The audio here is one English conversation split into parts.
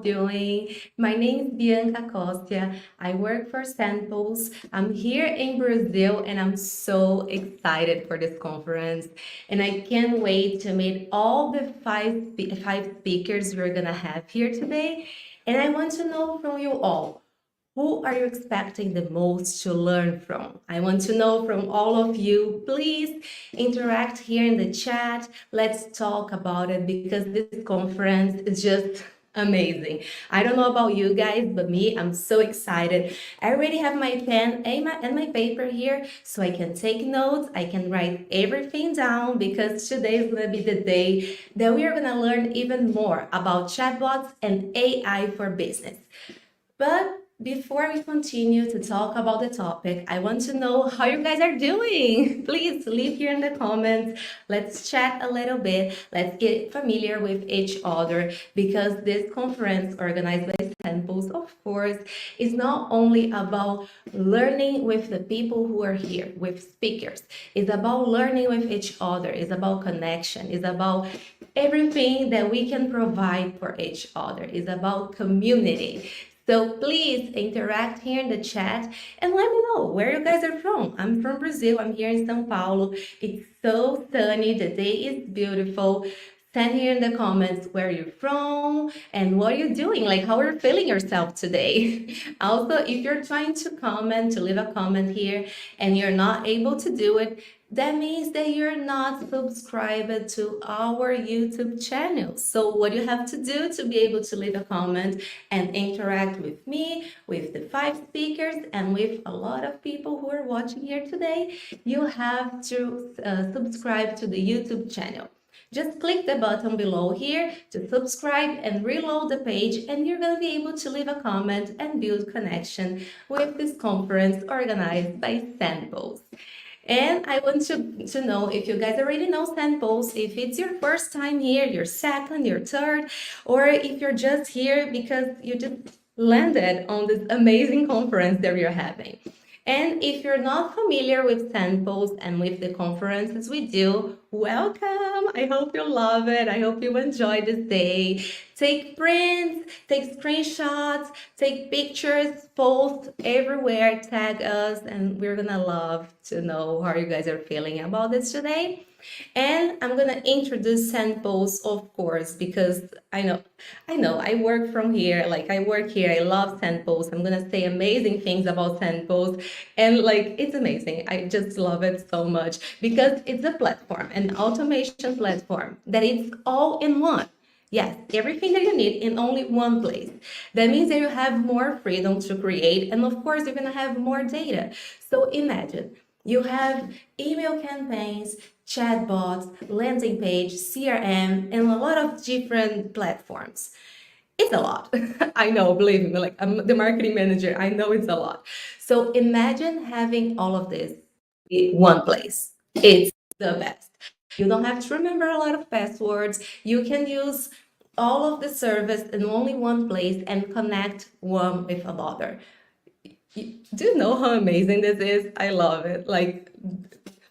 doing? My name is Bianca Costia. I work for SendPulse. I'm here in Brazil and I'm so excited for this conference. And I can't wait to meet all the five speakers we're gonna have here today. And I want to know from you all, who are you expecting the most to learn from? I want to know from all of you. Please interact here in the chat. Let's talk about it because this conference is just amazing. I don't know about you guys, but me, I'm so excited. I already have my pen and my paper here so I can take notes. I can write everything down because today is going to be the day that we are going to learn even more about chatbots and AI for business. But before we continue to talk about the topic, I want to know how you guys are doing. Please leave here in the comments. Let's chat a little bit. Let's get familiar with each other because this conference organized by SendPulse, of course, is not only about learning with the people who are here, with speakers. It's about learning with each other. It's about connection. It's about everything that we can provide for each other. It's about community. So please interact here in the chat and let me know where you guys are from. I'm from Brazil. I'm here in São Paulo. It's so sunny. The day is beautiful. Send here in the comments where you're from and what you're doing, like how you're feeling yourself today. Also, if you're trying to comment, to leave a comment here and you're not able to do it, that means that you're not subscribed to our YouTube channel. So what you have to do to be able to leave a comment and interact with me, with the 5 speakers, and with a lot of people who are watching here today, you have to subscribe to the YouTube channel. Just click the button below here to subscribe and reload the page, and you're going to be able to leave a comment and build connection with this conference organized by SendPulse. And I want to know if you guys already know SendPulse, if it's your first time here, your second, your third, or if you're just here because you just landed on this amazing conference that we're having. And if you're not familiar with SendPulse and with the conferences we do, welcome! I hope you love it. I hope you enjoy this day. Take prints, take screenshots, take pictures, post everywhere, tag us, and we're gonna love to know how you guys are feeling about this today. And I'm gonna introduce SendPulse, of course, because I know, I work from here, I work here, I love SendPulse. I'm gonna say amazing things about SendPulse, and it's amazing. I just love it so much because it's a platform, an automation platform that is all in one. Yes, everything that you need in only one place. That means that you have more freedom to create, and of course, you're gonna have more data. So imagine you have email campaigns, chatbots, landing page, CRM, and a lot of different platforms. It's a lot. I know, believe me, I'm the marketing manager. I know it's a lot. So imagine having all of this in one place. It's the best. You don't have to remember a lot of passwords. You can use all of the service in only one place and connect one with another. Do you know how amazing this is? I love it.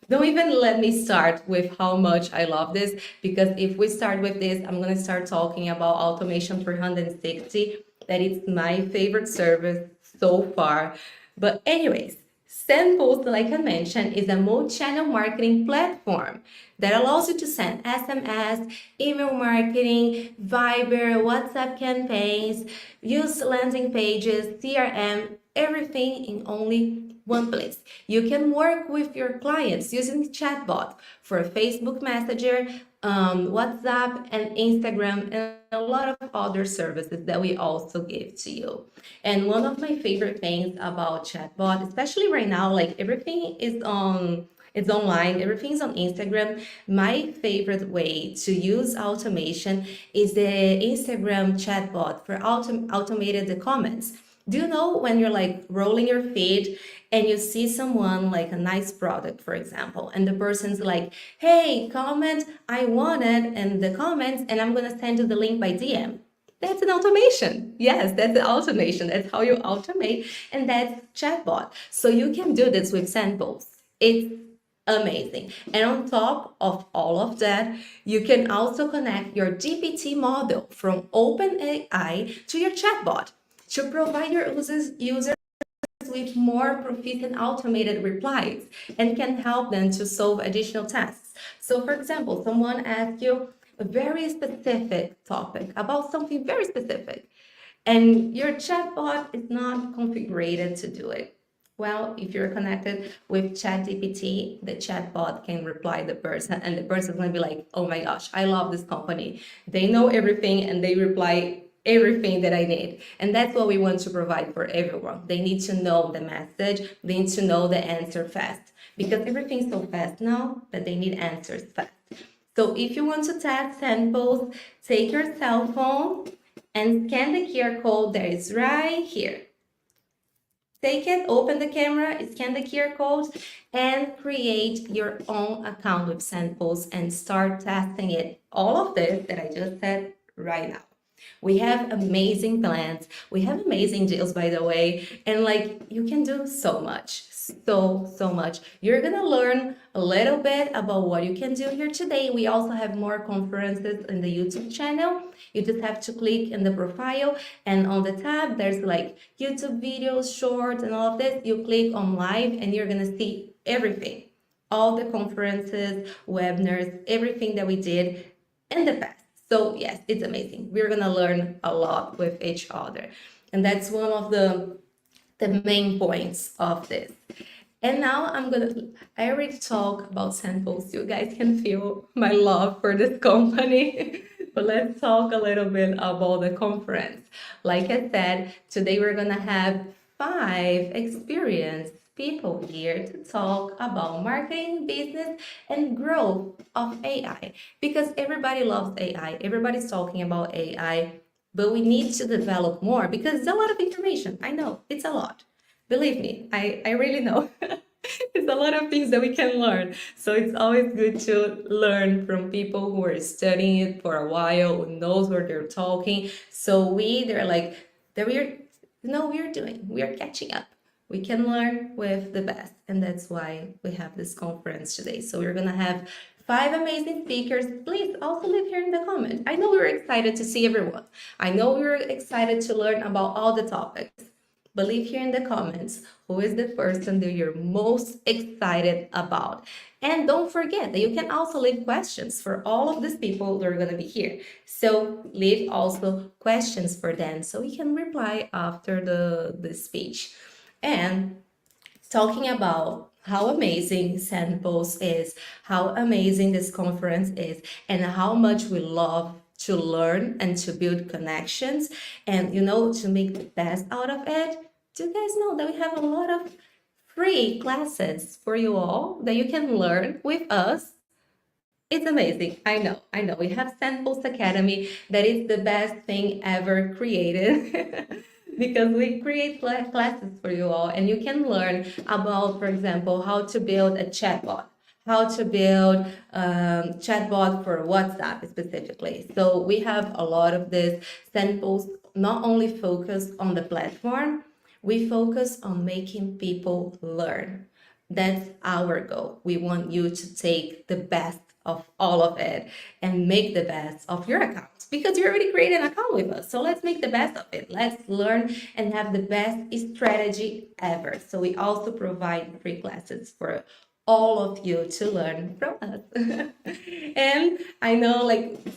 Don't even let me start with how much I love this, because if we start with this, I'm going to start talking about Automation 360. That is my favorite service so far. But anyways, SendPulse, like I mentioned, is a multi-channel marketing platform that allows you to send SMS, email marketing, Viber, WhatsApp campaigns, use landing pages, CRM, everything in only one place. You can work with your clients using chatbot for Facebook Messenger, WhatsApp, and Instagram, and a lot of other services that we also give to you. And one of my favorite things about chatbot, especially right now, everything is it's online, everything's on Instagram. My favorite way to use automation is the Instagram chatbot for automated the comments. Do you know when you're rolling your feed and you see someone a nice product, for example, and the person's like, hey, comment, I want it, and the comments, and I'm gonna send you the link by DM. That's an automation. Yes, that's an automation. That's how you automate, and that's chatbot. So you can do this with SendPulse. It's Amazing. And on top of all of that, you can also connect your GPT model from OpenAI to your chatbot to provide your users with more proficient automated replies and can help them to solve additional tasks. So, for example, someone asks you a very specific topic about something very specific, and your chatbot is not configured to do it. Well, if you're connected with ChatGPT, the chatbot can reply the person, and the person is going to be like, oh my gosh, I love this company. They know everything and they reply everything that I need. And that's what we want to provide for everyone. They need to know the message, they need to know the answer fast, because everything's so fast now that they need answers fast. So if you want to test SendPulse, take your cell phone and scan the QR code that is right here. Take it, open the camera, scan the QR code, and create your own account with SendPulse and start testing it. All of this that I just said right now. We have amazing plans. We have amazing deals, by the way. And like, you can do so much, so much. You're gonna learn a little bit about what you can do here today. We also have more conferences in the YouTube channel. You just have to click in the profile, and on the tab, there's like YouTube videos, shorts, and all of this. You click on live and you're gonna see everything. All the conferences, webinars, everything that we did in the past. So yes, it's amazing. We're gonna learn a lot with each other. And that's one of the main points of this. And now I already talked about SendPulse. You guys can feel my love for this company. But let's talk a little bit about the conference. Like I said, today we're gonna have 5 experienced people here to talk about marketing, business, and growth of AI. Because everybody loves AI, everybody's talking about AI, but we need to develop more because it's a lot of information. I know, it's a lot. Believe me, I really know. It's a lot of things that we can learn. So it's always good to learn from people who are studying it for a while, who knows what they're talking. So we're doing, we're catching up. We can learn with the best, and that's why we have this conference today. So we're gonna have 5 amazing speakers. Please also leave here in the comment. I know we were excited to see everyone. I know we were excited to learn about all the topics. But leave here in the comments who is the person that you're most excited about. And don't forget that you can also leave questions for all of these people that are going to be here. So leave also questions for them so we can reply after the speech. And talking about how amazing SendPulse is, how amazing this conference is, and how much we love to learn and to build connections and, to make the best out of it. Do you guys know that we have a lot of free classes for you all that you can learn with us? It's amazing. I know. We have SendPulse Academy. That is the best thing ever created. Because we create classes for you all, and you can learn about, for example, how to build a chatbot, how to build chatbot for WhatsApp specifically. So we have a lot of this. SendPulse not only focus on the platform, we focus on making people learn. That's our goal. We want you to take the best of all of it and make the best of your account, because you already created an account with us. So let's make the best of it. Let's learn and have the best strategy ever. So we also provide free classes for all of you to learn from us. And I know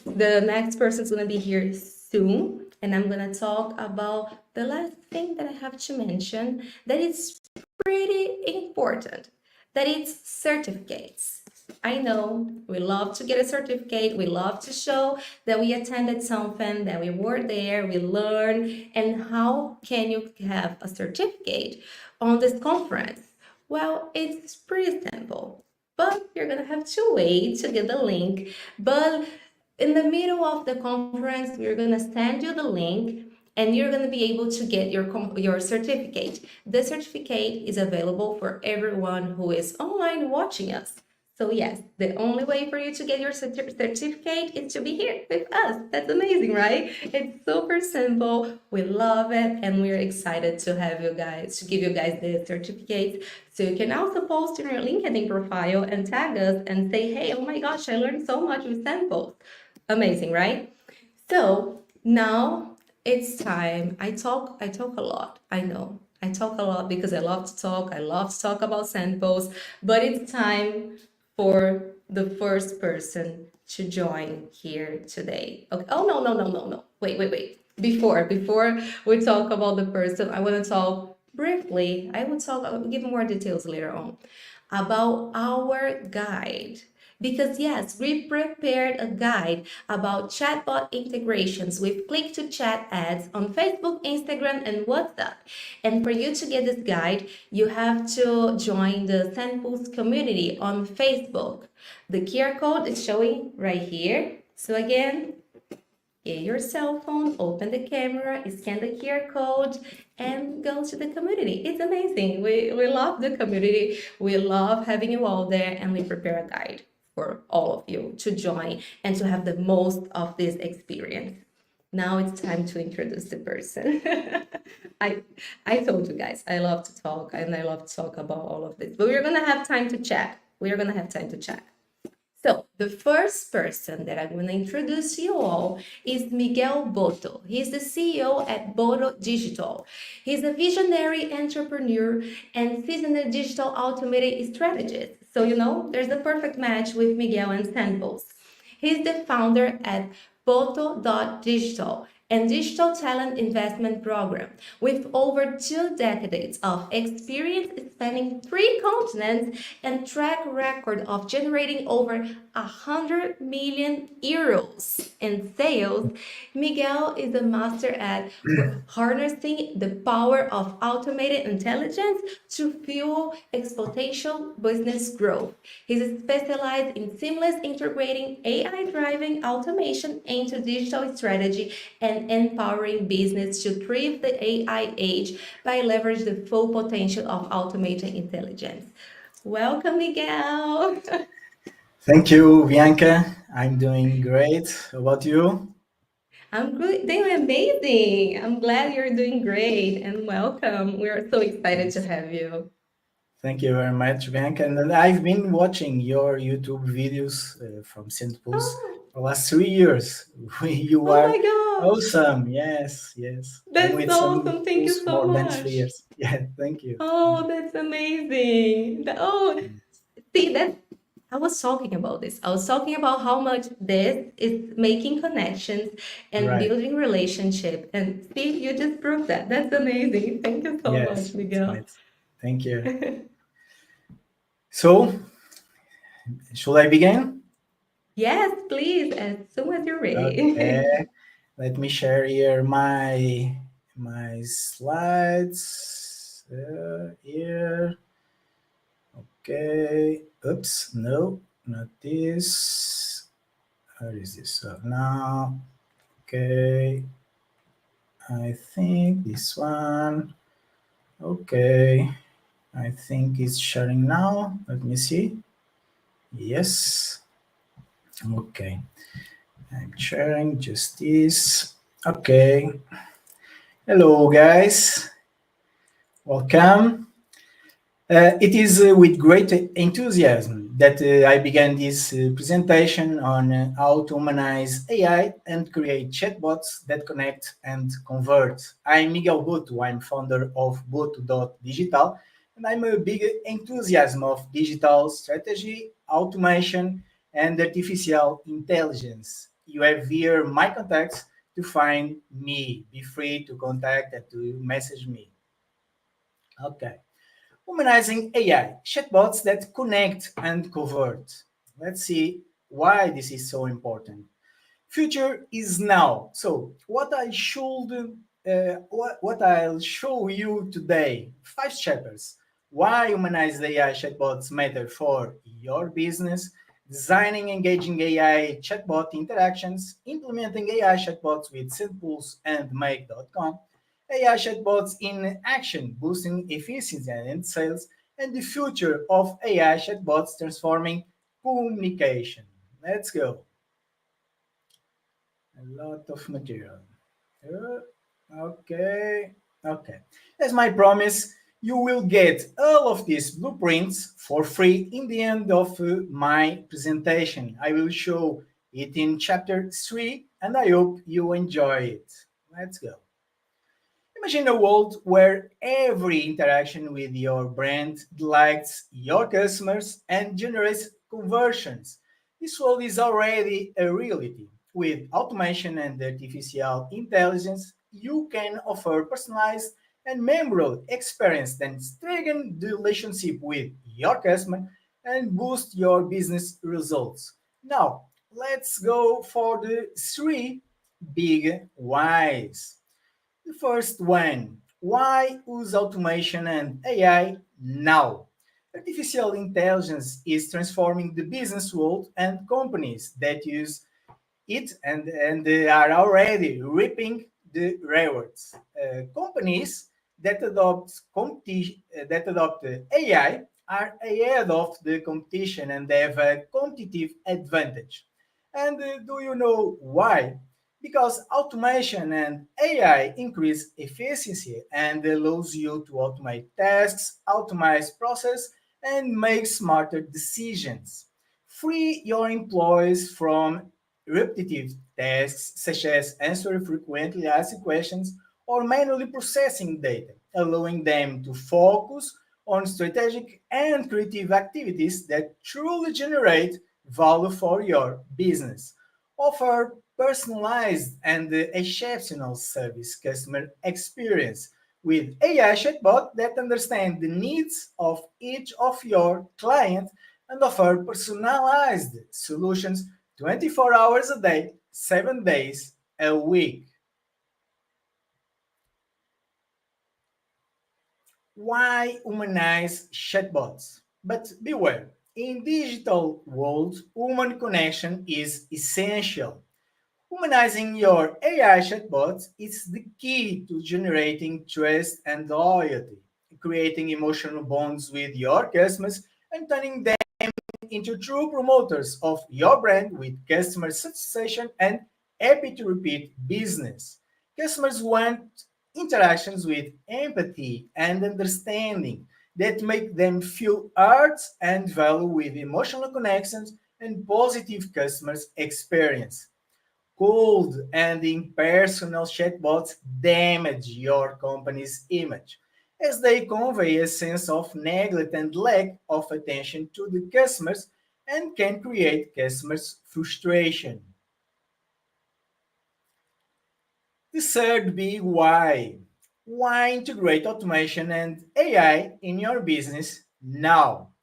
the next person's gonna be here soon, and I'm gonna talk about the last thing that I have to mention that is pretty important, that it's certificates. I know we love to get a certificate. We love to show that we attended something, that we were there, we learned. And how can you have a certificate on this conference? Well, it's pretty simple, but you're gonna have to wait to get the link. But in the middle of the conference, we're gonna send you the link, and you're going to be able to get your certificate. The certificate is available for everyone who is online watching us. So yes, the only way for you to get your certificate is to be here with us. That's amazing, right? It's super simple. We love it, and we're excited to have you guys, to give you guys the certificates. So you can also post in your LinkedIn profile and tag us and say, hey, oh my gosh, I learned so much with SendPulse. Amazing, right? So now it's time. I talk a lot. I know. I talk a lot because I love to talk. I love to talk about SendPulse, but it's time for the first person to join here today. Okay. Oh no. Wait. Before we talk about the person, I want to talk briefly. I'll give more details later on about our guide. Because yes, we prepared a guide about chatbot integrations with click to chat ads on Facebook, Instagram, and WhatsApp. And for you to get this guide, you have to join the SendPulse community on Facebook. The QR code is showing right here. So again, get your cell phone, open the camera, scan the QR code, and go to the community. It's amazing. We love the community. We love having you all there, and we prepare a guide for all of you to join and to have the most of this experience. Now it's time to introduce the person. I told you guys, I love to talk and I love to talk about all of this, but we're gonna have time to chat. So the first person that I'm going to introduce you all is Miguel Boto. He's the CEO at Boto Digital. He's a visionary entrepreneur and seasoned digital automated strategist. So, there's a perfect match with Miguel and SendPulse. He's the founder at Boto.digital and digital talent investment program with over 2 decades of experience spanning 3 continents and track record of generating over 100 million euros in sales. Miguel is a master at harnessing the power of automated intelligence to fuel exponential business growth. He's specialized in seamless integrating AI-driven automation into digital strategy and empowering business to thrive the AI age by leveraging the full potential of automated intelligence. Welcome, Miguel. Thank you, Bianca. I'm doing great. How about you? I'm doing amazing. I'm glad you're doing great and welcome. We are so excited to have you. Thank you very much, Bianca. And I've been watching your YouTube videos from SendPulse Oh, for the last 3 years. You oh are my gosh. awesome. Yes. I'm That's with awesome. Thank SendPulse you so more than three much. years. Yeah, thank you. Oh, that's amazing. See, I was talking about this. I was talking about how much this is making connections and Right. building relationship. And see, you just proved that. That's amazing. Thank you so much, Yes, it's Miguel. right. Thank you. So, should I begin? Yes, please, as soon as you're Okay. ready. Let me share here my slides here. Okay. Oops. No, not this. Where is this? So now, okay. I think this one. Okay. I think it's sharing now. Let me see. Yes. Okay. I'm sharing just this. Okay. Hello, guys. Welcome. It is with great enthusiasm that I began this presentation on how to humanize AI and create chatbots that connect and convert. I'm Miguel Boto. I'm founder of Boto.digital, and I'm a big enthusiasm of digital strategy, automation, and artificial intelligence. You have here my contacts to find me. Be free to contact and to message me. Okay. Humanizing AI, chatbots that connect and convert. Let's see why this is so important. Future is now. So, what I'll show you today, 5 chapters. Why humanized AI chatbots matter for your business, designing engaging AI chatbot interactions, implementing AI chatbots with SendPulse and Make.com, AI chatbots in action, boosting efficiency and sales, and the future of AI chatbots transforming communication. Let's go. A lot of material. Okay, okay. As my promise, you will get all of these blueprints for free in the end of my presentation. I will show it in chapter 3 and I hope you enjoy it. Let's go. Imagine a world where every interaction with your brand delights your customers and generates conversions. This world is already a reality. With automation and artificial intelligence, you can offer personalized and memorable experience that strengthen the relationship with your customer and boost your business results. Now, let's go for the three big whys. The first one, why use automation and AI now? Artificial intelligence is transforming the business world, and companies that use it and they are already reaping the rewards. Companies that adopt AI are ahead of the competition and have a competitive advantage. And do you know why? Because automation and AI increase efficiency and allows you to automate tasks, optimize process, and make smarter decisions. Free your employees from repetitive tasks such as answering frequently asked questions or manually processing data, allowing them to focus on strategic and creative activities that truly generate value for your business. Offer personalized and exceptional service customer experience with AI chatbot that understand the needs of each of your clients and offer personalized solutions 24 hours a day, 7 days a week. Why humanize chatbots? But beware, in digital world, human connection is essential. Humanizing your AI chatbots is the key to generating trust and loyalty, creating emotional bonds with your customers, and turning them into true promoters of your brand with customer satisfaction and happy to repeat business. Customers want interactions with empathy and understanding that make them feel heard and valued with emotional connections and positive customers experience. Cold and impersonal chatbots damage your company's image, as they convey a sense of neglect and lack of attention to the customers and can create customers' frustration. The third big why. Why integrate automation and AI in your business now?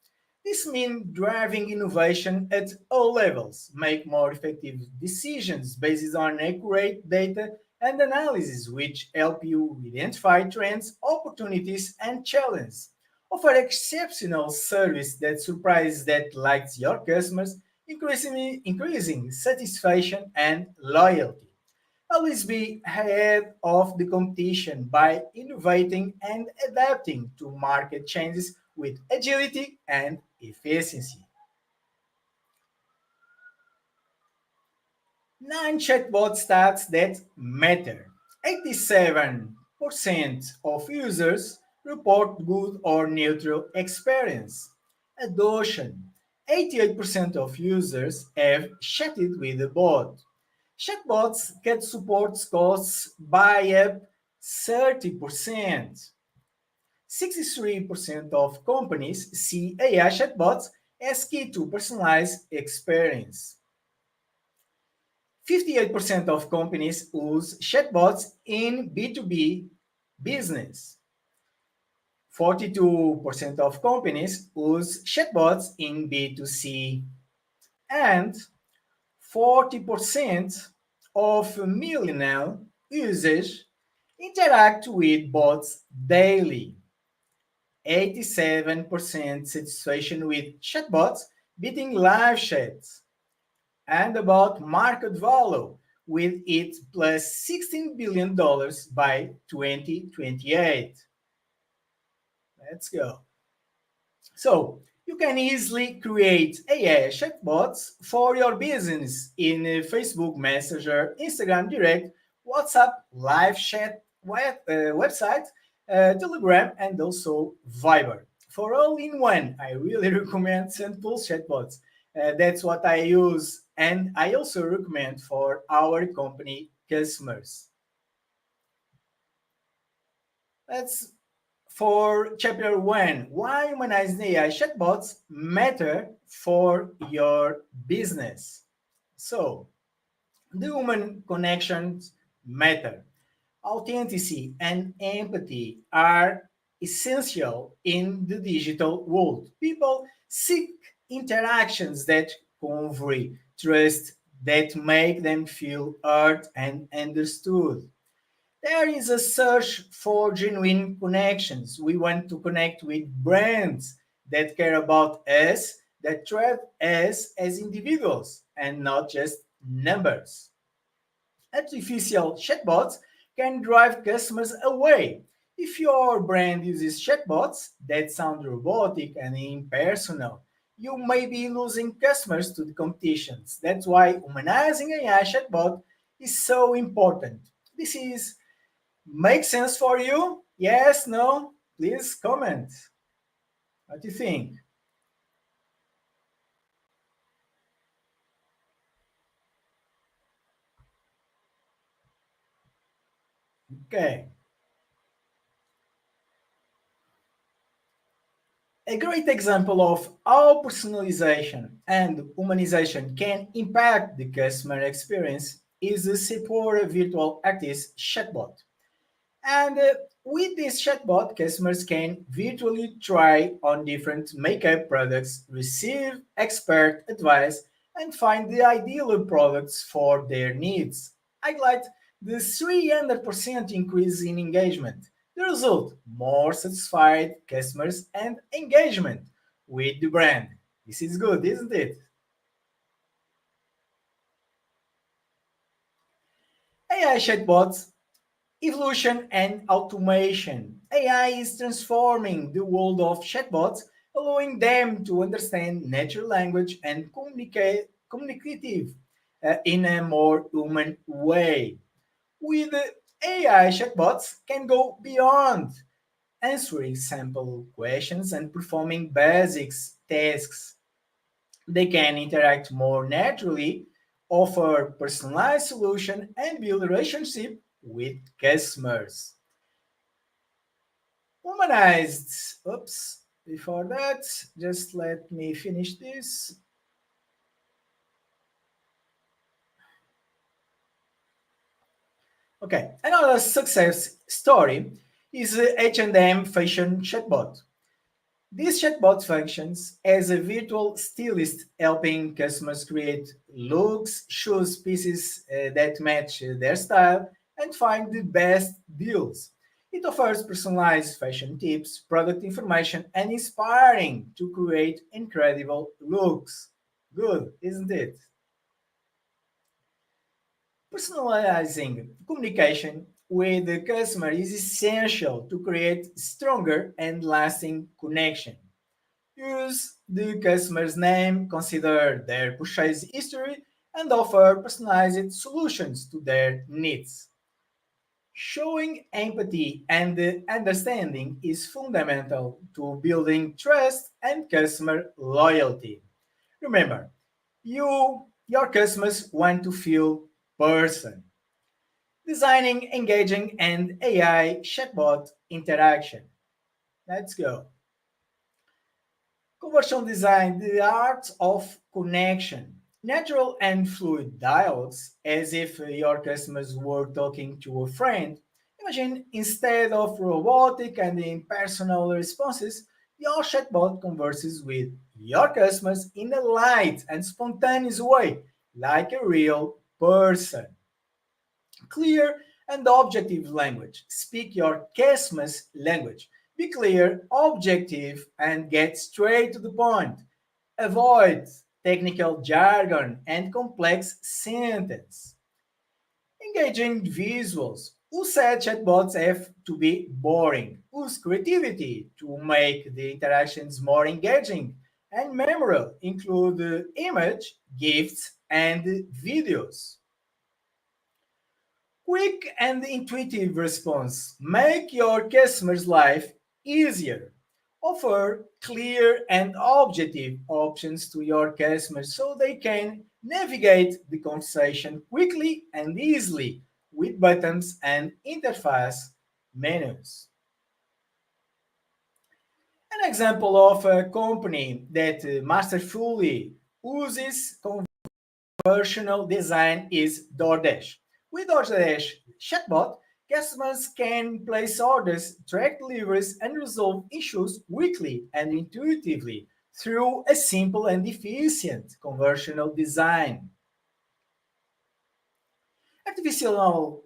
This means driving innovation at all levels, make more effective decisions based on accurate data and analysis, which help you identify trends, opportunities, and challenges. Offer exceptional service that surprises that delights your customers, increasing satisfaction and loyalty. Always be ahead of the competition by innovating and adapting to market changes with agility and efficiency. 9 chatbot stats that matter. 87% of users report good or neutral experience. Adoption. 88% of users have chatted with a bot. Chatbots can support costs by up 30%. 63% of companies see AI chatbots as key to personalized experience. 58% of companies use chatbots in B2B business. 42% of companies use chatbots in B2C. And 40% of millennial users interact with bots daily. 87% satisfaction with chatbots, beating live chats. And about market value, with it plus $16 billion by 2028. Let's go. So, You can easily create AI chatbots for your business in Facebook Messenger, Instagram Direct, WhatsApp, live chat, website, Telegram, and also Viber. For all in one, I really recommend SendPulse chatbots. That's what I use, and I also recommend for our company customers. Let's for chapter one, why humanized AI chatbots matter for your business. So, the human connections matter. Authenticity and empathy are essential in the digital world. People seek interactions that convey trust, that make them feel heard and understood. There is a search for genuine connections. We want to connect with brands that care about us, that treat us as individuals and not just numbers. Artificial chatbots can drive customers away. If your brand uses chatbots that sound robotic and impersonal, you may be losing customers to the competitions. That's why humanizing AI chatbot is so important. This is make sense for you? Yes, no? Please comment. What do you think? Okay. A great example of how personalization and humanization can impact the customer experience is the Sephora virtual artist chatbot. And with this chatbot, customers can virtually try on different makeup products, receive expert advice, and find the ideal products for their needs. Highlight the 300% increase in engagement. The result, more satisfied customers and engagement with the brand. This is good, isn't it? AI chatbots evolution and automation. AI is transforming the world of chatbots, allowing them to understand natural language and communicative in a more human way. With AI, chatbots can go beyond answering sample questions and performing basic tasks. They can interact more naturally, offer personalized solution, and build relationship with customers. Humanized. Oops. Before that, just let me finish this. Okay. Another success story is the H&M fashion chatbot. This chatbot functions as a virtual stylist, helping customers create looks, choose pieces that match their style, and find the best deals. It offers personalized fashion tips, product information, and inspiring to create incredible looks. Good, isn't it? Personalizing communication with the customer is essential to create stronger and lasting connection. Use the customer's name, consider their purchase history, and offer personalized solutions to their needs. Showing empathy and understanding is fundamental to building trust and customer loyalty. Remember, your customers want to feel person. Designing engaging and AI chatbot interaction. Let's go. Conversion design, the art of connection. Natural and fluid dialogues, as if your customers were talking to a friend. Imagine instead of robotic and impersonal responses, your chatbot converses with your customers in a light and spontaneous way, like a real person. Clear and objective language. Speak your customer's language. Be clear, objective, and get straight to the point. Avoid technical jargon and complex sentence. Engaging visuals. Who said chatbots have to be boring? Use creativity to make the interactions more engaging. And memorable include image, gifts, and videos. Quick and intuitive response. Make your customer's life easier. Offer clear and objective options to your customers so they can navigate the conversation quickly and easily with buttons and interface menus. An example of a company that masterfully uses conversational design is DoorDash. With DoorDash chatbot, customers can place orders, track deliveries, and resolve issues quickly and intuitively through a simple and efficient conversational design. Artificial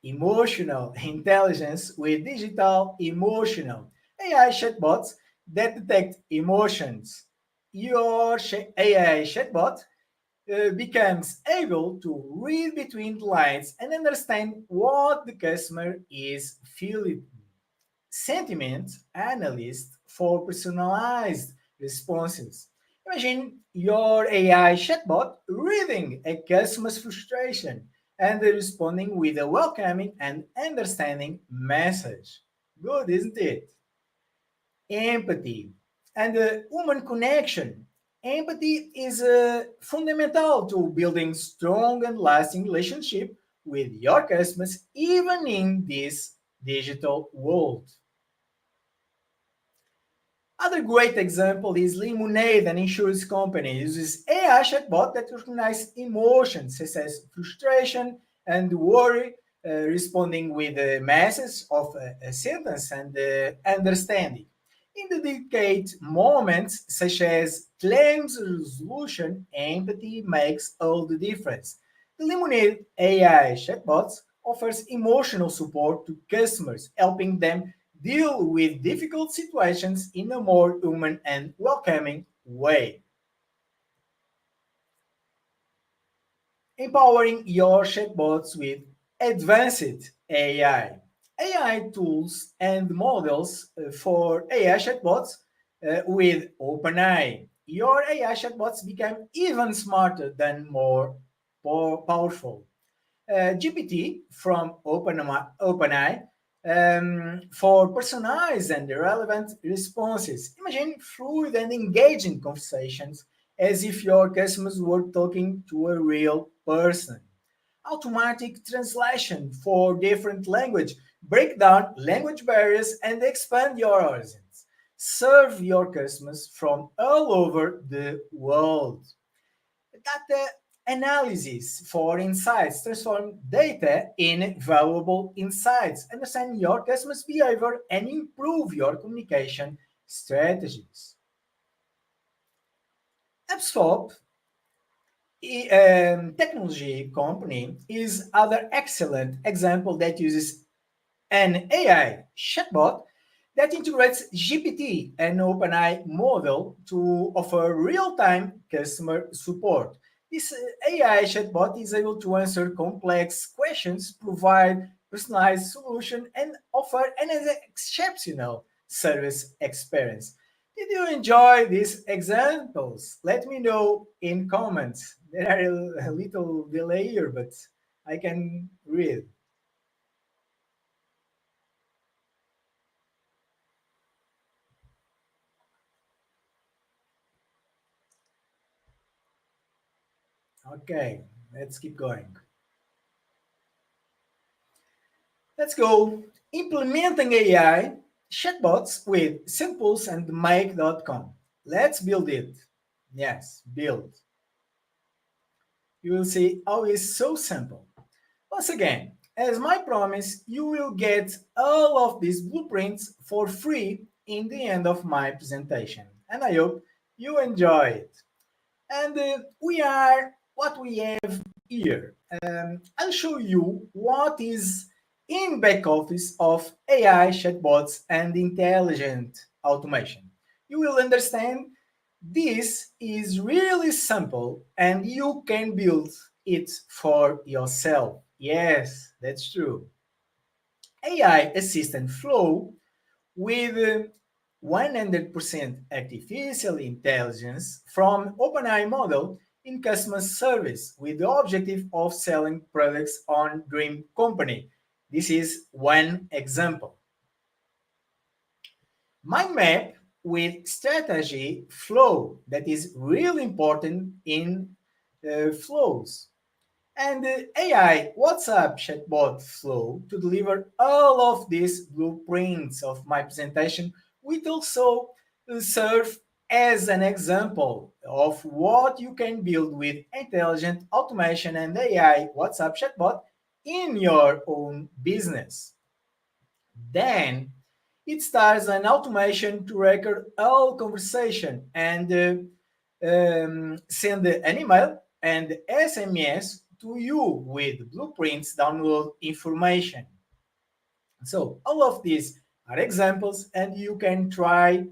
emotional intelligence with digital emotional AI chatbots that detect emotions. Your AI chatbot becomes able to read between the lines and understand what the customer is feeling. Sentiment analyst for personalized responses. Imagine your AI chatbot reading a customer's frustration and responding with a welcoming and understanding message. Good, isn't it? Empathy and human connection. Empathy is fundamental to building strong and lasting relationship with your customers, even in this digital world. Other great example is Lemonade, an insurance company, uses AI chatbot that recognizes emotions such as frustration and worry, responding with a message of a sentence and understanding. In the delicate moments such as claims resolution, empathy makes all the difference. The Lemonade AI chatbots offers emotional support to customers, helping them deal with difficult situations in a more human and welcoming way. Empowering your chatbots with advanced AI. AI tools and models for AI chatbots with OpenAI. Your AI chatbots become even smarter than more powerful. GPT from OpenAI for personalized and relevant responses. Imagine fluid and engaging conversations as if your customers were talking to a real person. Automatic translation for different language. Break down language barriers and expand your horizons. Serve your customers from all over the world. Data analysis for insights. Transform data in valuable insights. Understand your customers' behavior and improve your communication strategies. HubSpot, technology company, is other excellent example that uses an AI chatbot that integrates GPT and OpenAI model to offer real-time customer support. This AI chatbot is able to answer complex questions, provide personalized solution, and offer an exceptional service experience. Did you enjoy these examples? Let me know in comments. There are a little delay here, but I can read. Okay, let's keep going. Let's go. Implementing AI chatbots with SendPulse and Make.com. Let's build it. Yes, build. You will see how it's so simple. Once again, as my promise, you will get all of these blueprints for free in the end of my presentation. And I hope you enjoy it. And we are what we have here. I'll show you what is in back office of AI chatbots and intelligent automation. You will understand this is really simple and you can build it for yourself. Yes, that's true. AI assistant flow with 100% artificial intelligence from OpenAI model in customer service with the objective of selling products on Dream Company. This is one example. Mind map with strategy flow that is really important in flows. And the AI WhatsApp chatbot flow to deliver all of these blueprints of my presentation will also serve as an example of what you can build with intelligent automation and AI WhatsApp chatbot in your own business. Then it starts an automation to record all conversation and send an email and SMS to you with blueprints download information. So all of these are examples and you can try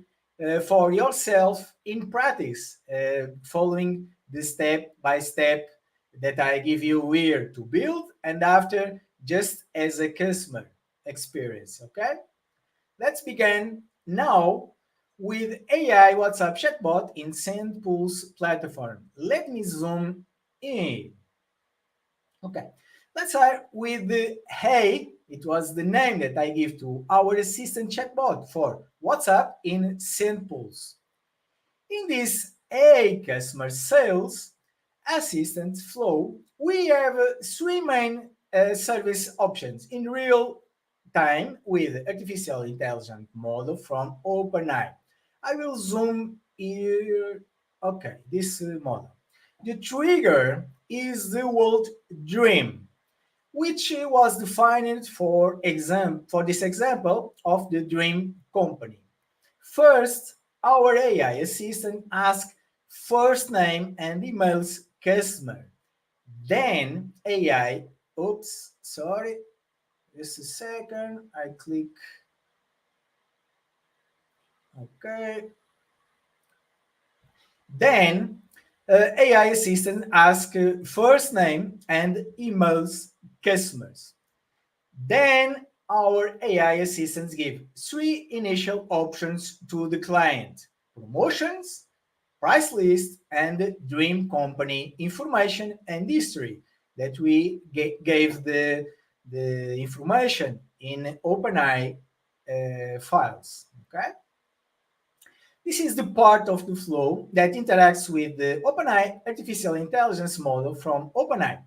for yourself in practice, following the step by step that I give you here to build and after just as a customer experience. Okay, let's begin now with AI WhatsApp chatbot in SendPulse platform. Let me zoom in. Okay, let's start with the Hey. It was the name that I give to our assistant chatbot for WhatsApp in SendPulse. In this Hey customer sales assistant flow, we have three main service options in real time with artificial intelligence model from OpenAI. I will zoom here. Okay, this model. The trigger is the word dream, which was defined for this example of the dream company. First, our AI assistant asks first name and emails customer. Then AI, oops, sorry, just a second, I click, okay. Then AI assistant asks first name and emails customers. Then our AI assistants give three initial options to the client: promotions, price list, and dream company information and history that we gave the information in OpenAI files. Okay. This is the part of the flow that interacts with the OpenAI artificial intelligence model from OpenAI.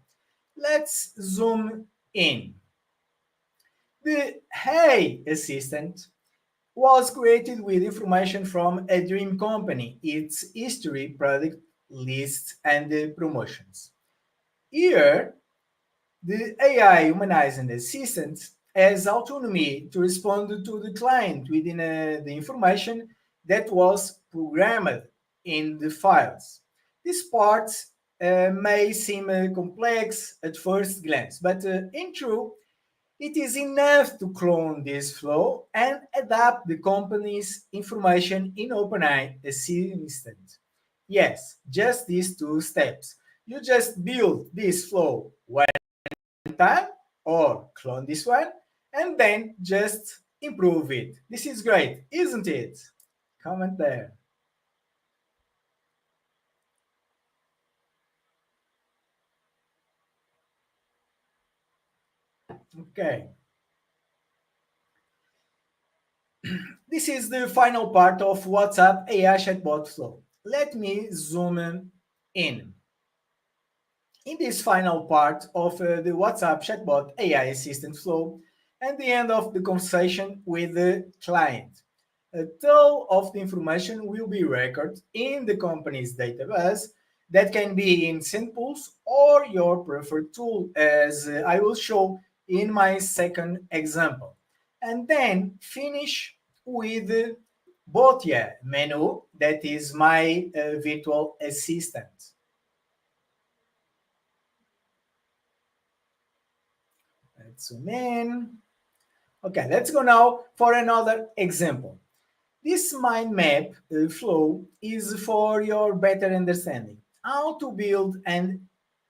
Let's zoom in. The Hey assistant was created with information from a dream company, its history, product list, and promotions. Here, the AI humanizing assistant has autonomy to respond to the client within the information that was programmed in the files. This part may seem complex at first glance, but in truth, it is enough to clone this flow and adapt the company's information in OpenAI Assistant. Yes, just these two steps. You just build this flow one time or clone this one and then just improve it. This is great, isn't it? Comment there. Okay. This is the final part of WhatsApp AI chatbot flow. Let me zoom in. In this final part of the WhatsApp chatbot AI assistant flow and the end of the conversation with the client, a total of the information will be recorded in the company's database that can be in SendPulse or your preferred tool, as I will show in my second example. And then finish with the Botia menu, that is my virtual assistant. Let's zoom in. Okay, let's go now for another example. This mind map flow is for your better understanding how to build an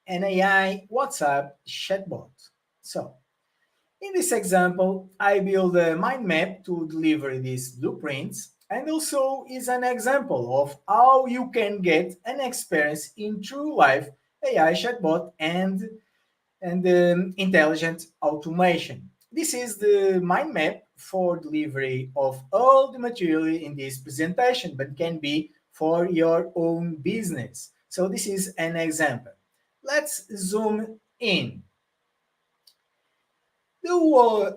AI WhatsApp chatbot. So, in this example, I build a mind map to deliver these blueprints and also is an example of how you can get an experience in true life AI chatbot and intelligent automation. This is the mind map for delivery of all the material in this presentation, but can be for your own business. So this is an example. Let's zoom in. The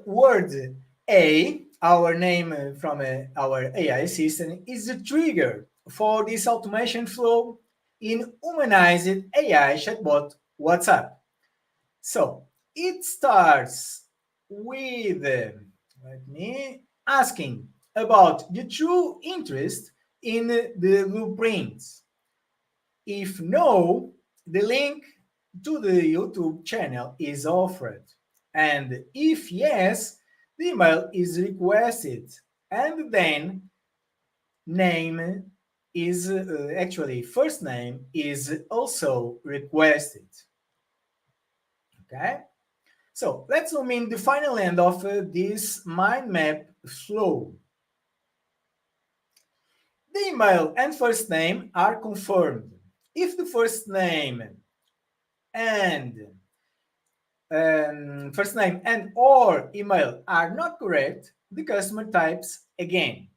word A, our name from our AI assistant, is the trigger for this automation flow in Humanized AI chatbot WhatsApp. So it starts with let me asking about the true interest in the blueprints. If no, the link to the YouTube channel is offered. And if yes, the email is requested. And then name is actually first name is also requested. Okay? So let's zoom in the final end of this mind map flow. The email and first name are confirmed. If the first name and or email are not correct, the customer types again.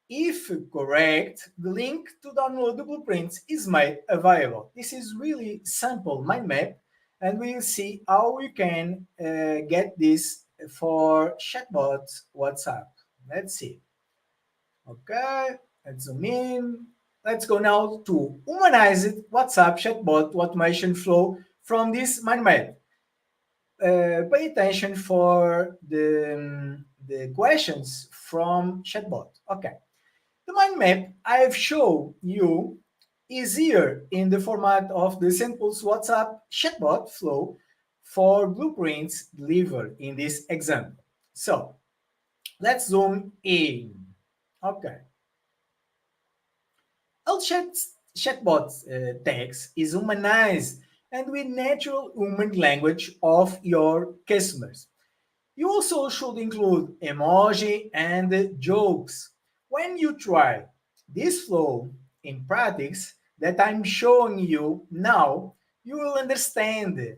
If correct, the link to download the blueprints is made available. This is really simple mind map, and we will see how we can get this for chatbot WhatsApp. Let's see. Okay, let's zoom in. Let's go now to Humanized WhatsApp chatbot automation flow from this mind map. Pay attention for the questions from chatbot. Okay. The mind map I've shown you is here in the format of the SendPulse WhatsApp chatbot flow for blueprints delivered in this example. So let's zoom in. Okay. All chatbot text is humanized and with natural human language of your customers. You also should include emoji and jokes. When you try this flow in practice that I'm showing you now, you will understand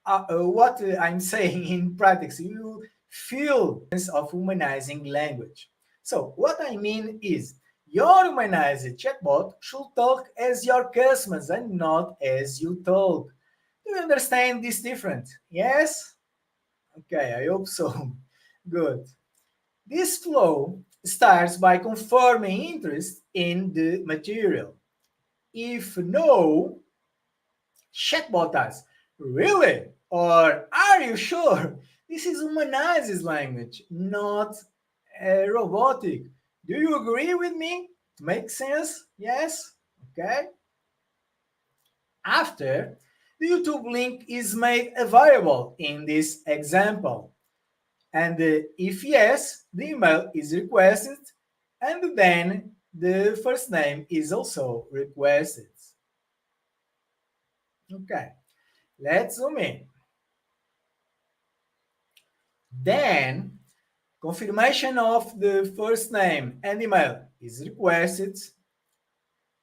what I'm saying in practice. You will feel the sense of humanizing language. So what I mean is your humanized chatbot should talk as your customers and not as you talk. Do you understand this difference? Yes? Okay, I hope so. Good. This flow starts by confirming interest in the material. If no, chatbot asks, really? Or are you sure? This is humanized language, not robotic. Do you agree with me? Makes sense? Yes? Okay. After, the YouTube link is made available in this example. And if yes, the email is requested, and then the first name is also requested. Okay, let's zoom in. Then, confirmation of the first name and email is requested.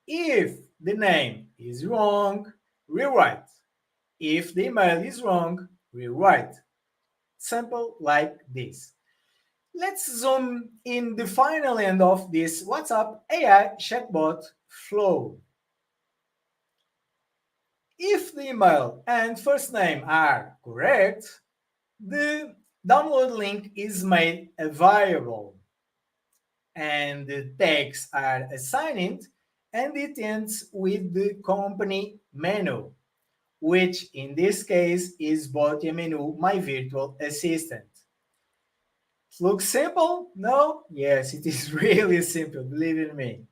If the name is wrong, rewrite. If the email is wrong, rewrite. Simple like this. Let's zoom in the final end of this WhatsApp AI chatbot flow. If the email and first name are correct, the download link is made available and the tags are assigned, and it ends with the company menu, which in this case is Botia Menu, my virtual assistant. Looks simple? No? Yes, it is really simple, believe in me.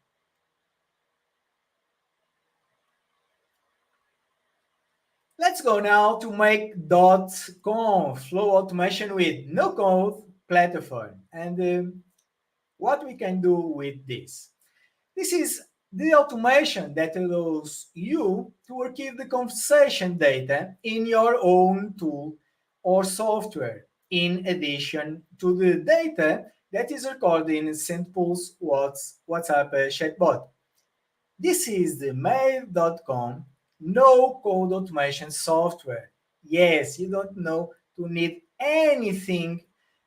Let's go now to make.com flow automation with no code platform. And what we can do with this. This is the automation that allows you to archive the conversation data in your own tool or software, in addition to the data that is recorded in SendPulse WhatsApp chatbot. This is the mail.com no-code automation software. Yes, you don't know to need anything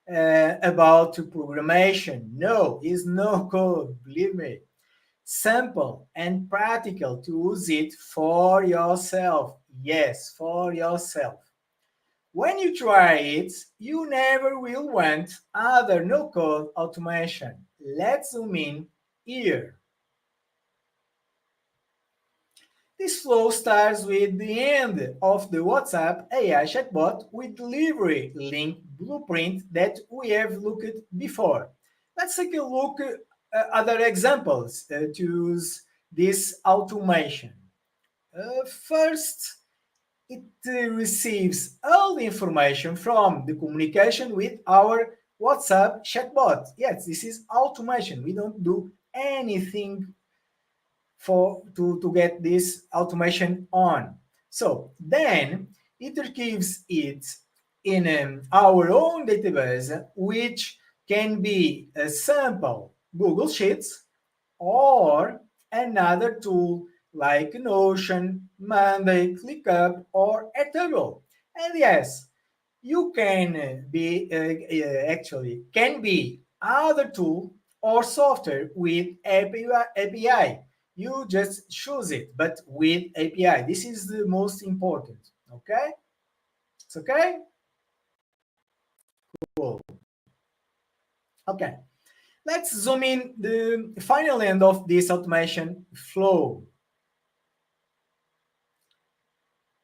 about programmation. No, it's no code, believe me. Simple and practical to use it for yourself. Yes, for yourself. When you try it, you never will want other no-code automation. Let's zoom in here. This flow starts with the end of the WhatsApp AI chatbot with delivery link blueprint that we have looked at before. Let's take a look at other examples to use this automation. First, it receives all the information from the communication with our WhatsApp chatbot. Yes, this is automation. We don't do anything to get this automation on. So then it archives it in our own database, which can be a sample Google Sheets or another tool like Notion, Monday, ClickUp, or Airtable. And yes, you can be actually can be other tool or software with API. You just choose it, but with API. This is the most important. Okay, it's okay. Cool. Okay, let's zoom in the final end of this automation flow.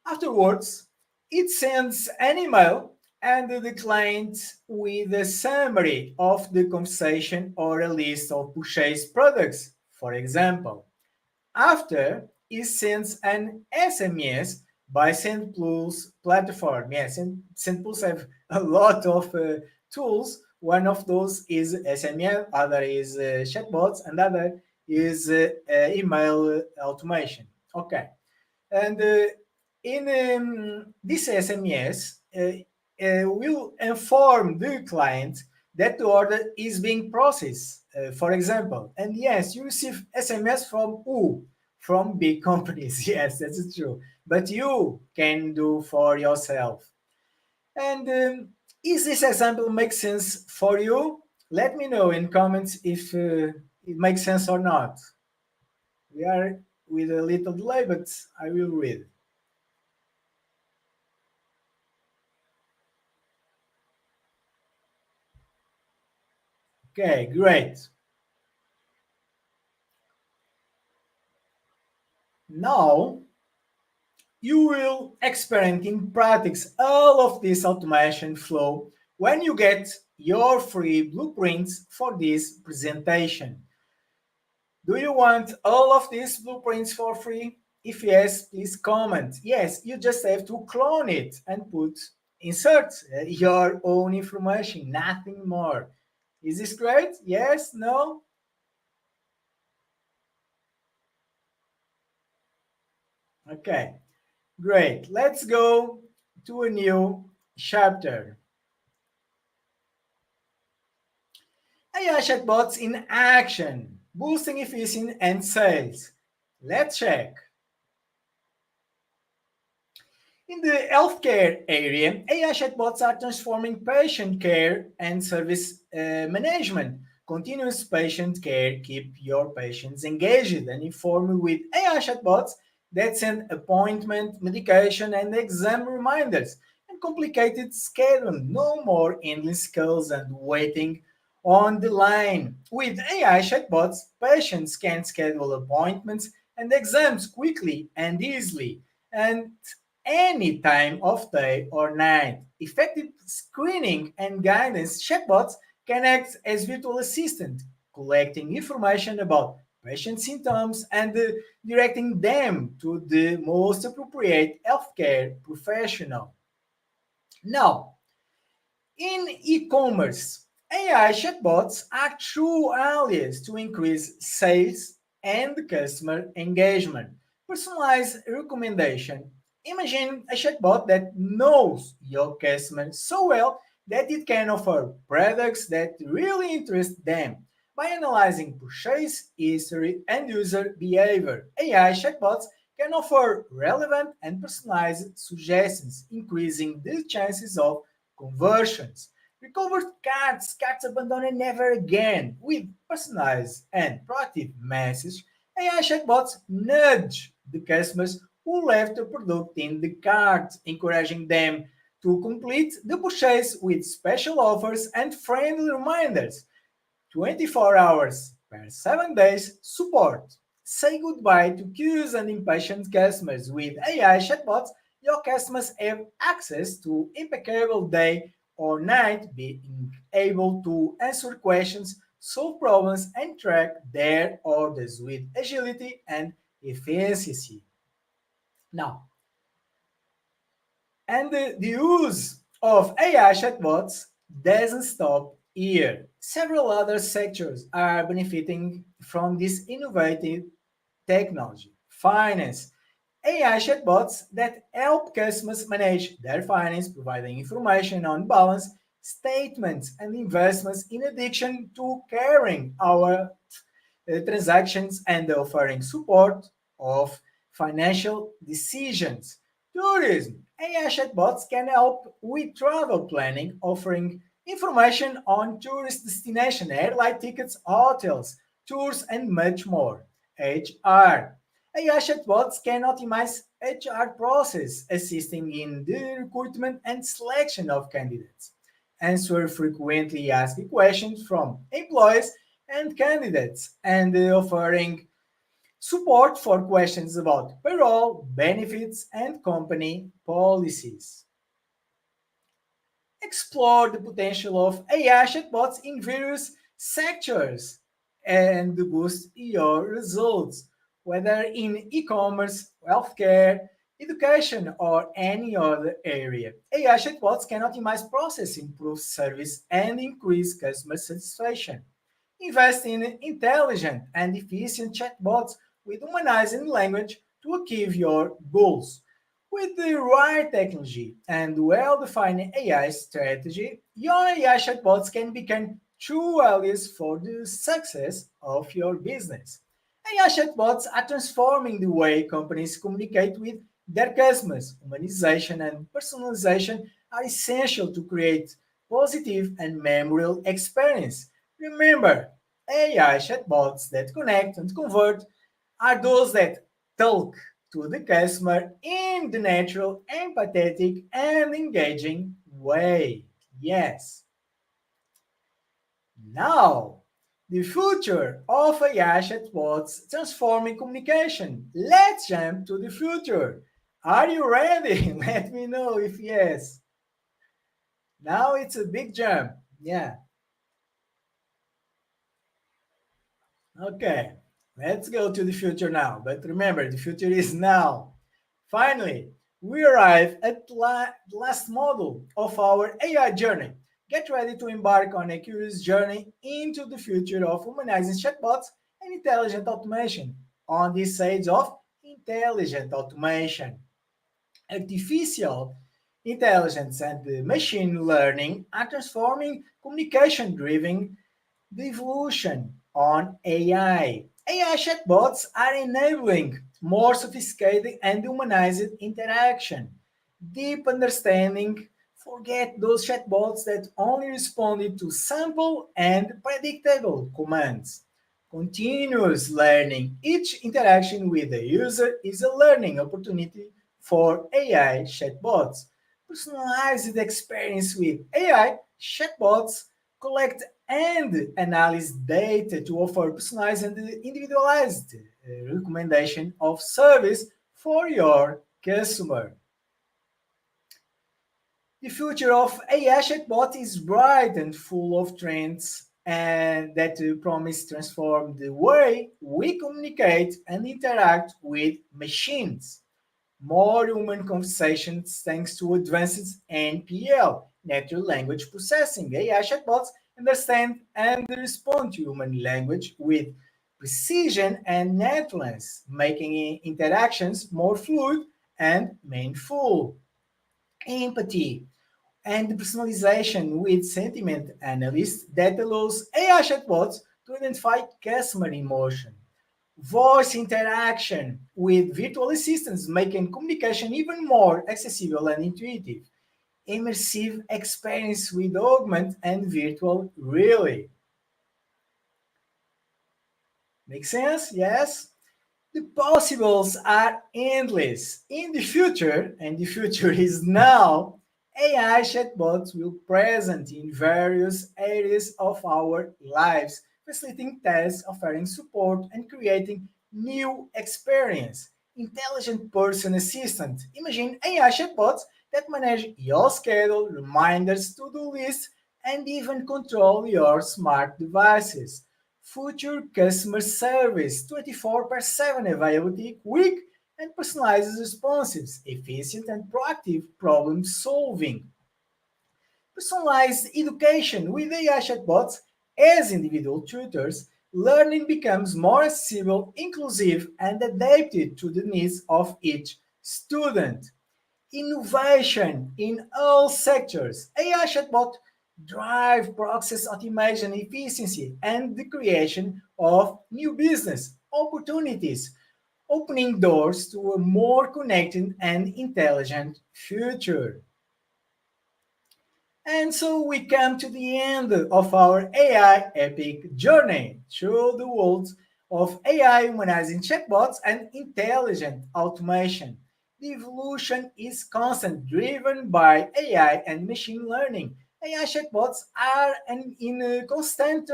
Afterwards, it sends an email and the client with a summary of the conversation or a list of purchased products, for example. After, it sends an SMS by SendPulse platform. Yes, SendPulse have a lot of tools. One of those is SMS, other is chatbots, and other is email automation. Okay, and in this SMS will inform the client that the order is being processed, for example. And yes, you receive SMS from who? From big companies. Yes, that's true. But you can do for yourself. And is this example make sense for you? Let me know in comments if it makes sense or not. We are with a little delay, but I will read. Okay, great. Now, you will experience in practice all of this automation flow when you get your free blueprints for this presentation. Do you want all of these blueprints for free? If yes, please comment. Yes, you just have to clone it and insert your own information, nothing more. Is this great? Yes? No? Okay, great. Let's go to a new chapter. AI chatbots in action, boosting efficiency and sales. Let's check. In the healthcare area, AI chatbots are transforming patient care and service management. Continuous patient care keep your patients engaged and informed with AI chatbots that send appointment, medication, and exam reminders and complicated scheduling. No more endless calls and waiting on the line. With AI chatbots, patients can schedule appointments and exams quickly and easily. And any time of day or night. Effective screening and guidance chatbots can act as virtual assistant, collecting information about patient symptoms and directing them to the most appropriate healthcare professional. Now, in e-commerce, AI chatbots are true allies to increase sales and customer engagement. Personalized recommendation. Imagine a chatbot that knows your customer so well that it can offer products that really interest them. By analyzing purchase history and user behavior, AI chatbots can offer relevant and personalized suggestions, increasing the chances of conversions. Recovered carts abandoned never again. With personalized and proactive message, AI chatbots nudge the customers who left the product in the cart, encouraging them to complete the purchase with special offers and friendly reminders. 24 hours per 7 days support. Say goodbye to queues and impatient customers. With AI chatbots, your customers have access to impeccable day or night, being able to answer questions, solve problems, and track their orders with agility and efficiency. Now, and the use of AI chatbots doesn't stop here. Several other sectors are benefiting from this innovative technology. Finance. AI chatbots that help customers manage their finance, providing information on balance, statements, and investments, in addition to carrying our transactions and offering support of financial decisions. Tourism. AI chatbots can help with travel planning, offering information on tourist destination, airline tickets, hotels, tours, and much more. HR. AI chatbots can optimize HR process, assisting in the recruitment and selection of candidates. Answer frequently asked questions from employees and candidates, and offering support for questions about payroll, benefits, and company policies. Explore the potential of AI chatbots in various sectors and boost your results, whether in e-commerce, healthcare, education, or any other area. AI chatbots can optimize process, improve service, and increase customer satisfaction. Invest in intelligent and efficient chatbots with humanizing language to achieve your goals. With the right technology and well-defined AI strategy, your AI chatbots can become true allies for the success of your business. AI chatbots are transforming the way companies communicate with their customers. Humanization and personalization are essential to create positive and memorable experience. Remember, AI chatbots that connect and convert are those that talk to the customer in the natural, empathetic, and engaging way. Yes. Now, the future of AI chatbots transforming communication. Let's jump to the future. Are you ready? Let me know if yes. Now it's a big jump. Yeah. Okay. Let's go to the future now. But remember, the future is now. Finally, we arrive at the last module of our AI journey. Get ready to embark on a curious journey into the future of humanizing chatbots and intelligent automation on this age of intelligent automation. Artificial intelligence and machine learning are transforming communication driven the evolution on AI. AI chatbots are enabling more sophisticated and humanized interaction. Deep understanding, forget those chatbots that only responded to simple and predictable commands. Continuous learning. Each interaction with the user is a learning opportunity for AI chatbots. Personalized experience with AI chatbots collect and analyze data to offer personalized and individualized recommendation of service for your customer. The future of AI chatbot is bright and full of trends and that promise to transform the way we communicate and interact with machines. More human conversations thanks to advances NPL, natural language processing. AI chatbots understand and respond to human language with precision and naturalness, making interactions more fluid and meaningful. Empathy. and personalization with sentiment analysts that allows AI chatbots to identify customer emotion. Voice interaction with virtual assistants, making communication even more accessible and intuitive. Immersive experience with augmented and virtual reality. Make sense? Yes? The possibles are endless. In the future, and the future is now, AI chatbots will present in various areas of our lives, facilitating tasks, offering support, and creating new experience. Intelligent person assistant. Imagine AI chatbots that manage your schedule, reminders, to-do lists, and even control your smart devices. Future customer service, 24/7 availability, quick and personalized responses, efficient and proactive problem solving. Personalized education with AI chatbots as individual tutors, learning becomes more accessible, inclusive, and adapted to the needs of each student. Innovation in all sectors. AI chatbot drive process automation efficiency and the creation of new business opportunities, opening doors to a more connected and intelligent future. And so we come to the end of our AI epic journey through the world of AI humanizing chatbots and intelligent automation. The evolution is constant, driven by AI and machine learning. AI chatbots are in a constant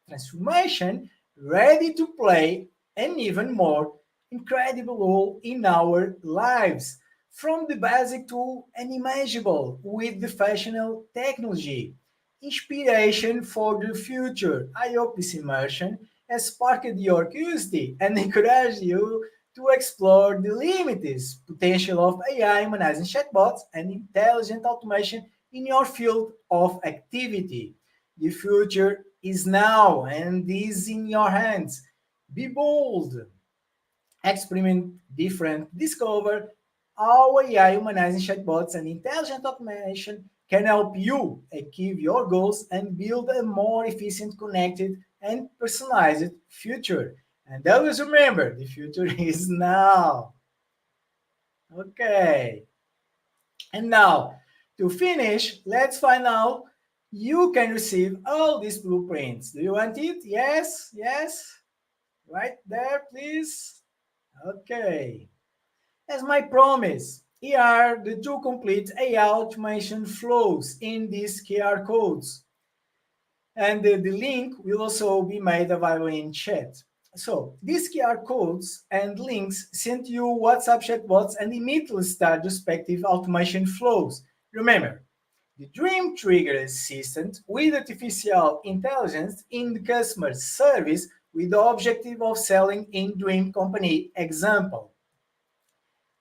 transformation, ready to play an even more incredible role in our lives. From the basic to unimaginable with the fashionable technology. Inspiration for the future. I hope this immersion has sparked your curiosity and encouraged you to explore the limitless potential of AI, humanizing chatbots, and intelligent automation in your field of activity. The future is now and is in your hands. Be bold, experiment different, discover how AI, humanizing chatbots, and intelligent automation can help you achieve your goals and build a more efficient, connected, and personalized future. And always remember, the future is now. Okay. And now, to finish, let's find out you can receive all these blueprints. Do you want it? Yes? Yes? Right there, please. Okay. As my promise, here are the two complete AI automation flows in these QR codes. And the link will also be made available in chat. So these QR codes and links send you WhatsApp chatbots and immediately start respective automation flows. Remember, the Dream Trigger Assistant with artificial intelligence in the customer service with the objective of selling in Dream Company example.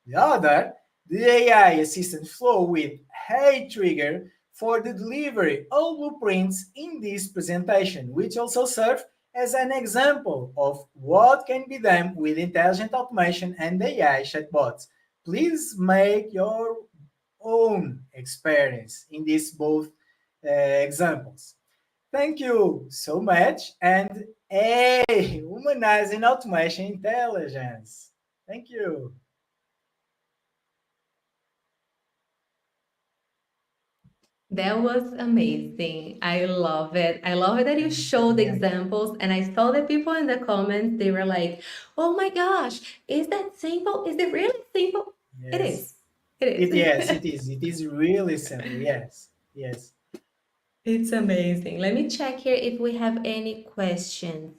The other, the AI assistant flow with Hey Trigger for the delivery of blueprints in this presentation, which also serve as an example of what can be done with intelligent automation and AI chatbots. Please make your own experience in these both examples. Thank you so much, and hey, humanizing automation intelligence. Thank you. That was amazing. I love it. I love it that you showed Yeah. examples, and I saw the people in the comments, they were like, oh my gosh, is that simple? Is it really simple? It Yes. is. It Yes, is. it is. It is really simple. Yes. Yes. It's amazing. Let me check here if we have any questions.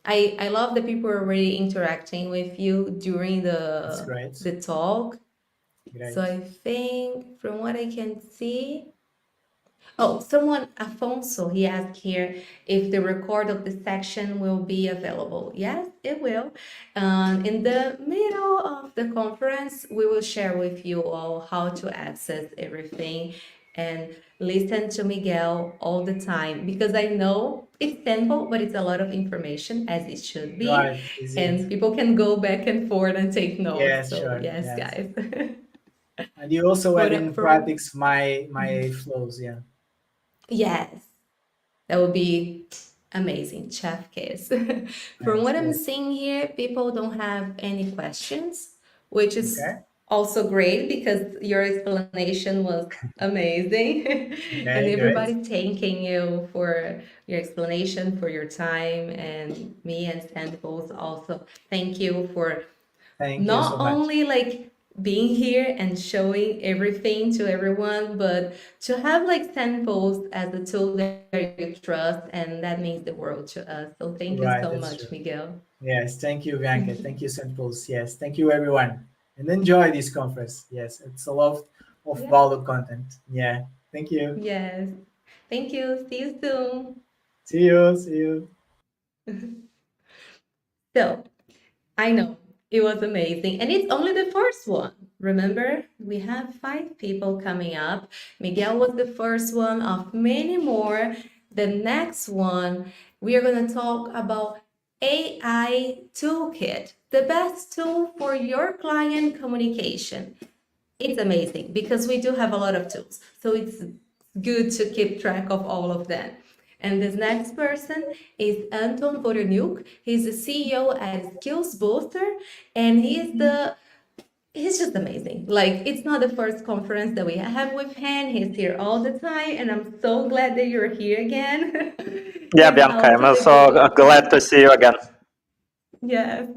I love that people are already interacting with you during It's great. the talk. So Great. I think from what I can see, oh, someone, Afonso, he asked here if the record of the section will be available. Yes, it will. In the middle of the conference, we will share with you all how to access everything and listen to Miguel all the time because I know it's simple, but it's a lot of information as it should be. Right. Is it? And people can go back and forth and take notes. Yes, So, sure. yes, Yes. guys. And you also For add the- in for practice my flows, yeah. yes, that would be amazing, chef kiss. From That's what I'm good. seeing here, people don't have any questions, which is Okay. also great because your explanation was amazing. And Okay, great. everybody thanking you for your explanation, for your time, and me and SendPulse also thank you for Thank you so not much. only like being here and showing everything to everyone, but to have like SendPulse as a tool that you trust, and that means the world to us. So thank you Right, so that's much, true. Miguel. Yes, thank you, Bianca. Thank you, SendPulse. Yes, thank you, everyone. And enjoy this conference. Yes, it's a lot of Yeah. valuable content. Yeah, thank you. Yes. Thank you. See you soon. See you. See you. So I know it was amazing. And it's only the first one. Remember, we have 5 people coming up. Miguel was the first one of many more. The next one, we are going to talk about AI Toolkit, the best tool for your client communication. It's amazing because we do have a lot of tools. So it's good to keep track of all of them. And this next person is Anton Voronuk. He's the CEO at Skills Booster, and he's just amazing. Like, it's not the first conference that we have with him. He's here all the time, and I'm so glad that you're here again. Yeah, He's Bianca, I'm also the also Google. glad to see you again. Yes.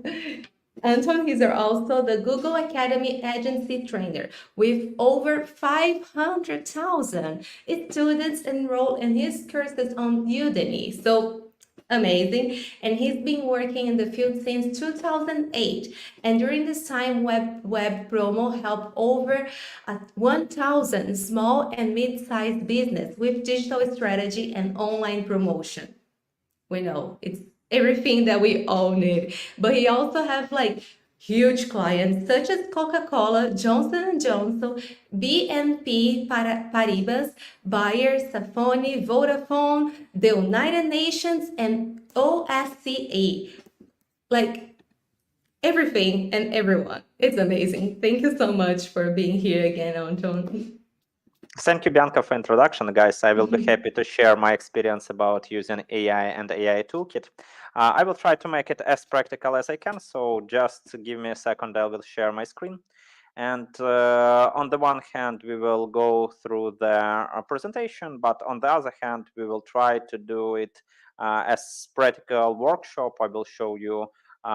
Anton, he's also the Google Academy agency trainer with over 500,000 students enrolled in his courses on Udemy. So amazing. And he's been working in the field since 2008. And during this time, Web Promo helped over 1,000 small and mid-sized business with digital strategy and online promotion. We know it's everything that we all need, but he also have like huge clients such as Coca-Cola, Johnson & Johnson, BNP Paribas, Bayer, Safoni, Vodafone, the United Nations, and OSCE. Like everything and everyone. It's amazing. Thank you so much for being here again, Anton. Thank you, Bianca, for introduction, guys. I will be happy to share my experience about using AI and AI Toolkit. I will try to make it as practical as I can, so just give me a second, I will share my screen. And on the one hand, we will go through the presentation, but on the other hand, we will try to do it as practical workshop. I will show you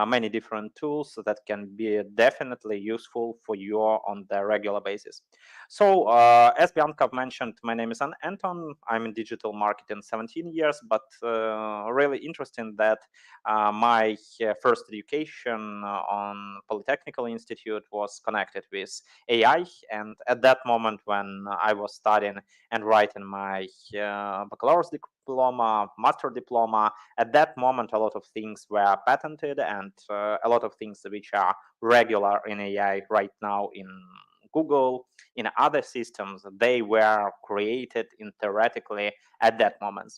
many different tools that can be definitely useful for you on the regular basis. So as Bianca mentioned, my name is Anton. I'm in digital marketing 17 years, but really interesting that my first education on Polytechnical Institute was connected with AI. And at that moment when I was studying and writing my baccalaureate diploma, master diploma, at that moment, a lot of things were patented and a lot of things which are regular in AI right now in Google, in other systems, they were created in theoretically at that moment.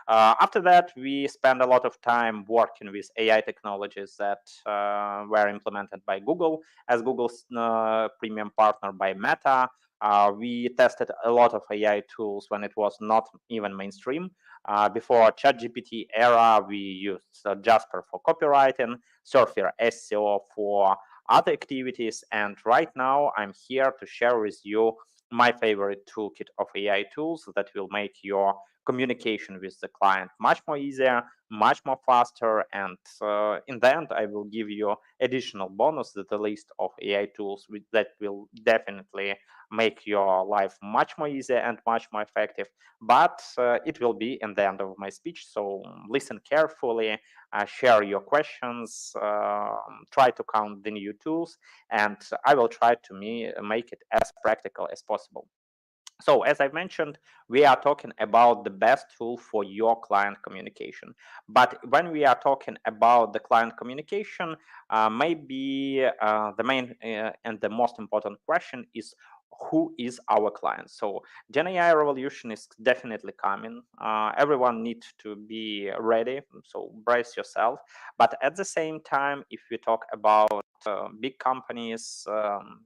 After that, we spent a lot of time working with AI technologies that were implemented by Google as Google's premium partner by Meta. We tested a lot of AI tools when it was not even mainstream. Before ChatGPT era, we used Jasper for copywriting, Surfer SEO for other activities. And right now I'm here to share with you my favorite toolkit of AI tools that will make your communication with the client much more easier, much more faster. And in the end, I will give you additional bonus, that the list of AI tools that will definitely make your life much more easier and much more effective. But it will be in the end of my speech. So listen carefully, share your questions, try to count the new tools, and I will try to make it as practical as possible. So as I mentioned, we are talking about the best tool for your client communication. But when we are talking about the client communication, maybe the main and the most important question is, who is our client? So Gen AI revolution is definitely coming. Everyone needs to be ready, so brace yourself. But at the same time, if we talk about big companies.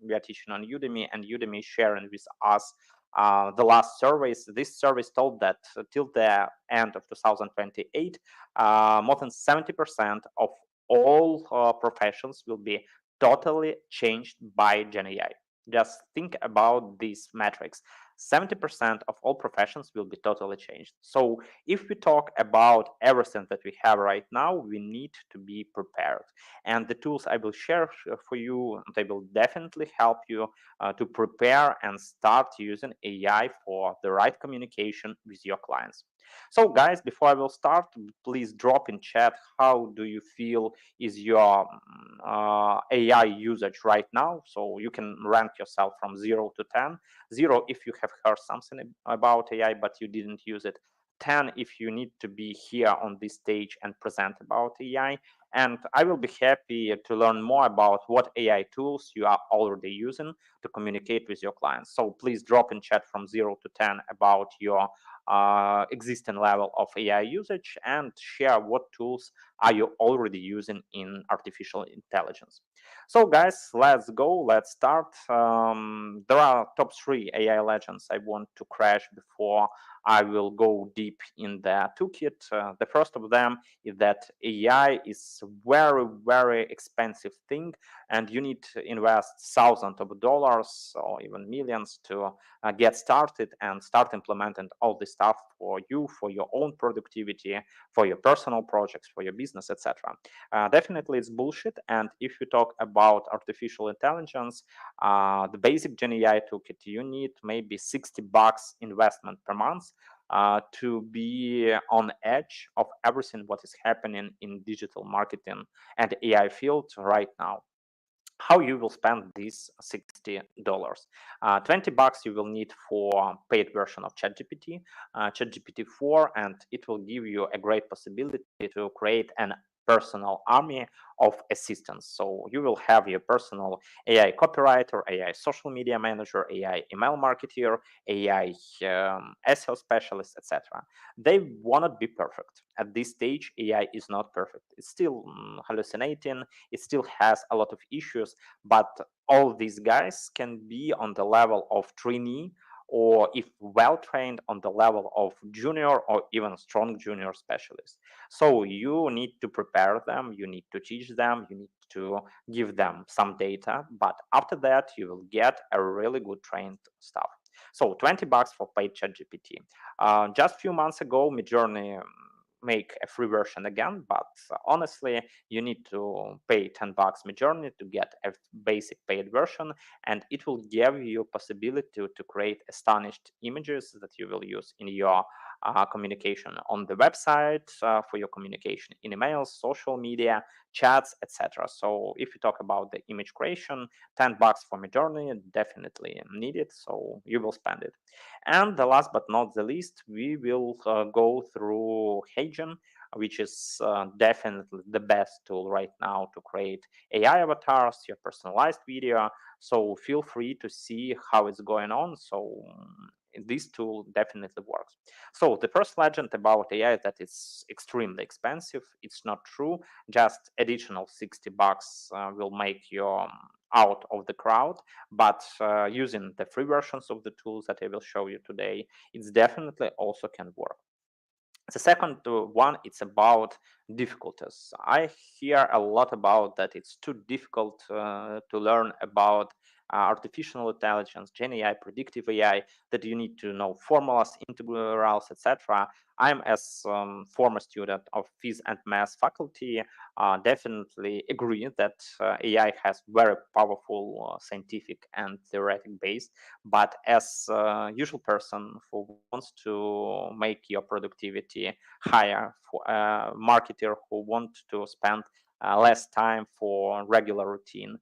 We are teaching on Udemy, and Udemy is sharing with us the last surveys. This survey told that till the end of 2028, more than 70% of all professions will be totally changed by Gen AI. Just think about these metrics. 70% of all professions will be totally changed. So if we talk about everything that we have right now, we need to be prepared. And the tools I will share for you, they will definitely help you to prepare and start using AI for the right communication with your clients. So guys, before I will start, please drop in chat how do you feel is your AI usage right now. So you can rank yourself from 0 to 10. 0 if you have heard something about AI but you didn't use it. 10 if you need to be here on this stage and present about AI. And I will be happy to learn more about what AI tools you are already using to communicate with your clients. So please drop in chat from 0 to 10 about your existing level of AI usage and share what tools are you already using in artificial intelligence. So guys, let's go, let's start. There are top 3 AI legends I want to crash before I will go deep in the toolkit. The first of them is that AI is very, very expensive thing, and you need to invest thousands of dollars or even millions to get started and start implementing all this stuff for you, for your own productivity, for your personal projects, for your business, etc. Definitely it's bullshit. And if you talk about artificial intelligence, the basic Gen AI toolkit, you need maybe $60 investment per month to be on edge of everything what is happening in digital marketing and AI field right now. How you will spend these $60? $20 you will need for paid version of ChatGPT, ChatGPT 4, and it will give you a great possibility to create an personal army of assistants. So you will have your personal AI copywriter, AI social media manager, AI email marketer, AI SEO specialist, etc. They won't be perfect. At this stage, AI is not perfect. It's still hallucinating. It still has a lot of issues, but all these guys can be on the level of trainee, or if well trained, on the level of junior or even strong junior specialist. So you need to prepare them, you need to teach them, you need to give them some data, but after that you will get a really good trained staff. So $20 for paid ChatGPT. Just a few months ago, Midjourney make a free version again, but honestly, you need to pay $10 Midjourney to get a basic paid version, and it will give you possibility to create astonished images that you will use in your communication on the website, for your communication in emails, social media, chats, etc. So if you talk about the image creation, $10 for Midjourney definitely needed, so you will spend it. And the last but not the least, we will go through Hagen, which is definitely the best tool right now to create AI avatars, your personalized video. So feel free to see how it's going on. So this tool definitely works. So the first legend about AI is that it's extremely expensive. It's not true. Just additional $60 will make you out of the crowd. But using the free versions of the tools that I will show you today, it's definitely also can work. The second one, it's about difficulties. I hear a lot about that it's too difficult to learn about artificial intelligence, Gen AI, predictive AI, that you need to know formulas, integrals, etc. I'm, as former student of phys and math faculty, definitely agree that AI has very powerful scientific and theoretic base. But as a usual person who wants to make your productivity higher, for a marketer who wants to spend less time for regular routine,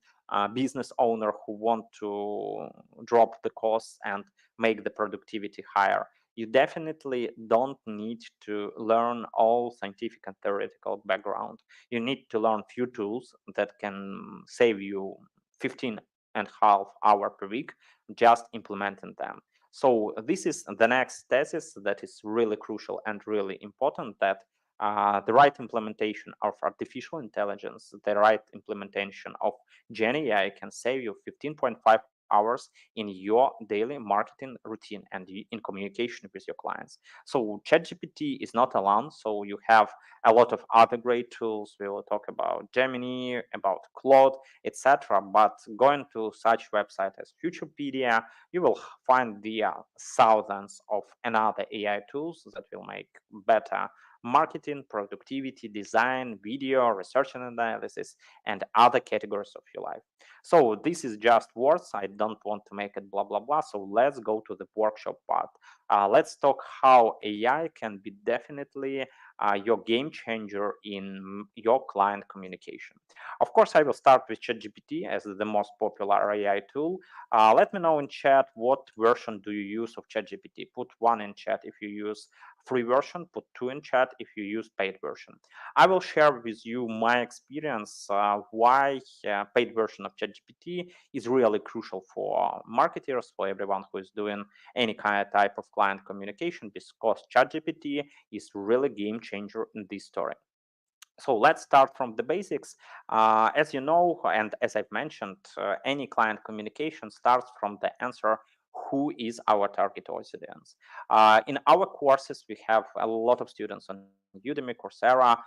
business owner who want to drop the costs and make the productivity higher, you definitely don't need to learn all scientific and theoretical background. You need to learn few tools that can save you 15.5 hours per week just implementing them. So this is the next thesis that is really crucial and really important, that the right implementation of artificial intelligence, the right implementation of Gen AI can save you 15.5 hours in your daily marketing routine and in communication with your clients. So ChatGPT is not alone. So you have a lot of other great tools. We will talk about Gemini, about Claude, etc. But going to such website as Futurepedia, you will find the thousands of another AI tools that will make better marketing, productivity, design, video, research and analysis, and other categories of your life. So this is just words. I don't want to make it blah, blah, blah. So let's go to the workshop part. Let's talk how AI can be definitely your game changer in your client communication. Of course, I will start with ChatGPT as the most popular AI tool. Let me know in chat what version do you use of ChatGPT. Put 1 in chat if you use free version, put 2 in chat if you use paid version. I will share with you my experience why paid version of ChatGPT is really crucial for marketers, for everyone who is doing any kind of type of client communication, because ChatGPT is really game changer in this story. So let's start from the basics. As you know, and as I've mentioned, any client communication starts from the answer, who is our target audience? In our courses, we have a lot of students on Udemy, Coursera.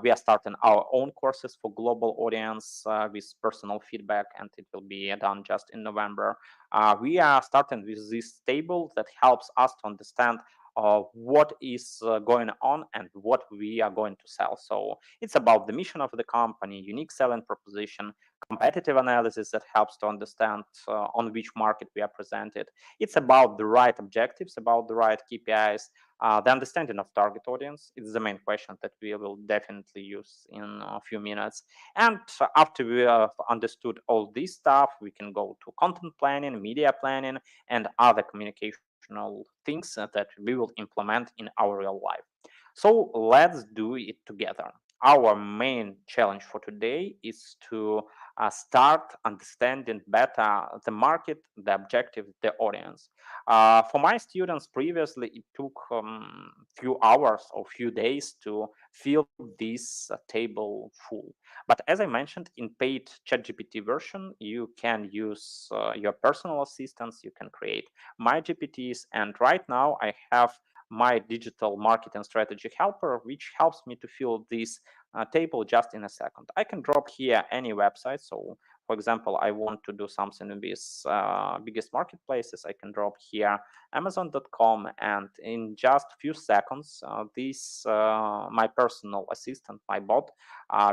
We are starting our own courses for global audience with personal feedback, and it will be done just in November. We are starting with this table that helps us to understand what is going on and what we are going to sell. So it's about the mission of the company, unique selling proposition, competitive analysis that helps to understand on which market we are presented. It's about the right objectives, about the right KPIs, the understanding of target audience. It's the main question that we will definitely use in a few minutes. And after we have understood all this stuff, we can go to content planning, media planning, and other communication things that we will implement in our real life. So let's do it together. Our main challenge for today is to start understanding better the market, the objective, the audience. For my students previously, it took few hours or few days to fill this table full. But as I mentioned, in paid ChatGPT version, you can use your personal assistants, you can create my GPTs, and right now I have my digital marketing strategy helper, which helps me to fill this table just in a second. I can drop here any website. So for example, I want to do something with biggest marketplaces. I can drop here Amazon.com, and in just a few seconds, my personal assistant, my bot,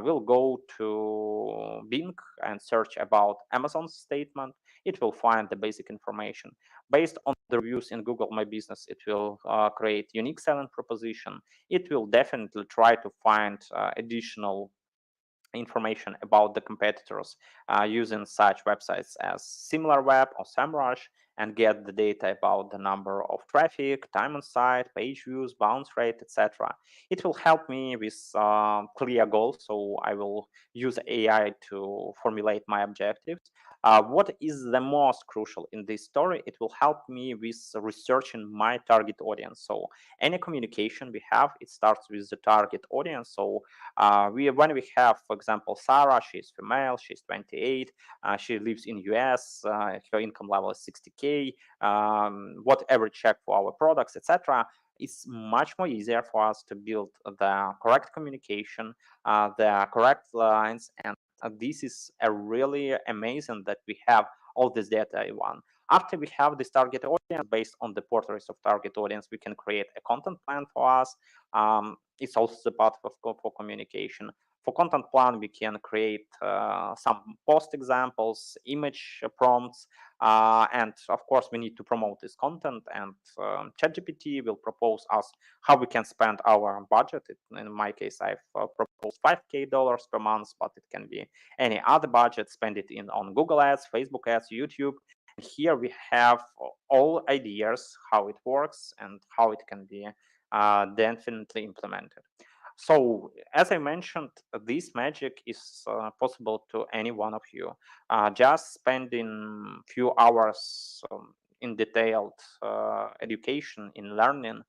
will go to Bing and search about Amazon statement. It will find the basic information. Based on the reviews in Google My Business, it will create unique selling proposition. It will definitely try to find additional information about the competitors using such websites as SimilarWeb or SEMrush, and get the data about the number of traffic, time on site, page views, bounce rate, etc. It will help me with clear goals, so I will use AI to formulate my objectives. What is the most crucial in this story? It will help me with researching my target audience. So any communication we have, it starts with the target audience. So when we have, for example, Sarah, she's female, she's 28, she lives in US, her income level is 60K, whatever check for our products, etc. It's much more easier for us to build the correct communication, the correct lines, and this is a really amazing that we have all this data in one. After we have this target audience, based on the portraits of target audience, we can create a content plan for us. It's also the part of for communication. For content plan, we can create some post examples, image prompts, and of course, we need to promote this content. And ChatGPT will propose us how we can spend our budget. In my case, I've proposed $5K per month, but it can be any other budget. Spend it on Google Ads, Facebook Ads, YouTube. Here we have all ideas how it works and how it can be definitely implemented. So as I mentioned, this magic is possible to any one of you. Just spending few hours in detailed education in learning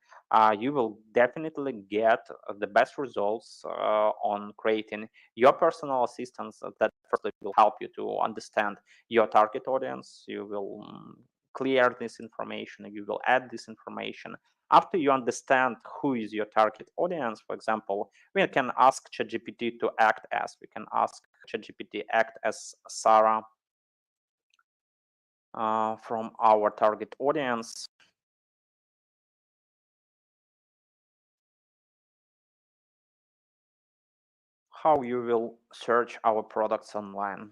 you will definitely get the best results on creating your personal assistants that firstly will help you to understand your target audience. You will clear this information, you will add this information. After you understand who is your target audience, for example, we can ask ChatGPT to act as, we can ask ChatGPT act as Sarah from our target audience. How you will search our products online.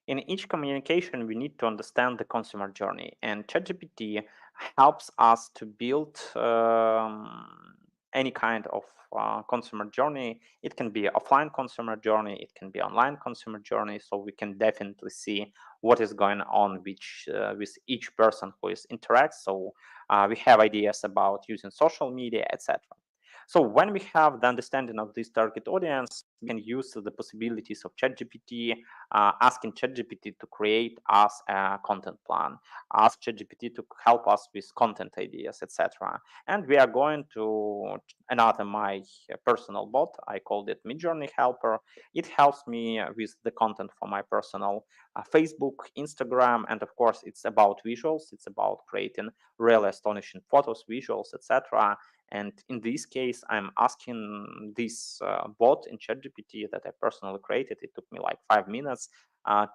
In each communication, we need to understand the consumer journey, and ChatGPT helps us to build any kind of consumer journey. It can be offline consumer journey, it can be online consumer journey, so we can definitely see what is going on with each person who is interacts. So we have ideas about using social media, etc. So when we have the understanding of this target audience, we can use the possibilities of ChatGPT, asking ChatGPT to create us a content plan, ask ChatGPT to help us with content ideas, etc. And we are going to another my personal bot. I called it Midjourney Helper. It helps me with the content for my personal Facebook, Instagram, and of course it's about visuals. It's about creating really astonishing photos, visuals, etc. And in this case, I'm asking this bot in ChatGPT that I personally created. It took me like 5 minutes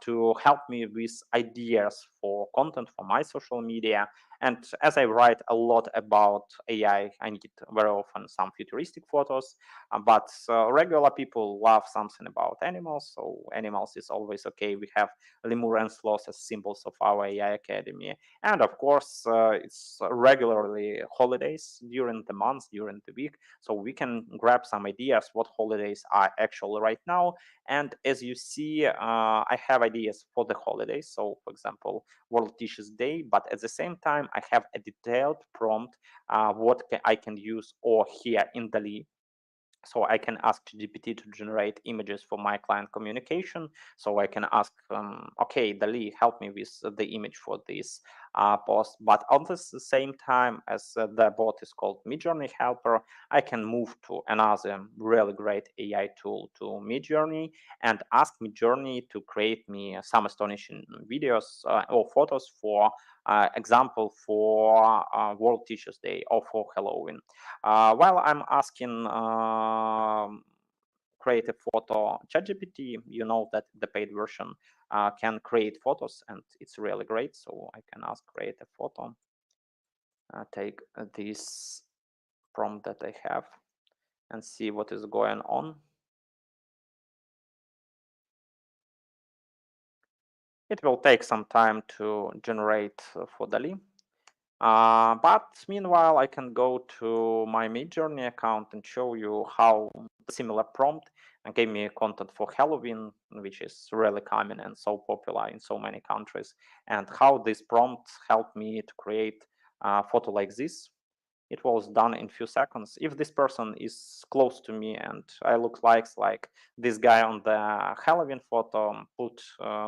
to help me with ideas for content for my social media. And as I write a lot about AI, I need very often some futuristic photos, but regular people love something about animals. So animals is always okay. We have lemur and sloth as symbols of our AI Academy. And of course, it's regularly holidays during the month, during the week. So we can grab some ideas what holidays are actually right now. And as you see, I have ideas for the holidays. So for example, World Teachers Day, but at the same time, I have a detailed prompt what I can use or here in DALL-E. So I can ask GPT to generate images for my client communication. So I can ask, okay, DALL-E, help me with the image for this post. But at the same time, as the bot is called Midjourney Helper, I can move to another really great AI tool, to Midjourney, and ask Midjourney to create me some astonishing videos or photos for example for World Teachers Day or for Halloween. While I'm asking create a photo ChatGPT, you know that the paid version can create photos, and it's really great. So I can ask create a photo, take this prompt that I have, and see what is going on. It will take some time to generate for DALL-E. But meanwhile, I can go to my Midjourney account and show you how the similar prompt gave me content for Halloween, which is really common and so popular in so many countries, and how this prompt helped me to create a photo like this. It was done in few seconds. If this person is close to me and I look like this guy on the Halloween photo, put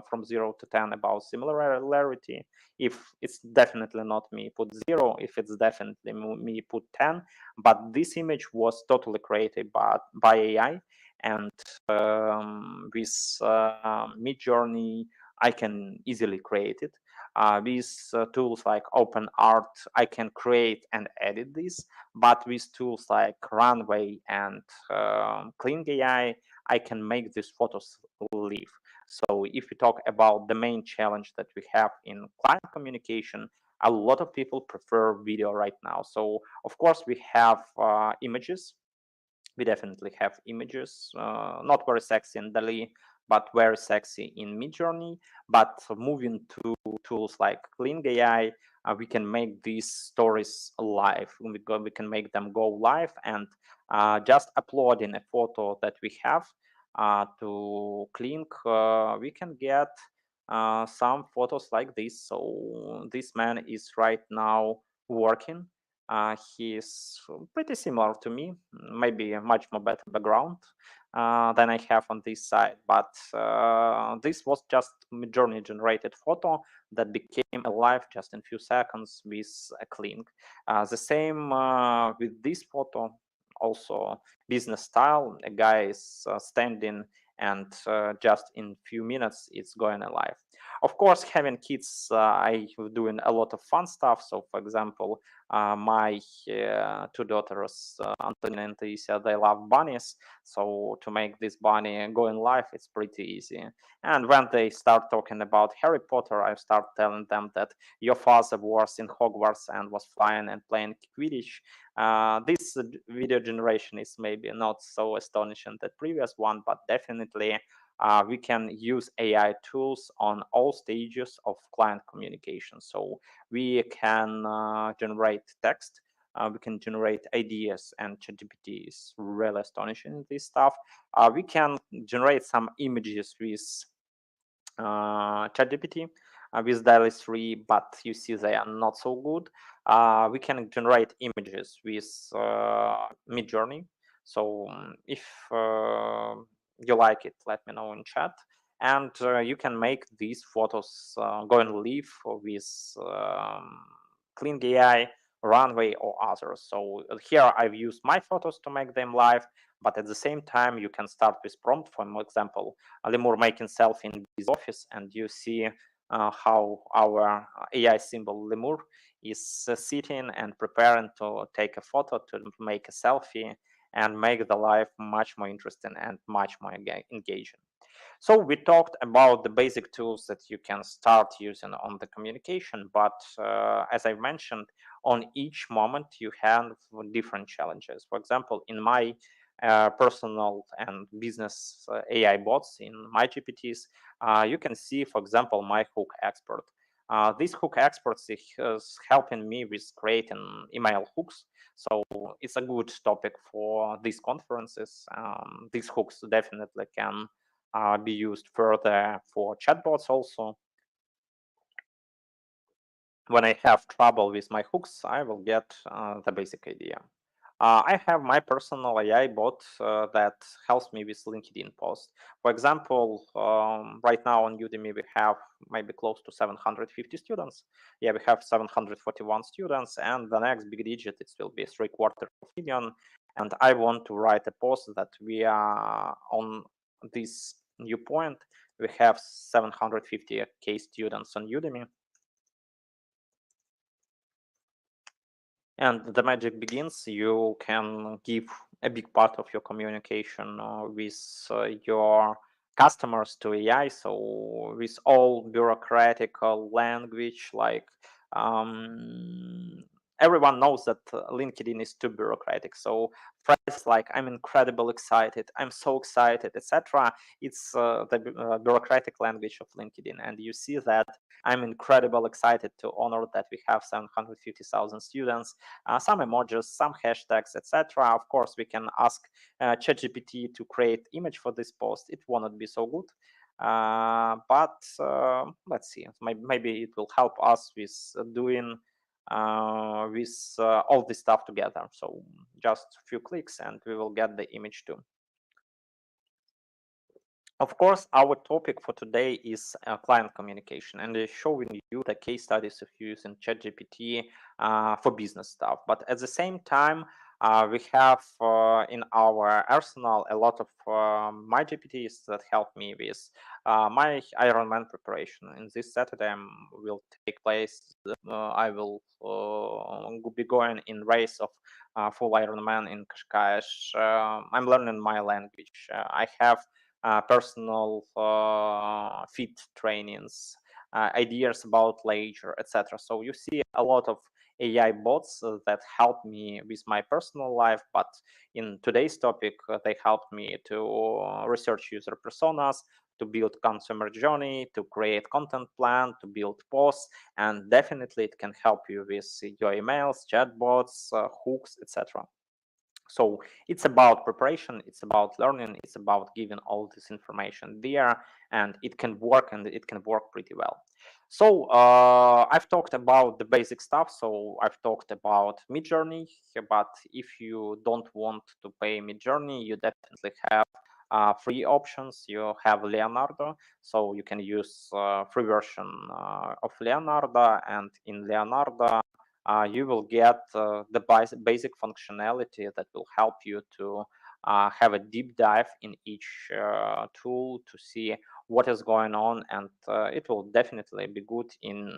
from 0 to 10 about similarity. If it's definitely not me, put 0. If it's definitely me, put 10. But this image was totally created by AI, and with Midjourney, I can easily create it. With tools like OpenArt, I can create and edit this, but with tools like Runway and Clean AI, I can make these photos live. So if we talk about the main challenge that we have in client communication, a lot of people prefer video right now. So of course we have images. We definitely have images, not very sexy in DALL-E, but very sexy in Midjourney. But moving to tools like Clean AI, we can make these stories live. We can make them go live, and just uploading a photo that we have to Clean, we can get some photos like this. So this man is right now working He's pretty similar to me, maybe a much more better background than I have on this side, but this was just journey generated photo that became alive just in few seconds with a link. The same with this photo, also business style. A guy is standing and just in few minutes it's going alive. Of course, having kids, I doing a lot of fun stuff. So for example, my two daughters, Antonia and Taisia, they love bunnies. So to make this bunny go in live, it's pretty easy. And when they start talking about Harry Potter, I start telling them that your father was in Hogwarts and was flying and playing Quidditch. This video generation is maybe not so astonishing the previous one, but definitely we can use AI tools on all stages of client communication. So we can generate text, we can generate ideas, and ChatGPT is really astonishing in this stuff. We can generate some images with ChatGPT with DALL-E 3, but you see they are not so good. We can generate images with Midjourney. So if you like it, let me know in chat. And you can make these photos go and live with Clean AI, Runway, or others. So here I've used my photos to make them live, but at the same time you can start with prompt. For example, Lemur making selfie in his office, and you see how our AI symbol Lemur is sitting and preparing to take a photo, to make a selfie, and make the life much more interesting and much more engaging. So we talked about the basic tools that you can start using on the communication, but as I mentioned, on each moment you have different challenges. For example, in my personal and business AI bots, in my GPTs, you can see, for example, my hook expert. This hook expert is helping me with creating email hooks. So it's a good topic for these conferences. These hooks definitely can be used further for chatbots also. When I have trouble with my hooks, I will get the basic idea. I have my personal AI bot that helps me with LinkedIn posts. For example, right now on Udemy, we have maybe close to 750 students. Yeah, we have 741 students, and the next big digit, it will be 750,000. And I want to write a post that we are on this new point. We have 750K students on Udemy. And the magic begins. You can give a big part of your communication with your customers to AI. So with all bureaucratic language, like everyone knows that LinkedIn is too bureaucratic. So phrases like "I'm incredibly excited," "I'm so excited," etc. It's the bureaucratic language of LinkedIn, and you see that I'm incredibly excited to honor that we have 750,000 students, some emojis, some hashtags, etc. Of course, we can ask ChatGPT to create image for this post. It won't be so good, but let's see. Maybe it will help us with doing all this stuff together. So just a few clicks and we will get the image too. Of course, our topic for today is client communication, and showing you the case studies of using ChatGPT for business stuff. But at the same time, we have in our arsenal a lot of my GPTs that help me with my Ironman preparation. In this Saturday will take place. I will be going in race of full Ironman in Qashqai. I'm learning my language. I have personal fit trainings, ideas about leisure, etc. So you see a lot of AI bots that help me with my personal life, but in today's topic, they helped me to research user personas, to build consumer journey, to create content plan, to build posts, and definitely it can help you with your emails, chatbots, hooks, etc. So it's about preparation, it's about learning, it's about giving all this information there, and it can work, and it can work pretty well. So I've talked about the basic stuff. So I've talked about Midjourney, but if you don't want to pay Midjourney, you definitely have free options. You have Leonardo, so you can use free version of Leonardo, and in Leonardo you will get the basic functionality that will help you to have a deep dive in each tool to see what is going on, and it will definitely be good in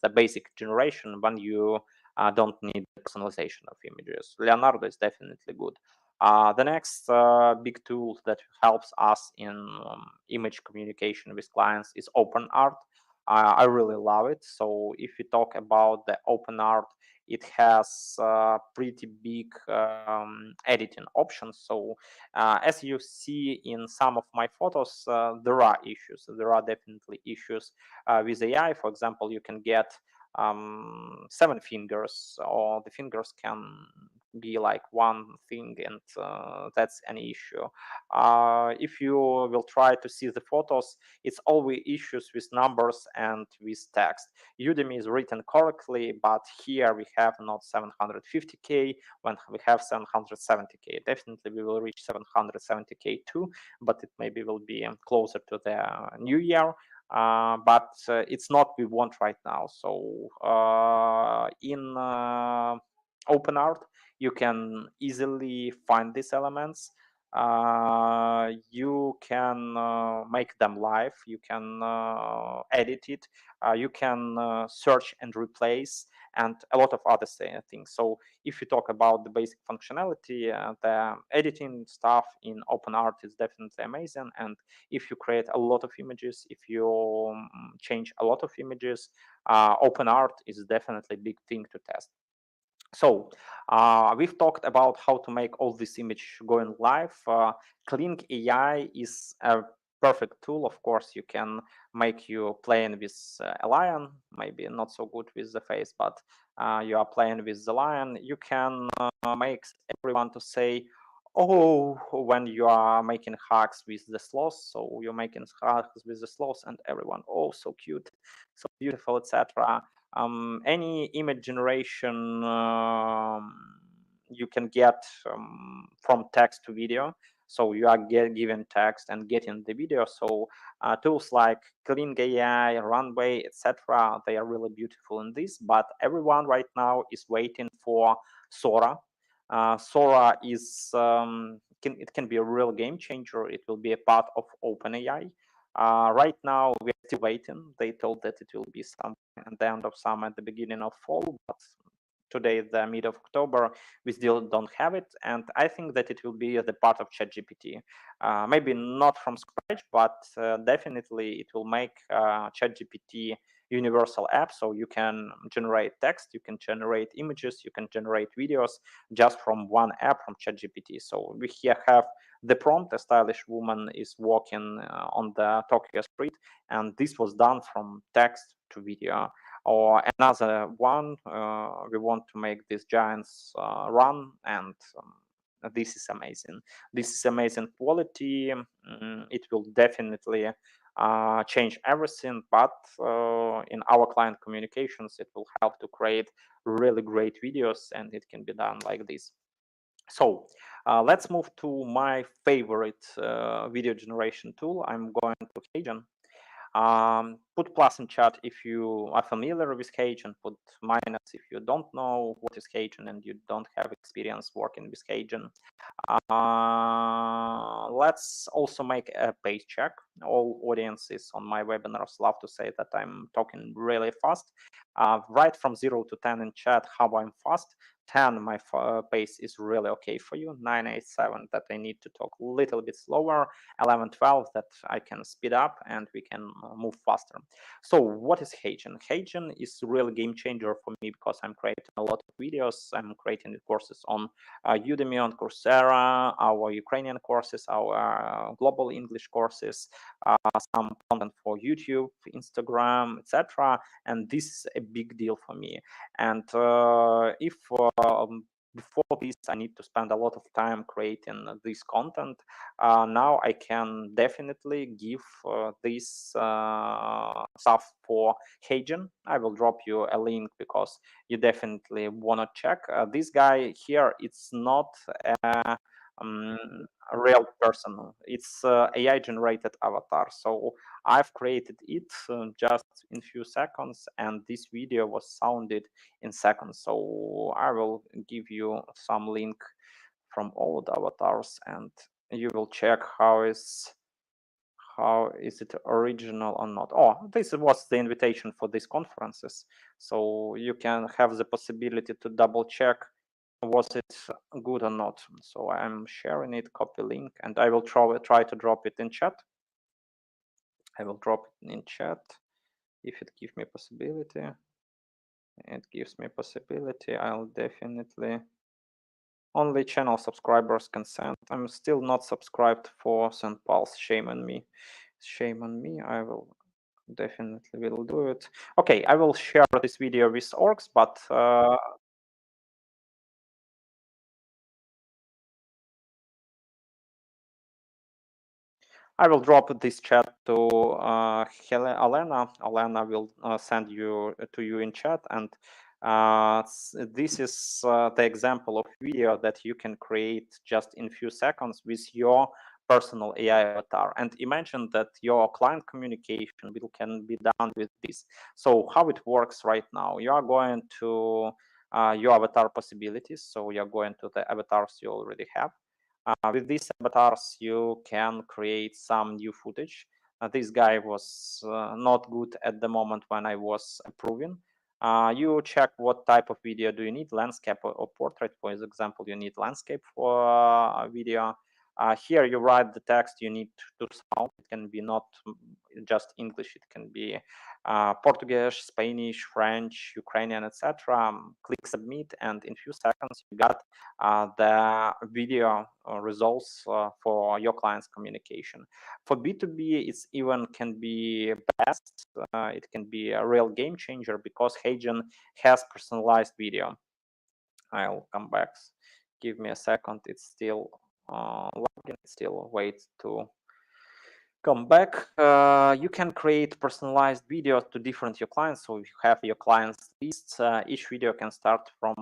the basic generation when you don't need personalization of images. Leonardo is definitely good. The next big tool that helps us in image communication with clients is OpenArt. I really love it. So if we talk about the OpenArt, it has pretty big editing options. So as you see in some of my photos, there are issues. There are definitely issues with AI. For example, you can get 7 fingers, or the fingers can be like one thing, and that's an issue. If you will try to see the photos, it's always issues with numbers and with text. Udemy is written correctly, but here we have not 750K when we have 770K. Definitely we will reach 770K too, but it maybe will be closer to the new year. But it's not we want right now. So in OpenArt, you can easily find these elements. You can make them live, you can edit it, you can search and replace, and a lot of other things. So if you talk about the basic functionality, the editing stuff in OpenArt is definitely amazing. And if you create a lot of images, if you change a lot of images, OpenArt is definitely a big thing to test. So we've talked about how to make all this image going live. Kling AI is a perfect tool. Of course, you can make you playing with a lion, maybe not so good with the face, but you are playing with the lion. You can make everyone to say, oh, when you are making hugs with the sloth. So you're making hugs with the sloth, and everyone, oh, so cute, so beautiful, etc. Any image generation you can get from text to video. So you are given text and getting the video. So tools like Kling AI, Runway, etc., they are really beautiful in this. But everyone right now is waiting for Sora. Sora is it can be a real game changer. It will be a part of OpenAI. Right now, we're still waiting. They told that it will be some at the end of summer, at the beginning of fall, but today is the mid of October. We still don't have it, and I think that it will be the part of ChatGPT. Maybe not from scratch, but definitely it will make ChatGPT universal app, so you can generate text, you can generate images, you can generate videos just from one app from ChatGPT. So we here have the prompt: a stylish woman is walking on the Tokyo street, and this was done from text to video. Or another one, we want to make these giants run, and this is amazing. This is amazing quality. It will definitely change everything, but in our client communications, it will help to create really great videos, and it can be done like this. So let's move to my favorite video generation tool. I'm going to Cajun. Put plus in chat if you are familiar with Cajun, put minus if you don't know what is Cajun and you don't have experience working with Cajun. Let's also make a pace check. All audiences on my webinars love to say that I'm talking really fast. Write from 0 to 10 in chat how I'm fast. 10, my pace is really okay for you. 9, 8, 7, that I need to talk a little bit slower. 11, 12, that I can speed up and we can move faster. So what is Cajun? Cajun is a real game changer for me because I'm creating a lot of videos. I'm creating courses on Udemy, on Coursera, our Ukrainian courses, our global English courses, some content for YouTube, Instagram, etc. And this is a big deal for me. And if before this, I need to spend a lot of time creating this content. Now I can definitely give this stuff for Hagen. I will drop you a link because you definitely want to check. This guy here, it's not a real person. It's AI generated avatar. So I've created it just in few seconds, and this video was sounded in seconds. So I will give you some link from all the avatars, and you will check how is it original or not. Oh, this was the invitation for these conferences, so you can have the possibility to double check was it good or not. So I'm sharing it, copy link, and I will try to drop it in chat. I will drop it in chat if it gives me possibility. It gives me possibility. I'll definitely only channel subscribers can send. I'm still not subscribed for SendPulse. Shame on me. Shame on me. I will definitely will do it. Okay, I will share this video with orgs, but I will drop this chat to Alena. Alena will send you to you in chat, and this is the example of video that you can create just in few seconds with your personal AI avatar. And imagine that your client communication can be done with this. So how it works right now? You are going to your avatar possibilities. So you're going to the avatars you already have. With these avatars, you can create some new footage. This guy was not good at the moment when I was approving. You check what type of video do you need, landscape or portrait. For example, you need landscape for a video. Here you write the text you need to sound. It can be not just English, it can be Portuguese, Spanish, French, Ukrainian, etc. Click submit, and in few seconds you got the video results for your client's communication. For B2B, it's even can be best. It can be a real game changer because Hagen has personalized video. I'll come back. Give me a second. It's still logging. Still wait to come back. You can create personalized videos to different your clients. So if you have your clients lists, each video can start from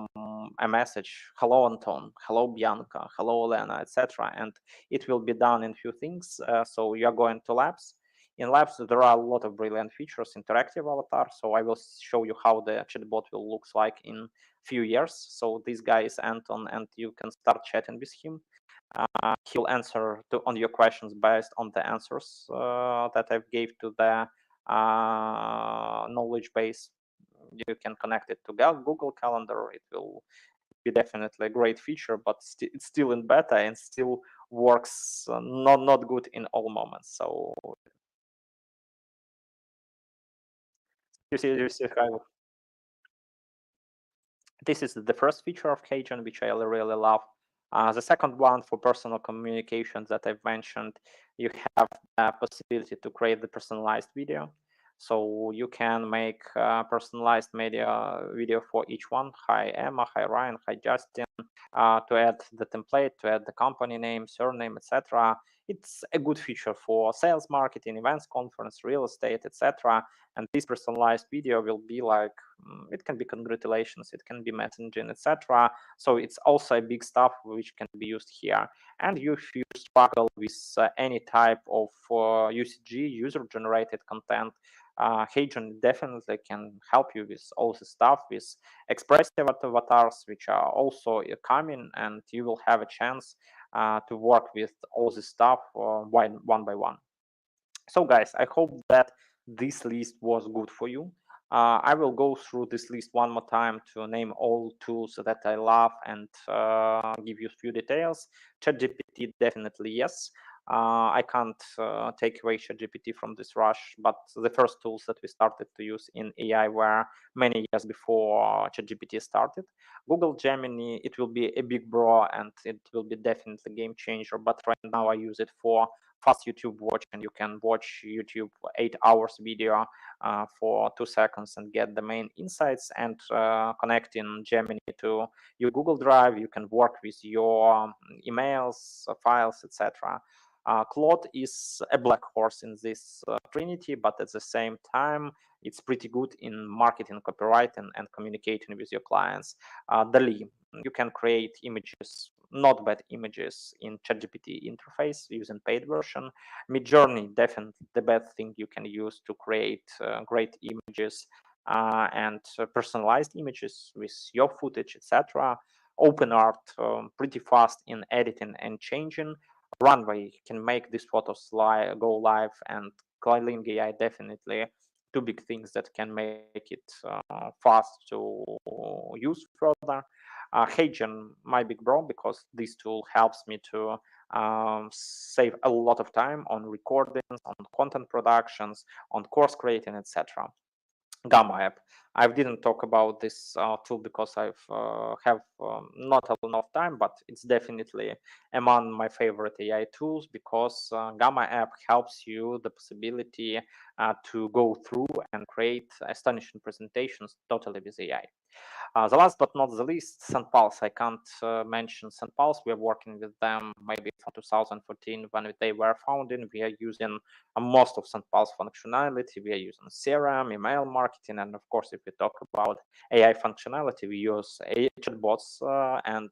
a message: hello Anton, hello Bianca, hello Elena, etc. And it will be done in few things. So you are going to labs. In labs, there are a lot of brilliant features, interactive avatar. So I will show you how the chatbot will looks like in few years. So this guy is Anton, and you can start chatting with him. He'll answer on your questions based on the answers that I've gave to the knowledge base. You can connect it to Google Calendar. It will be definitely a great feature, but it's still in beta and still works not good in all moments. So you see how this is the first feature of Hagen, which I really love. The second one, for personal communications that I've mentioned, you have the possibility to create the personalized video. So you can make personalized video for each one. Hi Emma, hi Ryan, hi Justin. To add the template, to add the company name, surname, etc. It's a good feature for sales, marketing, events, conference, real estate, etc. And this personalized video will be like, it can be congratulations, it can be messaging, etc. So it's also a big stuff which can be used here. And if you struggle with any type of UCG, user-generated content, Hagen definitely can help you with all the stuff, with expressive avatars, which are also coming, and you will have a chance to work with all the stuff one by one. So guys, I hope that this list was good for you. I will go through this list one more time to name all tools that I love and give you a few details. ChatGPT, definitely yes. I can't take away ChatGPT from this rush, but the first tools that we started to use in AI were many years before ChatGPT started. Google Gemini, it will be a big bro and it will be definitely a game changer, but right now I use it for fast YouTube watch, and you can watch YouTube 8 hours video for 2 seconds and get the main insights. And connecting Gemini to your Google Drive, you can work with your emails, files, etc. Claude is a black horse in this trinity, but at the same time, it's pretty good in marketing, copywriting, and communicating with your clients. DALL-E, you can create images, not bad images, in ChatGPT interface using paid version. Midjourney, definitely the best thing you can use to create great images and personalized images with your footage, etc. OpenArt, pretty fast in editing and changing. Runway can make these photos go live, and Kling AI, definitely two big things that can make it fast to use further. HeyGen, my big bro, because this tool helps me to save a lot of time on recordings, on content productions, on course creating, etc. Gamma app. I didn't talk about this tool because I've have not enough time, but it's definitely among my favorite AI tools, because Gamma app helps you the possibility to go through and create astonishing presentations totally with AI. The last but not the least, SendPulse. I can't mention SendPulse. We are working with them maybe from 2014 when they were founded. We are using most of SendPulse functionality. We are using CRM, email marketing, and of course, if we talk about AI functionality, we use chatbots, and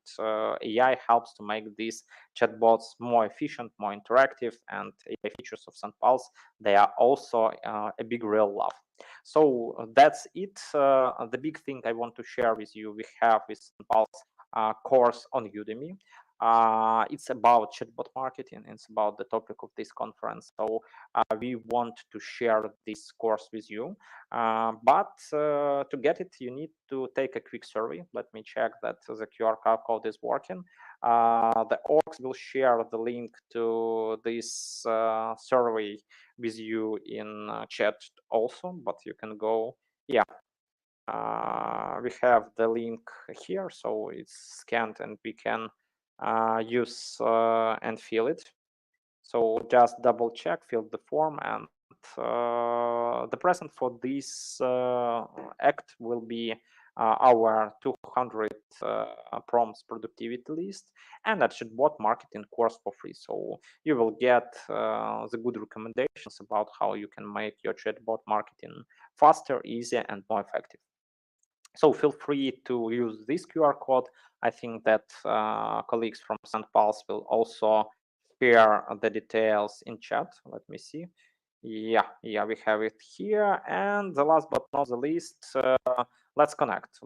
AI helps to make these chatbots more efficient, more interactive, and AI features of SendPulse, they are also a big real love. So that's it. The big thing I want to share with you, we have with SendPulse course on Udemy. It's about chatbot marketing. It's about the topic of this conference. So we want to share this course with you. But to get it, you need to take a quick survey. Let me check that the QR code is working. The orgs will share the link to this survey with you in chat also, but you can go, yeah. We have the link here, so it's scanned and we can use and fill it. So just double check, fill the form, and the present for this act will be our 200 prompts productivity list and a chatbot marketing course for free. So you will get the good recommendations about how you can make your chatbot marketing faster, easier, and more effective. So feel free to use this QR code. I think that colleagues from SendPulse will also share the details in chat. Let me see. Yeah, we have it here. And the last but not the least, let's connect.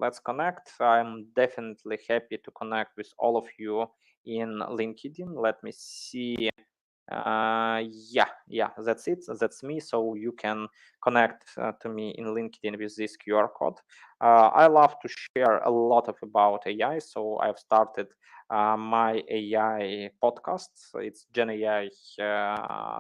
I'm definitely happy to connect with all of you in LinkedIn. Let me see. Yeah, that's it. That's me. So you can connect to me in LinkedIn with this QR code. I love to share a lot about AI. So I've started my AI podcast. It's Gen AI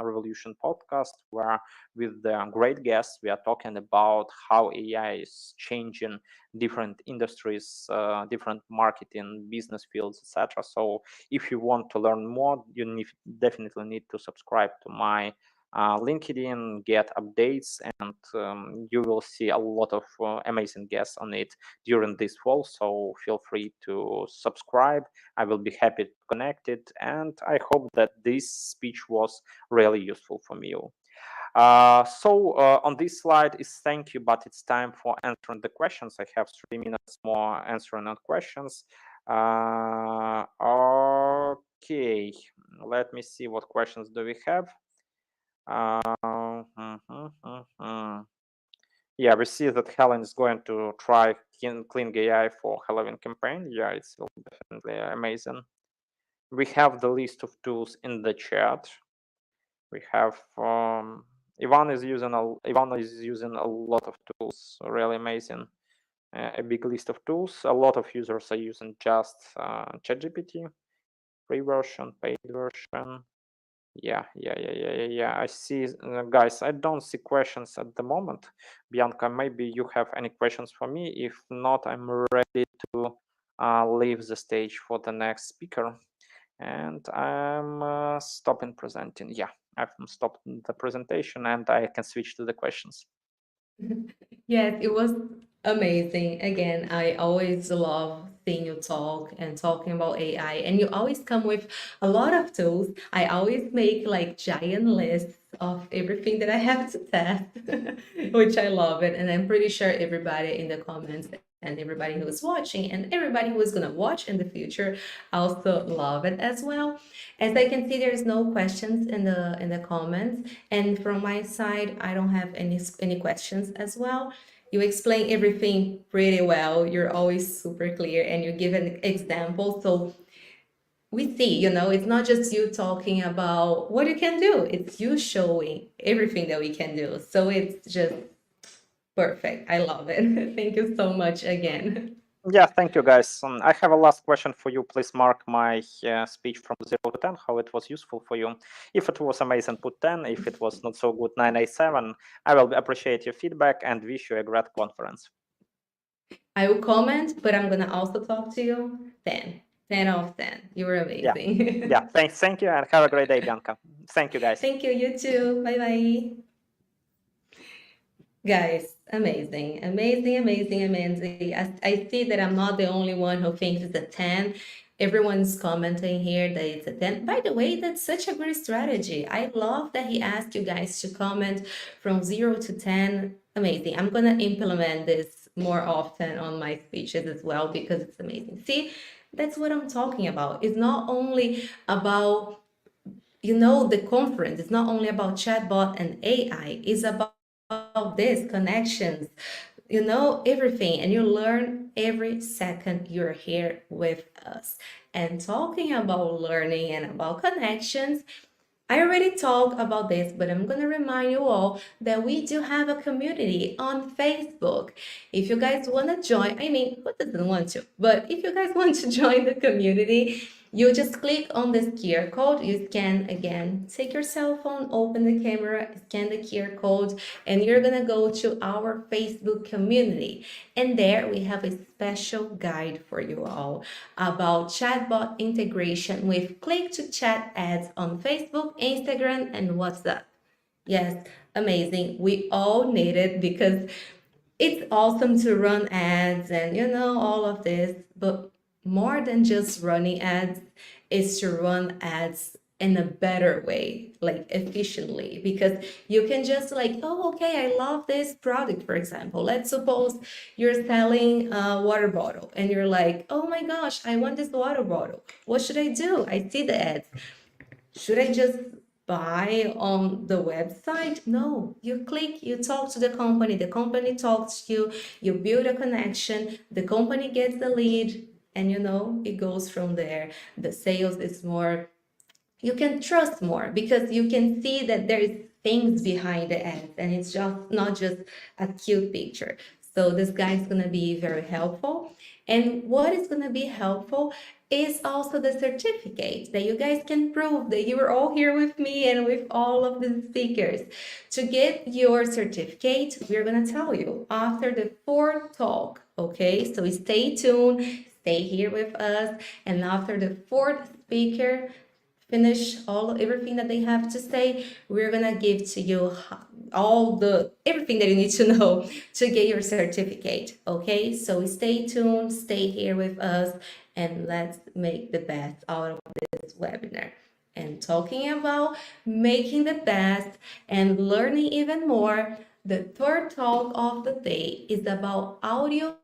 Revolution podcast, where with the great guests we are talking about how AI is changing different industries, different marketing, business fields, etc. So if you want to learn more, you definitely need to subscribe to my LinkedIn, get updates, and you will see a lot of amazing guests on it during this fall. So feel free to subscribe. I will be happy to connect it, and I hope that this speech was really useful for you. So on this slide is thank you, but it's time for answering the questions. I have 3 minutes more answering on questions. Okay, let me see what questions do we have. Yeah, we see that Helen is going to try Clean AI for Halloween campaign. Yeah, it's definitely amazing. We have the list of tools in the chat. We have Ivan is using a lot of tools, really amazing. A big list of tools. A lot of users are using just ChatGPT, free version, paid version. Yeah. I see, guys. I don't see questions at the moment. Bianca, maybe you have any questions for me. If not, I'm ready to leave the stage for the next speaker. And I'm stopping presenting. Yeah, I've stopped the presentation, and I can switch to the questions. Yes, it was amazing. Again, I always love seeing you talk and talking about AI, and you always come with a lot of tools. I always make like giant lists of everything that I have to test, which I love it. And I'm pretty sure everybody in the comments and everybody who is watching and everybody who is going to watch in the future also love it as well. As I can see, there's no questions in the comments. And from my side, I don't have any questions as well. You explain everything pretty well. You're always super clear and you give an example. So we see, it's not just you talking about what you can do, it's you showing everything that we can do. So it's just perfect. I love it. Thank you so much again. Yeah, thank you, guys. I have a last question for you. Please mark my speech from 0 to 10, how it was useful for you. If it was amazing, put 10. If it was not so good, 987. I will appreciate your feedback and wish you a great conference. I will comment, but I'm going to also talk to you. 10. 10 out of 10. You were amazing. Yeah, thank you, and have a great day, Bianca. Thank you, guys. Thank you. You too. Bye-bye. Guys, amazing. I see that I'm not the only one who thinks it's a 10. Everyone's commenting here that it's a 10. By the way, that's such a great strategy. I love that he asked you guys to comment from 0 to 10. Amazing. I'm going to implement this more often on my speeches as well because it's amazing. See, that's what I'm talking about. It's not only about, the conference. It's not only about chatbot and AI. It's about this connections, everything, and you learn every second you're here with us. And talking about learning and about connections, I already talked about this, but I'm going to remind you all that we do have a community on Facebook. If you guys want to join, who doesn't want to? But if you guys want to join the community, you just click on this QR code. You scan again, take your cell phone, open the camera, scan the QR code, and you're going to go to our Facebook community. And there we have a special guide for you all about chatbot integration with click-to-chat ads on Facebook, Instagram, and WhatsApp. Yes, amazing. We all need it because it's awesome to run ads and all of this, but more than just running ads is to run ads in a better way, like efficiently, because you can just okay, I love this product, for example. Let's suppose you're selling a water bottle and you're like, oh my gosh, I want this water bottle. What should I do? I see the ads. Should I just buy on the website? No, you click, you talk to the company talks to you, you build a connection, the company gets the lead, and it goes from there. The sales is more, you can trust more because you can see that there is things behind the ads and it's just not just a cute picture. So this guy is going to be very helpful. And what is going to be helpful is also the certificate that you guys can prove that you were all here with me and with all of the speakers. To get your certificate, we're going to tell you after the fourth talk, okay? So stay tuned, stay here with us, and after the fourth speaker finish everything that they have to say, we're gonna give to you everything that you need to know to get your certificate. Okay, so stay tuned, stay here with us, and let's make the best out of this webinar. And talking about making the best and learning even more, the third talk of the day is about audio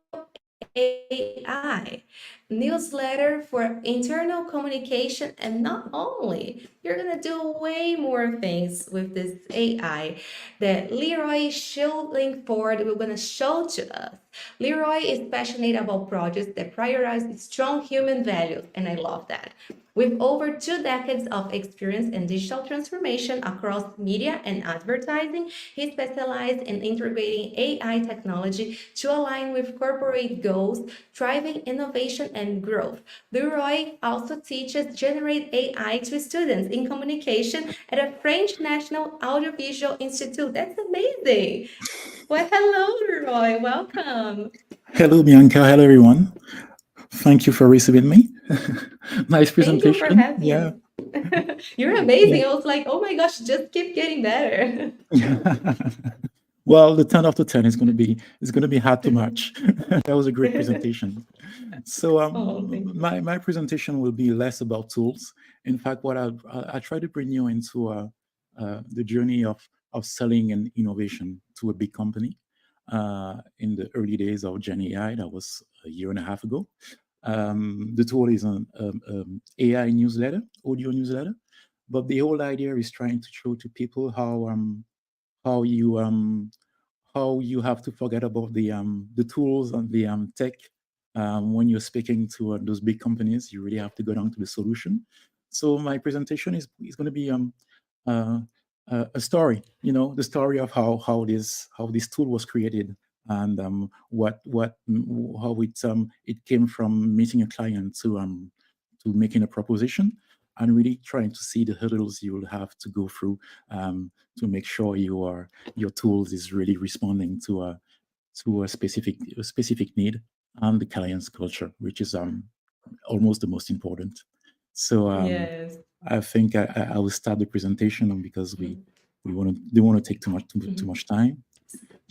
AI, newsletter for internal communication. And not only, you're gonna do way more things with this AI that Leroy Schilling Ford will gonna show to us. Leroy is passionate about projects that prioritize strong human values, and I love that. With over 2 decades of experience in digital transformation across media and advertising, he specialized in integrating AI technology to align with corporate goals, driving innovation and growth. Leroy also teaches Generate AI to students in communication at a French National Audiovisual Institute. That's amazing. Well, hello, Leroy. Welcome. Hello, Bianca. Hello, everyone. Thank you for receiving me. Nice Thank you for presentation. having Yeah. me. You're amazing. I was like, oh my gosh, just keep getting better. Well, the 10 out of 10 is going to be hard to match. That was a great presentation. So Thank you. my presentation will be less about tools. In fact, what I try to bring you into the journey of selling and innovation to a big company. In the early days of Gen AI, that was a year and a half ago. The tool is an AI newsletter, audio newsletter, but the whole idea is trying to show to people how you have to forget about the tools and the tech. When you're speaking to those big companies, you really have to go down to the solution. So my presentation is going to be a story, the story of how this tool was created, and how it came from meeting a client to making a proposition, and really trying to see the hurdles you will have to go through to make sure your tools is really responding to a specific need and the client's culture, which is almost the most important. So Yes. I think I will start the presentation because we don't want to take too much time.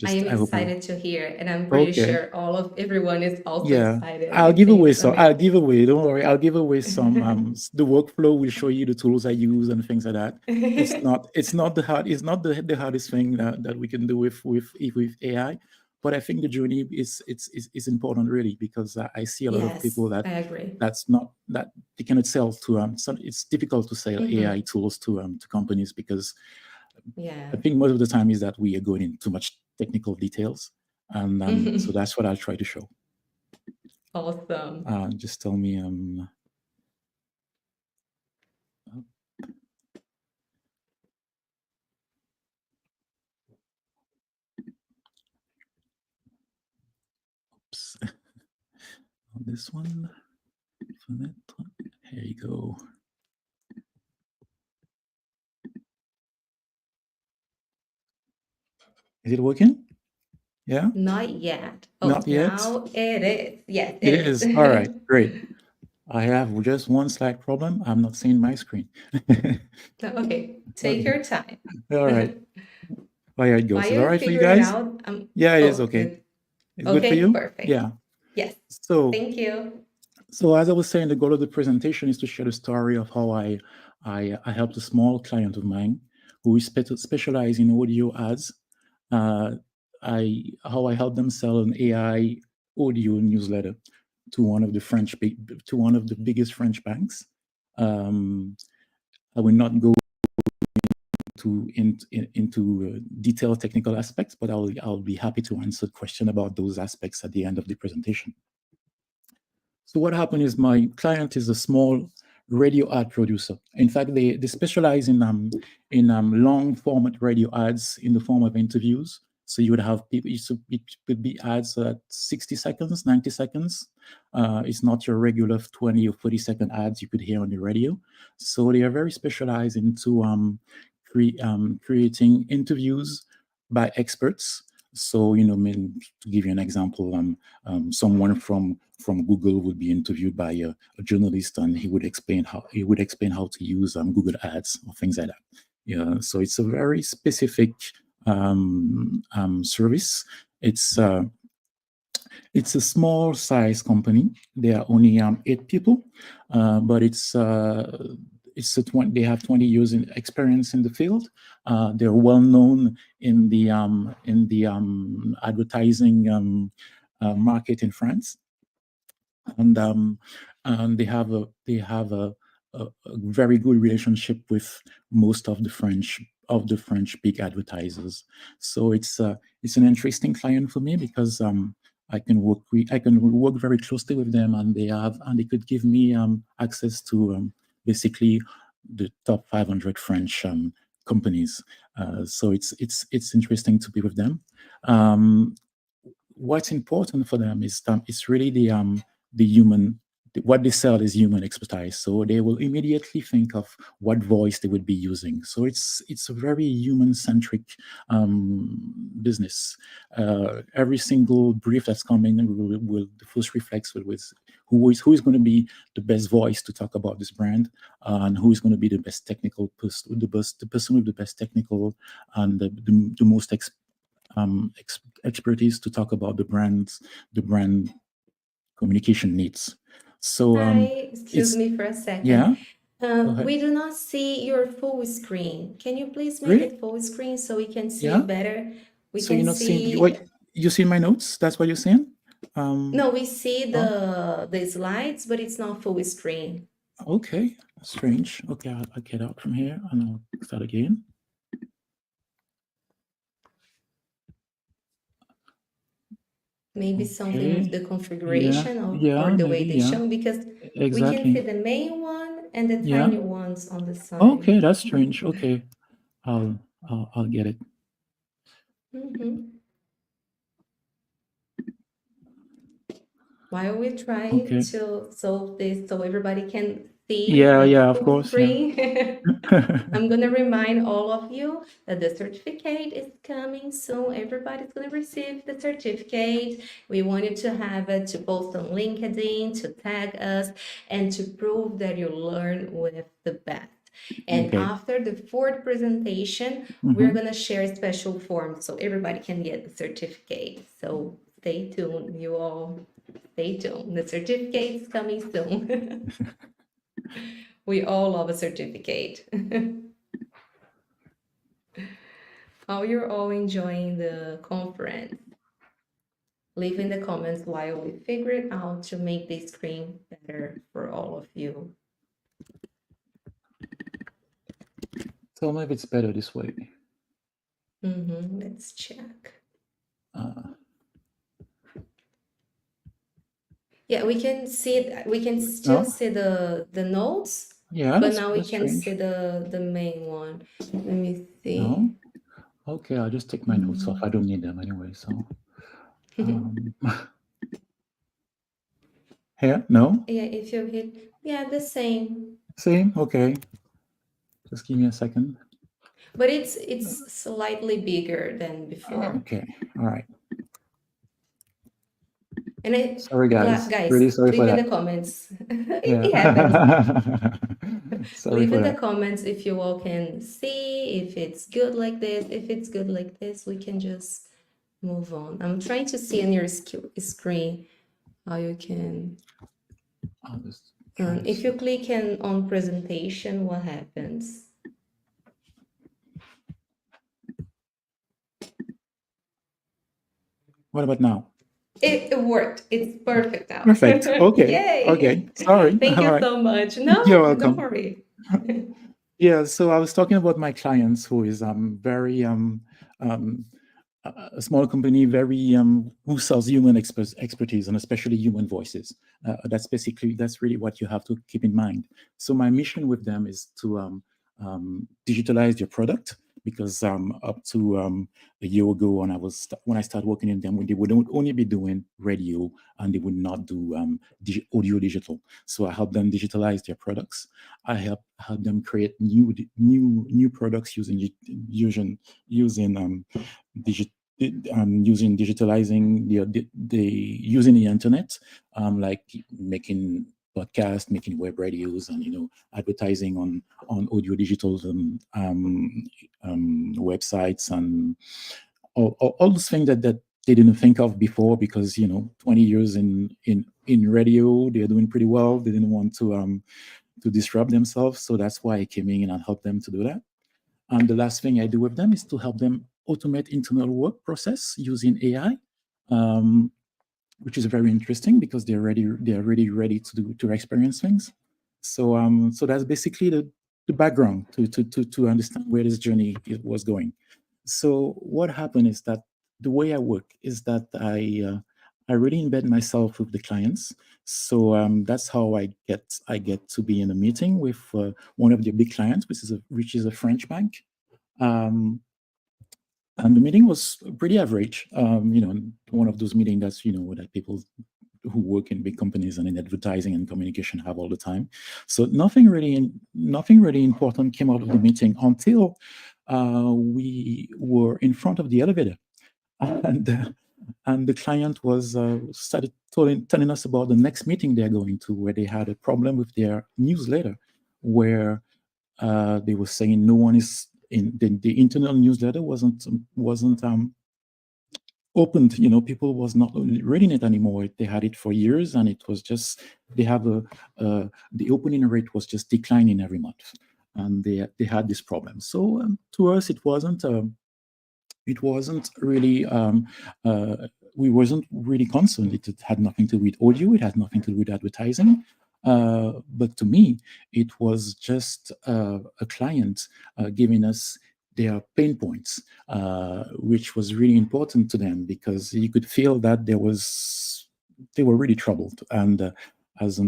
I am hope you- excited to hear, and I'm pretty Okay. sure everyone is also Yeah, excited. I'll I give think away it's some. I'll amazing. give away. Don't worry. I'll give away some. The workflow will show you the tools I use and things like that. It's not the hardest thing that we can do with AI, but I think the journey is important, really, because I see a lot of Yes, people I agree. that they cannot sell to so it's difficult to sell AI tools to companies, because Yeah. I think most of the time is that we are going into too much technical details, and so that's what I'll try to show. Awesome. Just tell me. Oops. On this one. Here you go. Is it working? Yeah. Not yet. Not yet? Now it is. Yes, It is. All right. Great. I have just one slight problem. I'm not seeing my screen. Okay, take your time. All right. Oh, yeah, it goes. While Is it all you right for you figure it guys? out, Yeah, it is oh, okay. good. It's good for Okay, you? perfect. Yeah. Yes. So Thank you. So as I was saying, the goal of the presentation is to share the story of how I helped a small client of mine who is specialized in audio ads. How I helped them sell an AI audio newsletter to one of the biggest French banks. I will not go into detailed technical aspects, but I'll be happy to answer question about those aspects at the end of the presentation. So what happened is my client is a small radio ad producer. In fact, they specialize in long format radio ads in the form of interviews. So you would have people, it could be ads at 60 seconds, 90 seconds. It's not your regular 20 or 40-second ads you could hear on the radio. So they are very specialized into creating interviews by experts. So, to give you an example, someone from Google would be interviewed by a journalist, and he would explain how to use Google Ads or things like that. Yeah, so it's a very specific service. It's a small size company. There are only 8 people, but they have 20 years in experience in the field. They're well known in the advertising market in France, and they have a very good relationship with most of the French big advertisers. So it's an interesting client for me because I can work very closely with them, and they could give me access to basically the top 500 French companies. So it's interesting to be with them. What's important for them is it's really the human. What they sell is human expertise, so they will immediately think of what voice they would be using. So it's a very human-centric business. Every single brief that's coming will the first reflex with who is going to be the best voice to talk about this brand, and who is going to be the best technical person, the person with the best technical and the most expertise to talk about the brand communication needs. So Hi, excuse me for a second. Yeah. Go ahead. We do not see your full screen. Can you please make Really? it full screen so we can see Yeah. it better? We So can you're not see. seeing what you see in my notes? That's what you're saying? No, we see the slides, but it's not full screen. Okay, strange. Okay, I'll get out from here and I'll start again. Maybe something with the configuration or the way maybe, they show, because we can see the main one and the tiny ones on the side. Okay, that's strange. Okay, I'll get it. While we're trying to solve this so everybody can see Yeah, of full course. screen, I'm going to remind all of you that the certificate is coming soon. Everybody's going to receive the certificate. We want you to have it, to post on LinkedIn, to tag us, and to prove that you learn with the best. And after the fourth presentation, we're going to share a special form so everybody can get the certificate. So stay tuned, you all. Stay tuned. The certificate is coming soon. We all love a certificate. How you're all enjoying the conference? Leave in the comments while we figure it out to make this screen better for all of you. Tell me if it's better this way. Let's check. Yeah, we can see. We can still see the notes. Yeah, but now we can strange. see the main one. Let me see. No? Okay, I'll just take my notes off. I don't need them anyway. So here, no? Yeah, if you hit, the same. Same. Okay. Just give me a second. But it's slightly bigger than before. Okay. All right. And sorry, guys. Guys, really sorry leave for in that. the comments. Yeah. It happens. Sorry Leave for in that. the comments if you all can see, if it's good like this. If it's good like this, we can just move on. I'm trying to see on your screen how you can. If you click on presentation, what happens? What about now? It worked. It's perfect now. Perfect. Okay. Yay. Okay. Sorry. Thank you so much. No, You're welcome. Don't worry. Yeah. So I was talking about my clients, who is very a small company, very who sells human expertise and especially human voices. That's really what you have to keep in mind. So my mission with them is to digitalize your product, because up to a year ago, when I started working in them, they would only be doing radio and they would not do audio digital. So I help them digitalize their products. I help them create new products using digitalizing using the internet, like making podcasts, making web radios, and advertising on audio digital websites, and all those things that they didn't think of before, because 20 years in radio, they're doing pretty well. They didn't want to disrupt themselves, so that's why I came in and helped them to do that. And the last thing I do with them is to help them automate internal work process using AI, which is very interesting because they're really ready to experience things. So that's basically the background to understand where this journey was going. So what happened is that the way I work is that really embed myself with the clients. So that's how I get to be in a meeting with one of the big clients, which is a French bank. And the meeting was pretty average. One of those meetings that's that people who work in big companies and in advertising and communication have all the time. So nothing really important came out of the meeting until we were in front of the elevator, and the client was started telling us about the next meeting they're going to, where they had a problem with their newsletter, where they were saying no one is in the internal newsletter wasn't opened. People was not reading it anymore. They had it for years, and it was just the opening rate was just declining every month, and they had this problem. So to us, it wasn't really we wasn't really concerned. It had nothing to do with audio. It had nothing to do with advertising. But to me, it was just a client giving us their pain points, which was really important to them, because you could feel that they were really troubled. And as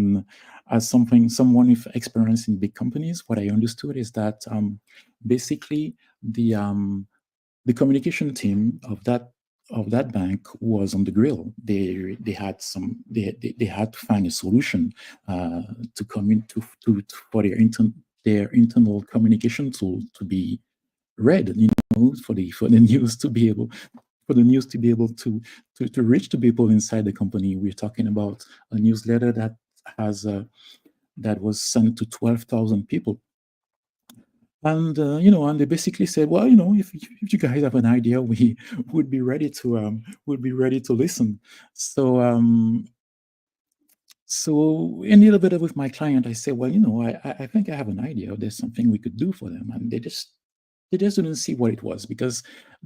someone with experience in big companies, what I understood is that basically the communication team of that bank was on the grill. They had to find a solution to come into for their internal communication tool to be read, for the news to be able to reach the people inside the company. We're talking about a newsletter that was sent to 12,000 people. And and they basically said, well, if you guys have an idea, we would be ready to listen. So so in a little bit with my client, I said, well, I think I have an idea. There's something we could do for them, and they just didn't see what it was, because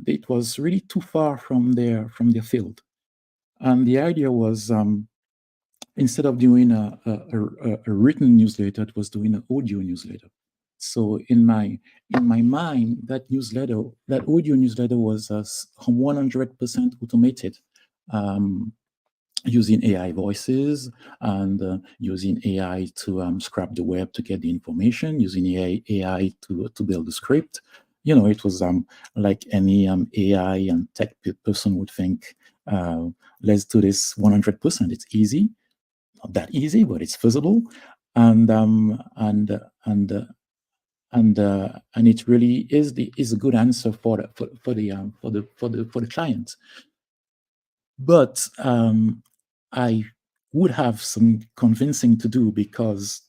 it was really too far from their field. And the idea was, instead of doing a written newsletter, it was doing an audio newsletter. So in my mind, that audio newsletter was 100% automated, using AI voices and using AI to scrap the web to get the information, using AI to build the script. It was like any AI and tech person would think, let's do this 100%. It's easy, not that easy, but it's feasible, and it really is a good answer for the client. But I would have some convincing to do, because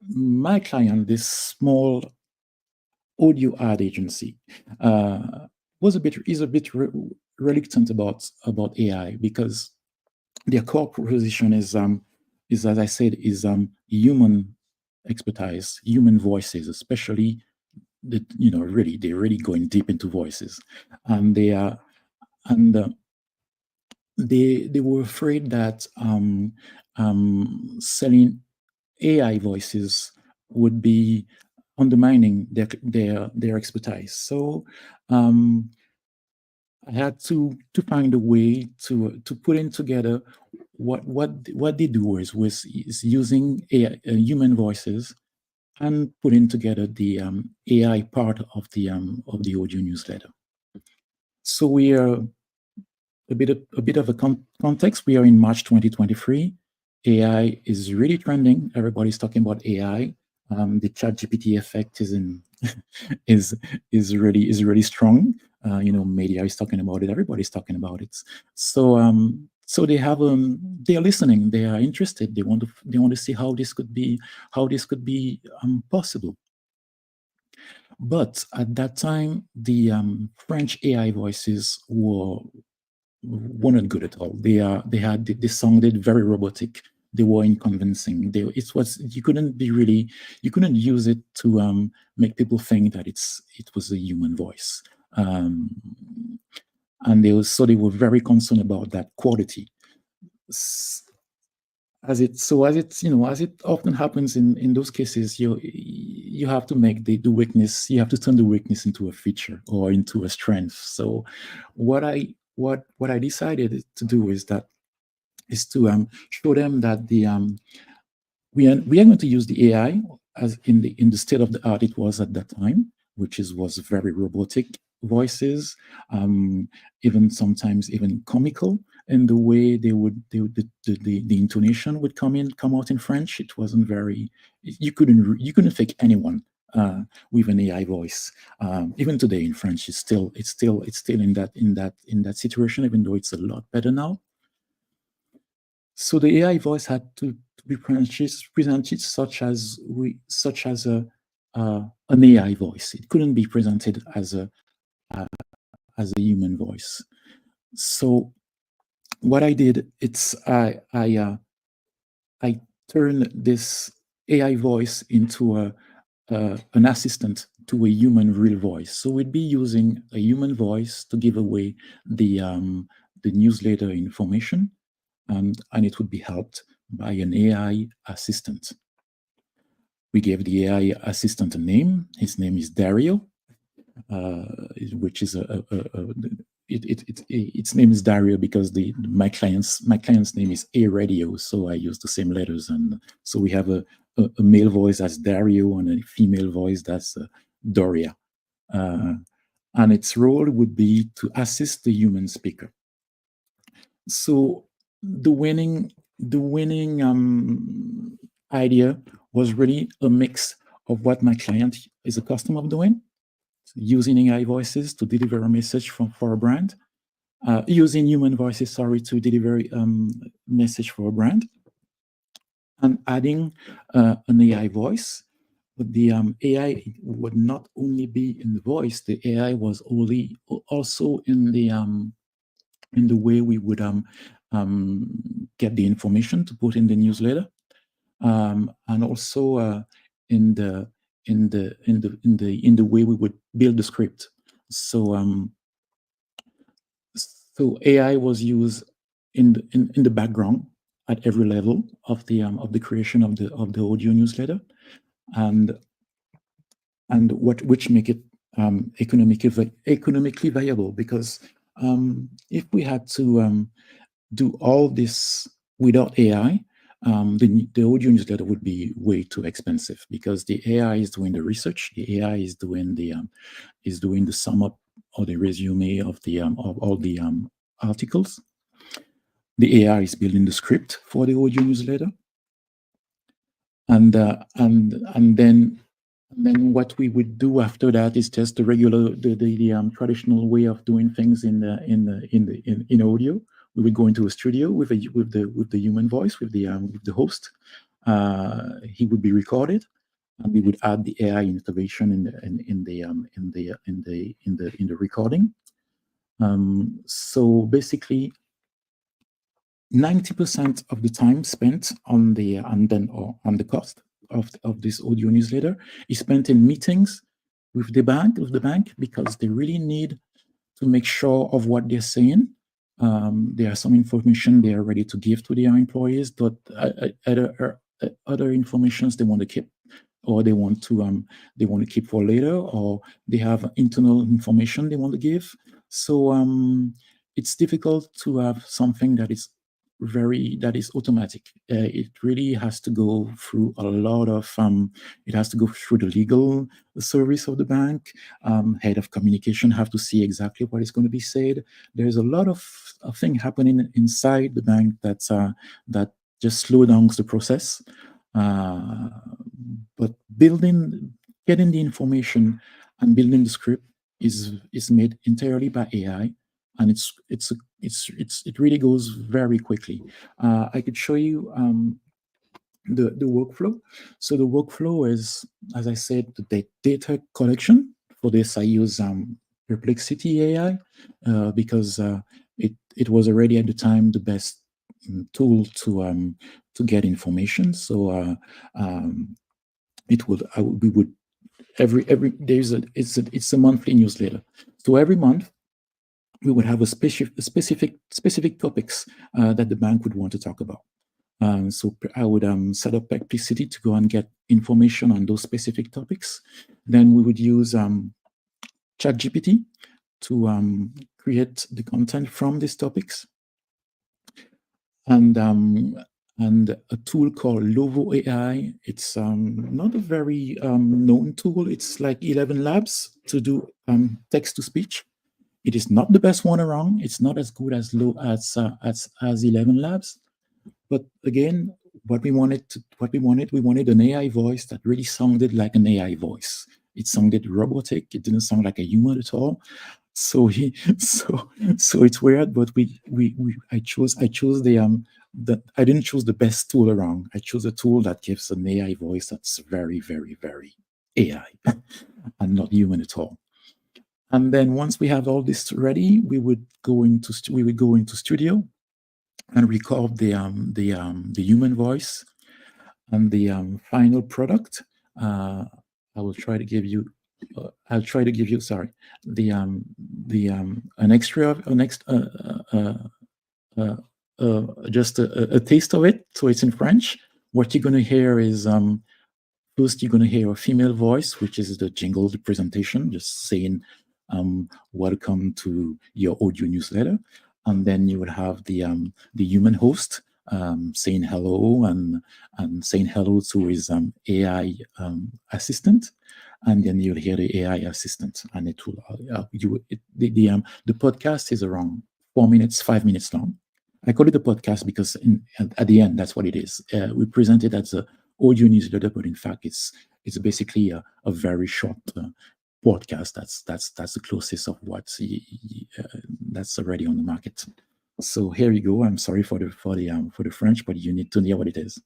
my client, this small audio ad agency, is a bit reluctant about AI, because their core proposition is, as I said, human expertise, human voices, especially they're really going deep into voices, and they were afraid that selling AI voices would be undermining their expertise. So I had to find a way to put in together what they do is using AI, human voices, and putting together the AI part of the audio newsletter. So we are a bit of a context. We are in March 2023. AI is really trending. Everybody's talking about AI. The ChatGPT effect is really strong. Media is talking about it. Everybody's talking about it. So they have they are listening. They are interested. They want to see how this could be possible. But at that time, the French AI voices weren't good at all. They sounded very robotic. They were unconvincing. You couldn't use it to make people think that it was a human voice. And they were very concerned about that quality. As it often happens in those cases, you have to make the weakness. You have to turn the weakness into a feature or into a strength. So what I what I decided to do is to show them that we are going to use the AI as in the state of the art it was at that time, which was very robotic voices, even sometimes even comical, and the way the intonation would come out in French. It wasn't very. You couldn't fake anyone with an AI voice. Even today in French, it's still in that situation, even though it's a lot better now. So the AI voice had to be presented such as an AI voice. It couldn't be presented as a human voice. So what I did, I turned this AI voice into an assistant to a human real voice. So we'd be using a human voice to give away the newsletter information, and it would be helped by an AI assistant. We gave the AI assistant a name. His name is Dario, which is its name is Dario because my client's name is A Radio, so I use the same letters, and so we have a male voice as Dario and a female voice that's Doria, and its role would be to assist the human speaker. So the winning idea was really a mix of what my client is accustomed of doing, using AI voices to deliver a message for a brand, using human voices, to deliver a message for a brand, and adding an AI voice. But the AI would not only be in the voice, the AI was also in the way we would get the information to put in the newsletter, and also in the way we would build the script. So AI was used in the background at every level of the creation of the audio newsletter, and which make it economically viable, because if we had to do all this without AI, the audio newsletter would be way too expensive, because the AI is doing the research, the AI is doing the sum up or the resume of all the articles. The AI is building the script for the audio newsletter, and then what we would do after that is just the regular, the traditional way of doing things in audio. We would go into a studio with the human voice, with the host. He would be recorded, and we would add the AI intervention in the recording. So basically, 90% of the time spent on the cost of this audio newsletter is spent in meetings with the bank, because they really need to make sure of what they're saying. There are some information they are ready to give to their employees, but other informations they want to keep, or they want to keep for later, or they have internal information they want to give. So it's difficult to have something that is automatic. It really has to go through a lot of it has to go through the legal service of the bank. Head of communication have to see exactly what is going to be said. There's a lot of thing happening inside the bank that just slow down the process. But getting the information and building the script is made entirely by AI, and it really goes very quickly. I could show you the workflow. So the workflow is, as I said, the data collection. For this, I use Perplexity AI because it was already at the time the best tool to get information. So it's a monthly newsletter. So every month we would have a specific topics that the bank would want to talk about. So I would set up Perplexity to go and get information on those specific topics. Then we would use ChatGPT to create the content from these topics. And a tool called Lovo AI. It's not a very known tool. It's like 11 Labs to do text to speech. It is not the best one around. It's not as good as 11 Labs. But again, we wanted an AI voice that really sounded like an AI voice. It sounded robotic. It didn't sound like a human at all. So it's weird, but I chose I didn't choose the best tool around. I chose a tool that gives an AI voice that's very, very, very AI and not human at all. And then once we have all this ready, we would go into studio and record the human voice and the final product. I will try to give you. I'll try to give you. Sorry, just a taste of it. So it's in French. What you're going to hear is first you're going to hear a female voice, which is the jingle, the presentation, just saying welcome to your audio newsletter, and then you would have the human host saying hello and saying hello to his AI assistant. And then you'll hear the AI assistant, and it will the podcast is around 5 minutes long. I call it a podcast because at the end, that's what it is. We present it as an audio newsletter, but in fact, it's basically a very short podcast. That's the closest of what that's already on the market. So here you go. I'm sorry for the French, but you need to know what it is.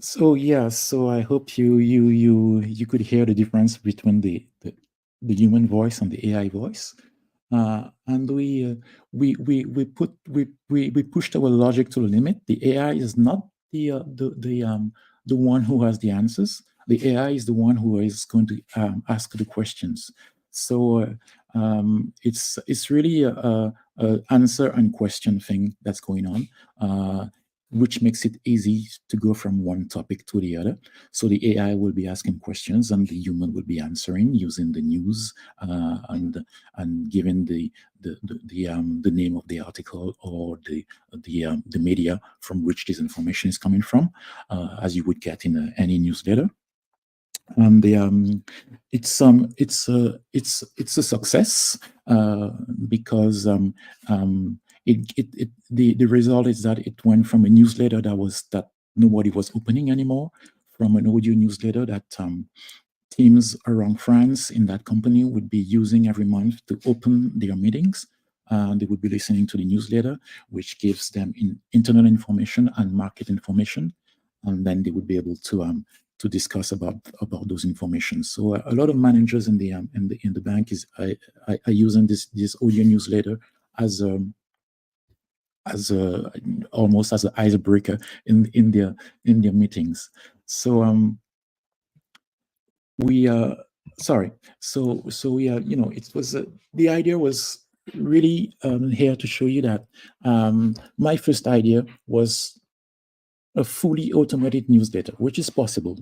So yeah, so I hope you could hear the difference between the human voice and the AI voice, and we pushed our logic to the limit. The AI is not the one who has the answers. The AI is the one who is going to ask the questions. So it's really a answer and question thing that's going on. Which makes it easy to go from one topic to the other. So the AI will be asking questions and the human will be answering using the news and giving the name of the article or the media from which this information is coming from, as you would get in any newsletter. And it's a success because the result is that it went from a newsletter that nobody was opening anymore, from an audio newsletter that teams around France in that company would be using every month to open their meetings. They would be listening to the newsletter, which gives them internal information and market information, and then they would be able to discuss about those information. So a lot of managers in the bank are using this audio newsletter as almost as an icebreaker in their meetings. So it was the idea was really here to show you that my first idea was a fully automated newsletter, which is possible.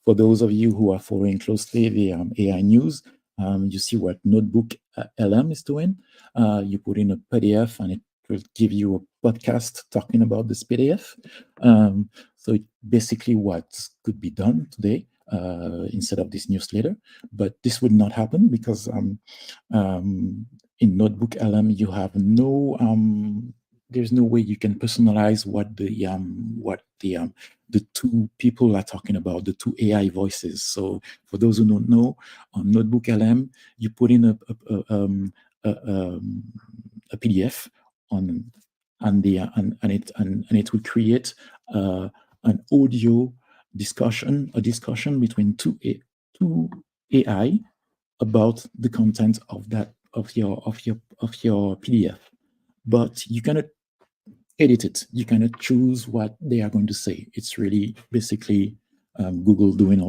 For those of you who are following closely the AI news, you see what Notebook LM is doing. You put in a PDF and it will give you a podcast talking about this PDF. So it's basically what could be done today instead of this newsletter. But this would not happen because in Notebook LM, you have there's no way you can personalize what the two people are talking about, the two AI voices. So for those who don't know, on Notebook LM, you put in a PDF and it will create an audio discussion, a discussion between two AI about the content of your PDF. But you cannot edit it. You cannot choose what they are going to say. It's really basically Google doing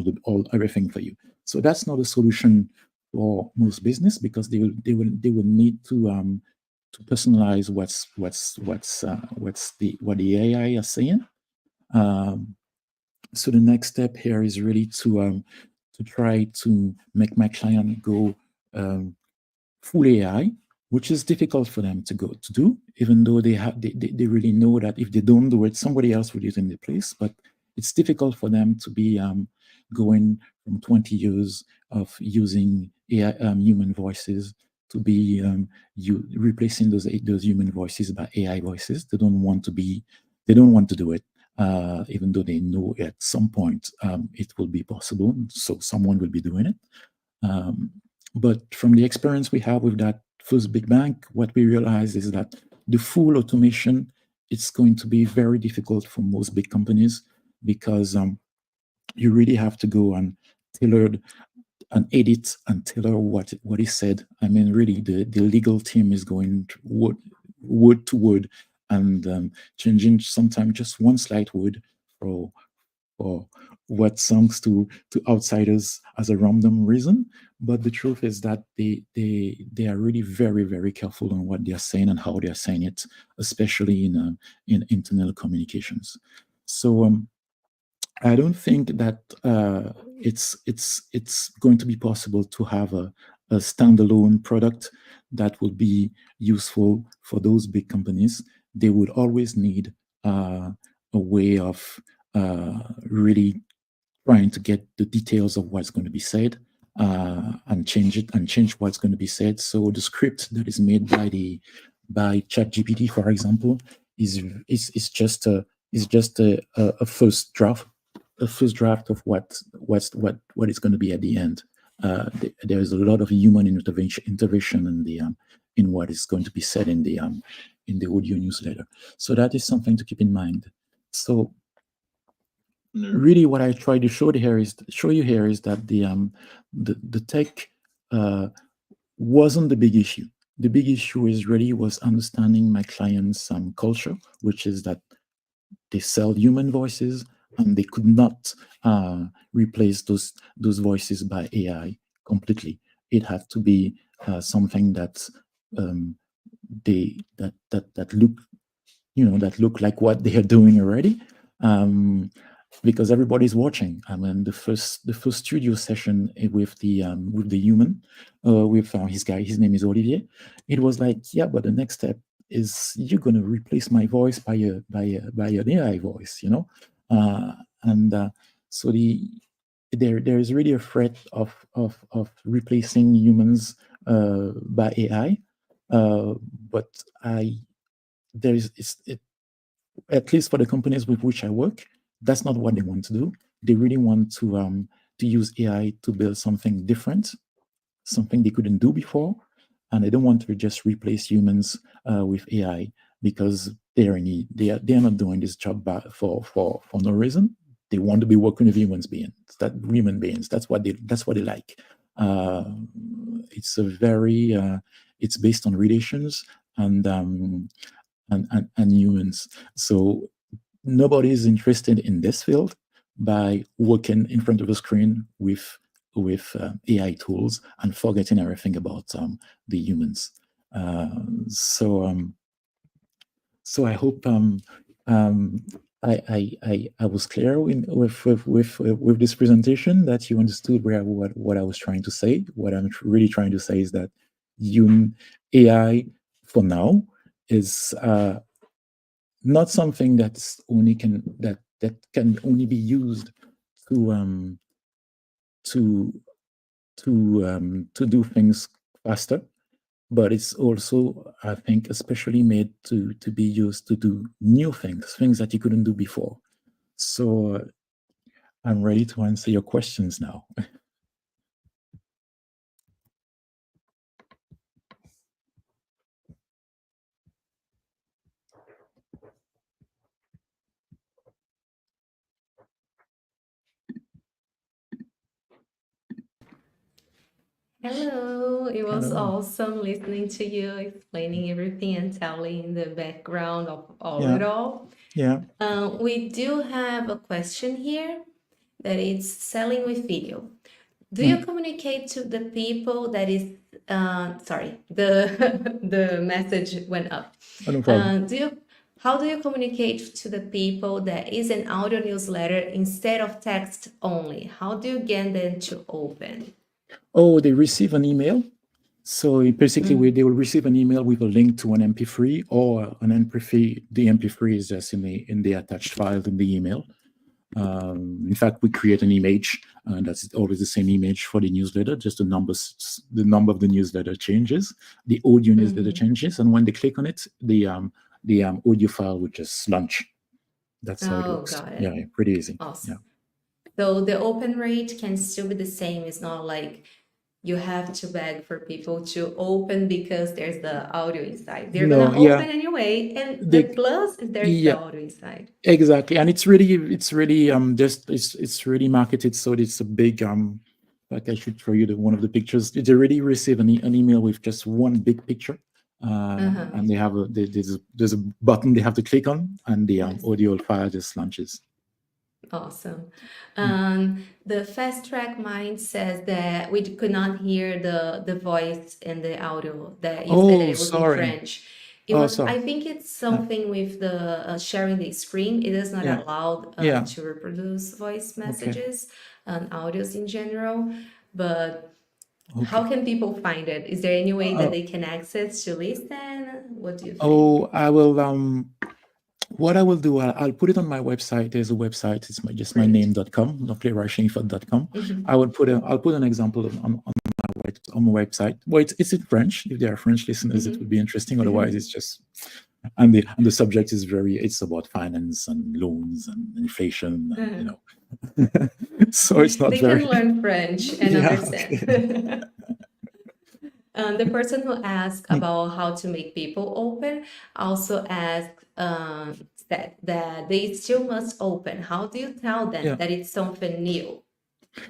everything for you. So that's not a solution for most business, because they will need to personalize what the AI is saying. So the next step here is really to try to make my client go full AI, which is difficult for them to do, even though they really know that if they don't do it, somebody else will do it in their place. But it's difficult for them to be going from 20 years of using AI, human voices, to be replacing those human voices by AI voices. They don't want to do it, even though they know at some point it will be possible. So someone will be doing it. But from the experience we have with that first big bank, what we realize is that the full automation, it's going to be very difficult for most big companies, because you really have to go and tailor and edit and tailor what is said. I mean, really, the legal team is going word to word and changing sometimes just one slight word for what sounds to outsiders as a random reason. But the truth is that they are really very, very careful on what they are saying and how they are saying it, especially in internal communications. So I don't think that it's going to be possible to have a standalone product that will be useful for those big companies. They would always need a way of really trying to get the details of what's going to be said and change what's going to be said. So the script that is made by ChatGPT, for example, is just a first draft. A first draft of what is going to be at the end. There is a lot of human intervention in what is going to be said in the audio newsletter. So that is something to keep in mind. So really, what I try to show you here is that the tech wasn't the big issue. The big issue was understanding my clients' culture, which is that they sell human voices, and they could not replace those voices by AI completely. It had to be something that look like what they are doing already, because everybody's watching. I mean, the first studio session with the human, with his name is Olivier. It was like, yeah, but the next step is you're going to replace my voice by an AI voice, so there is really a threat of replacing humans by AI, but at least for the companies with which I work, that's not what they want to do. They really want to use AI to build something different, something they couldn't do before. And they don't want to just replace humans with AI, because they are not doing this job for no reason. They want to be working with human beings. That's what they like. It's it's based on relations and humans. So nobody is interested in this field by working in front of a screen with AI tools and forgetting everything about the humans. So I hope I was clear with this presentation, that you understood what I was trying to say. What I'm really trying to say is that AI for now is not something that can only be used to do things faster, but it's also, I think, especially made to be used to do new things that you couldn't do before. So I'm ready to answer your questions now. Hello, it was Hello. awesome listening to you, explaining everything and telling the background of all Yeah. it all. Yeah. We do have a question here that it's selling with video. Do you communicate to the people that is, sorry, the message went up. No problem. How do you communicate to the people that is an audio newsletter instead of text only? How do you get them to open? Oh, they receive an email. So basically, they will receive an email with a link to an MP3 or an MP3. The MP3 is just in the attached file in the email. In fact, we create an image, and that's always the same image for the newsletter. Just the number of the newsletter changes, the audio newsletter changes, and when they click on it, the audio file would just launch. That's how it works. Got it. Yeah, pretty easy. Awesome. Yeah. So the open rate can still be the same. It's not like you have to beg for people to open because there's the audio inside. They're gonna open anyway, and the plus is there's the audio inside. Exactly, and it's really marketed so it's a big like I should show you one of the pictures. They already receive an email with just one big picture, and they have there's a button they have to click on, and the audio file just launches. Awesome. The fast track mind says that we could not hear the voice in the audio that you said that it was in French. I think it's something with the sharing the screen. It is not allowed to reproduce voice messages and audios in general. But how can people find it? Is there any way that they can access to listen? What do you think? I will what I will do, I'll put it on my website. There's a website. It's just my name.com, nucleararchingfort.com. I'll put an example on my website. Well, it's in French. If there are French listeners, it would be interesting. Otherwise, it's just and the subject is it's about finance and loans and inflation. And, so it's not they very. They can learn French and understand. The person who asked about how to make people open also asked that they still must open. How do you tell them that it's something new?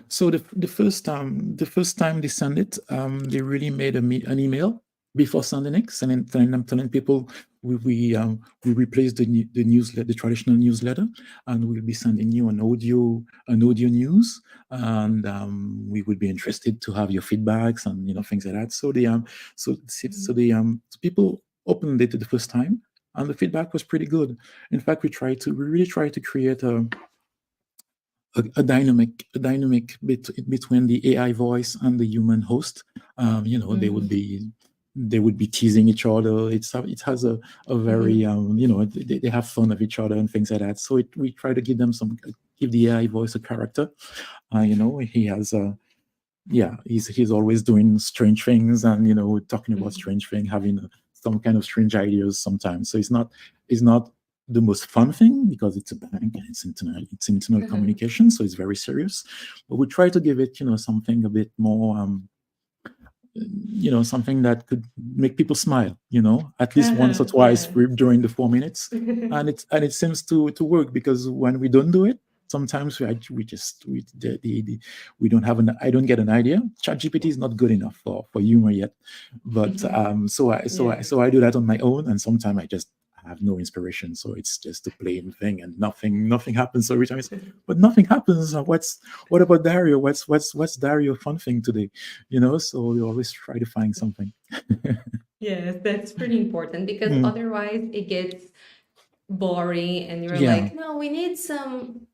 So the first time they send it, they really made an email before sending it, and then I'm telling people we replace the newsletter, the traditional newsletter, and we'll be sending you an audio news, and we would be interested to have your feedbacks and things like that. So the people opened it the first time, and the feedback was pretty good. In fact, we really try to create a dynamic between the AI voice and the human host. They would be teasing each other. It has a very they have fun of each other and things like that. So we try to give the AI voice a character. He has he's always doing strange things and talking about strange things, having some kind of strange ideas sometimes. So it's not the most fun thing because it's a bank and it's internal communication, so it's very serious. But we try to give it something a bit more something that could make people smile at least once or twice during the 4 minutes. and it seems to work, because when we don't do it, sometimes we don't have I don't get an idea. ChatGPT is not good enough for humor yet, but so I do that on my own, and sometimes I just have no inspiration, so it's just a plain thing, and nothing happens every time. But nothing happens. What about Dario? What's Dario fun thing today? So we always try to find something. Yes, that's pretty important, because otherwise it gets boring, and you're like, no, we need some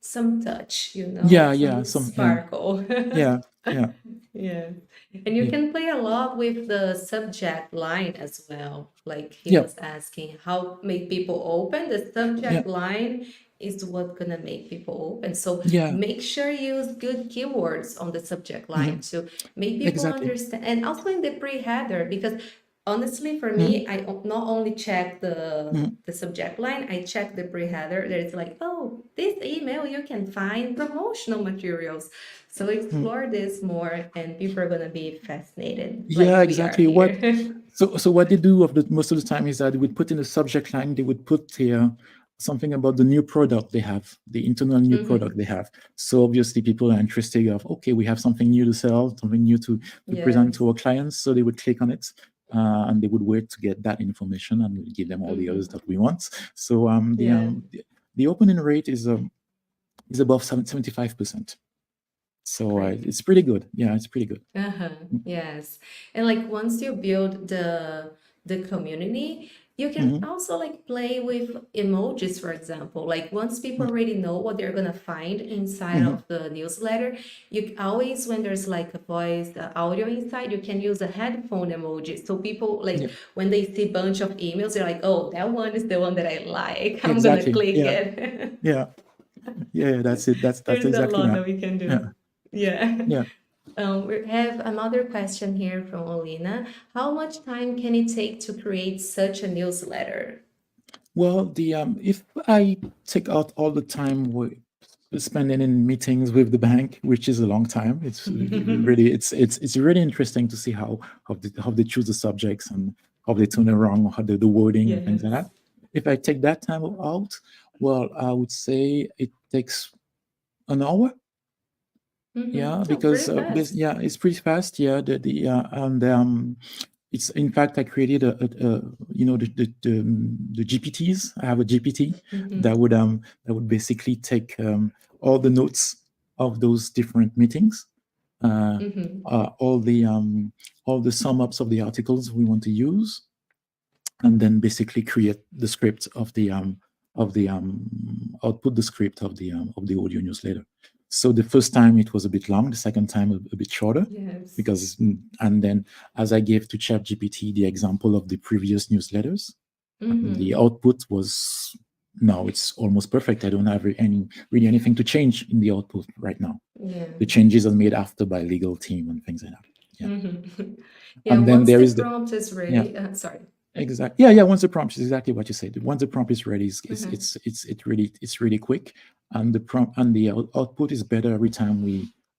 touch, some sparkle. Yeah. And you can play a lot with the subject line as well. Like he was asking how make people open. The subject line is what's gonna make people open. So make sure you use good keywords on the subject line to make people understand. And also in the pre-header, because honestly, for me, I not only check the subject line, I check the pre-header. There's like, oh, this email you can find promotional materials. So explore this more, and people are gonna be fascinated. Exactly. So what they do most of the time is that they would put in the subject line, they would put something about the new product they have, the internal new product they have. So obviously people are interested of, okay, we have something new to sell, something new to present to our clients. So they would click on it. And they would wait to get that information, and we'll give them all the others that we want. So the opening rate is above 75%. So Great. it's pretty good. Yeah, it's pretty good. Yes. And like once you build the community, you can also like play with emojis, for example. Like once people already know what they're gonna find inside of the newsletter, you always, when there's like a voice, audio inside, you can use a headphone emoji. So people like when they see a bunch of emails, they're like, oh, that one is the one that I like. I'm Exactly. gonna click Yeah. it. Yeah, that's it. That's There's a exactly lot that. that we can do. Yeah. Yeah. We have another question here from Olina. How much time can it take to create such a newsletter? Well, the if I take out all the time we spending in meetings with the bank, which is a long time, it's really it's really interesting to see how they choose the subjects and how they turn around, how the wording and things like that. If I take that time out, well, I would say it takes an hour. Yeah, because it's pretty fast. Yeah, and it's in fact I created a the GPTs. I have a GPT that would basically take all the notes of those different meetings, all the sum ups of the articles we want to use, and then basically create the script of the output the script of the audio newsletter. So the first time it was a bit long, the second time a bit shorter, because and then as I gave to ChatGPT the example of the previous newsletters, the output was now it's almost perfect. I don't have really anything to change in the output right now. The changes are made after by legal team and things like that. Yeah, and then once there the is prompt is ready. Sorry. Exactly. Yeah. Once the prompt is exactly what you said. Once the prompt is ready, it's really quick, and the prompt and the output is better every time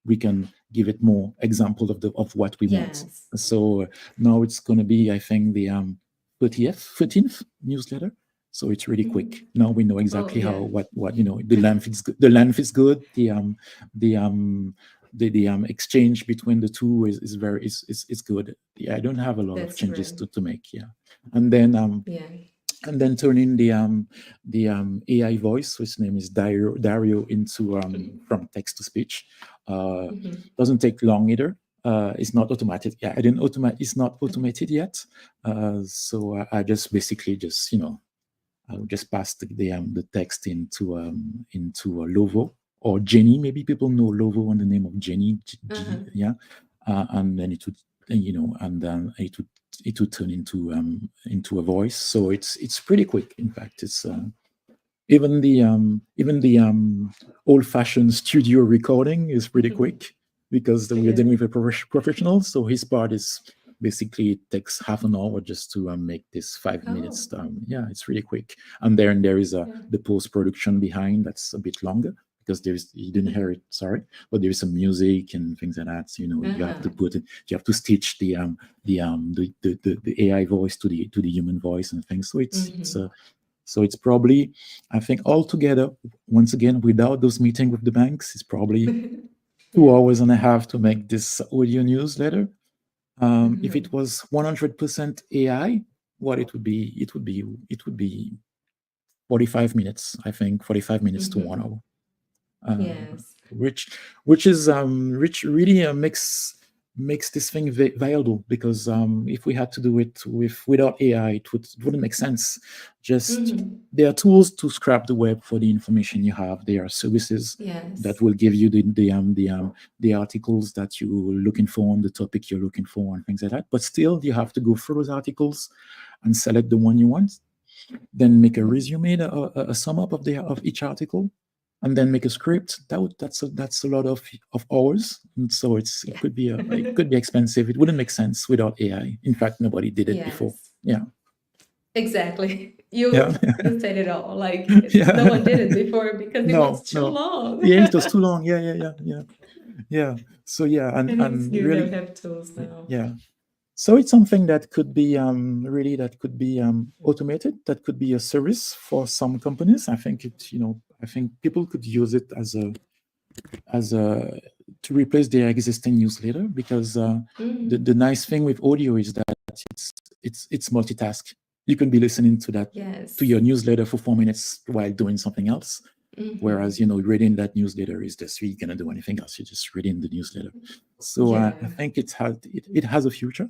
we can give it more example of what we want. So now it's going to be, I think, the 13th newsletter. So it's really quick. Now we know exactly how what the length is good. The length is good. The exchange between the two is good. Yeah, I don't have a lot of changes to make. Yeah. And then turn in the AI voice, which name is Dario into from text to speech. Doesn't take long either. It's not automated. Yeah, I didn't automate. It's not automated yet. So I just basically I would just pass the text into a Lovo or Jenny. Maybe people know Lovo on the name of Jenny. And then it would and then it would turn into a voice. So it's pretty quick. In fact, it's even the old-fashioned studio recording is pretty quick, because we are dealing with a professional. So his part is basically it takes half an hour just to make this 5 minutes. Yeah, it's really quick. And then there is the post-production behind that's a bit longer, because you didn't hear it, sorry, but there is some music and things like that. So, you have to put it, you have to stitch the AI voice to the human voice and things. So it's probably, I think, altogether, once again, without those meetings with the banks, it's probably 2 hours and a half to make this audio newsletter. If it was 100% AI, what it would be 45 minutes. I think 45 minutes to 1 hour. Which really makes this thing viable, because if we had to do it without AI, it wouldn't make sense. Just there are tools to scrap the web for the information you have. There are services that will give you the articles that you're looking for on the topic you're looking for and things like that. But still, you have to go through those articles and select the one you want, then make a resume, a sum up of each article, and then make a script. That's a lot of hours, and so it could be it could be expensive. It wouldn't make sense without AI. In fact, nobody did it before. Yeah, exactly. You said it all. Like no one did it before because it was too long. Yeah, it was too long. Yeah. So and you really have tools now. Yeah. So it's something that could be automated. That could be a service for some companies. I think I think people could use it as a to replace their existing newsletter, because the nice thing with audio is that it's multitask. You can be listening to that to your newsletter for 4 minutes while doing something else. Whereas, you know, reading that newsletter is just, you're gonna do anything else. You're just reading the newsletter. So I think it has a future.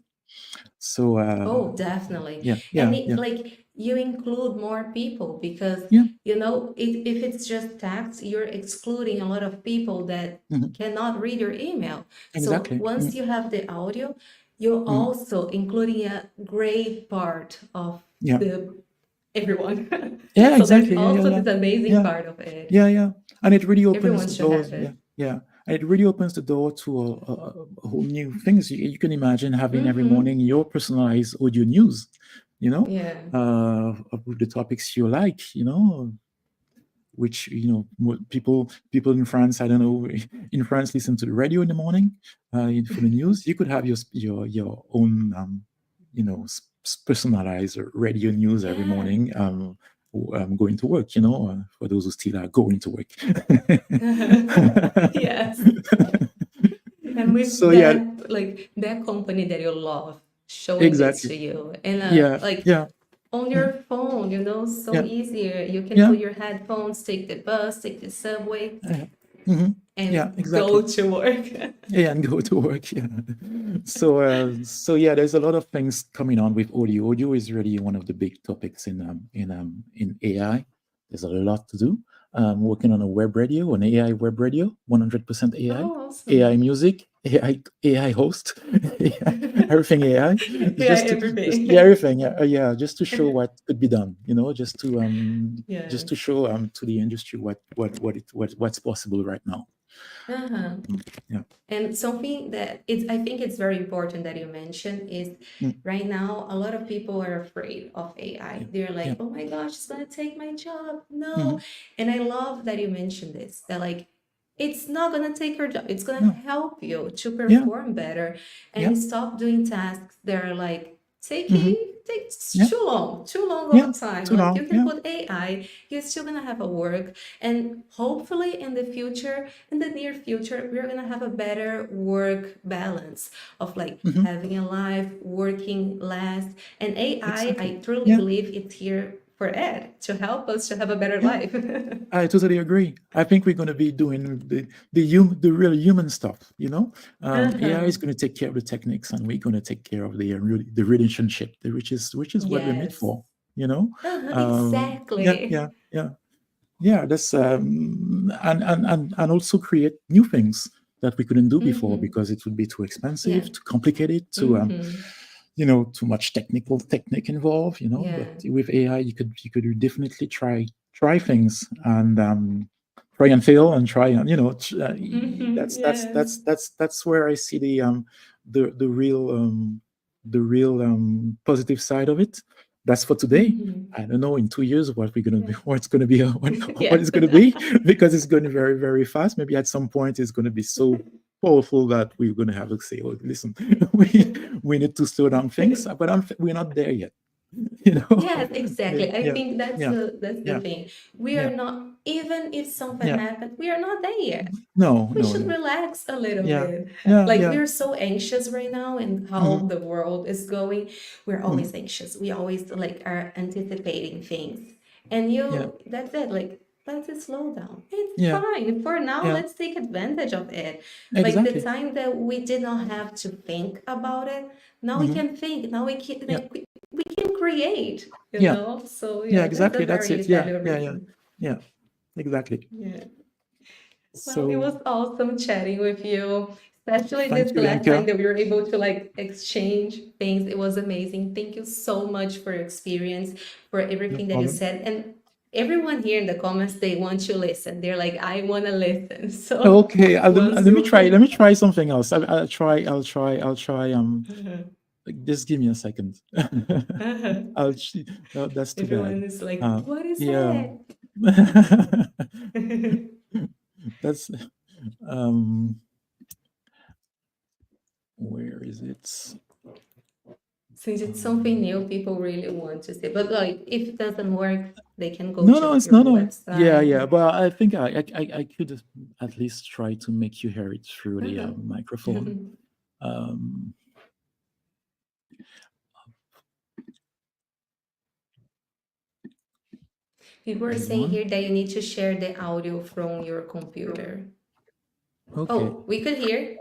So Oh, definitely. And like you include more people because you know if it's just text, you're excluding a lot of people that cannot read your email. Exactly. So once you have the audio, you're also including a great part of the everyone. Yeah, So exactly. there's also this amazing part of it. Yeah. And it really Everyone opens the should doors. have it. Yeah. And it really opens the door to a whole new things. You can imagine having every morning your personalized audio news, you know, of the topics you like, you know, which, you know, people in France, I don't know, in France listen to the radio in the morning for the news. You could have your own, you know, personalized radio news every morning. Going to work, you know, for those who still are going to work. Yes. And with So, that, like that company that you love showing this to you, and on your phone, you know, so easier. You can put your headphones, take the bus, take the subway, and go to work. And go to work. So there's a lot of things coming on with audio. Audio is really one of the big topics in AI. There's a lot to do. Working on a web radio, an AI web radio, 100% AI, Oh, awesome. AI music, AI host, everything AI. Everything. Everything. Just to show what could be done. You know, just to show to the industry what's possible right now. And something that I think it's very important that you mentioned is right now a lot of people are afraid of AI. They're like, oh my gosh, it's gonna take my job. No. And I love that you mentioned this, that like it's not gonna take your job, it's gonna help you to perform better and stop doing tasks that are like takes too long of time. Like you can put AI, you're still gonna have a work, and hopefully in the future, in the near future, we're gonna have a better work balance of like having a life, working less, and AI. I truly believe it's here for Ed to help us to have a better life. I totally agree. I think we're going to be doing the real human stuff. You know, AI is going to take care of the techniques, and we're going to take care of the relationship, which is what we're made for. You know, exactly. That's and also create new things that we couldn't do before because it would be too expensive, too complicated, you know, too much technique involved, you know. But with AI, you could definitely try things and try and fail and try and, you know, that's where I see the real positive side of it. That's for today. I don't know in 2 years what it's going to be, because it's going very, very fast. Maybe at some point it's going to be so powerful that we're going to have to say, oh, listen, we need to slow down things, but we're not there yet. You know? Yes, exactly. I think that's the thing. We are not, even if something happened, we are not there yet. We should relax a little bit. We're so anxious right now and how the world is going. We're always anxious. We always like are anticipating things. And that's it. Like, let's just slow down. It's fine. For now, let's take advantage of it. Like the time that we did not have to think about it, now we can think. Now we can we can create, you know? So exactly. That's it. Yeah, exactly. Yeah. So well, it was awesome chatting with you, especially this last time that we were able to like exchange things. It was amazing. Thank you so much for your experience, for everything that you said. And everyone here in the comments, they want to listen. They're like, I want to listen. So okay, let me try something else. I'll try. Just give me a second. That's too everyone bad. is like, what is that? That's where is it? Since it's something new, people really want to see. But like, if it doesn't work, they can go No, to no, it's your no. website. Yeah. But I think I could at least try to make you hear it through the microphone. People are saying Anyone? here that you need to share the audio from your computer. Okay. Oh, we could hear.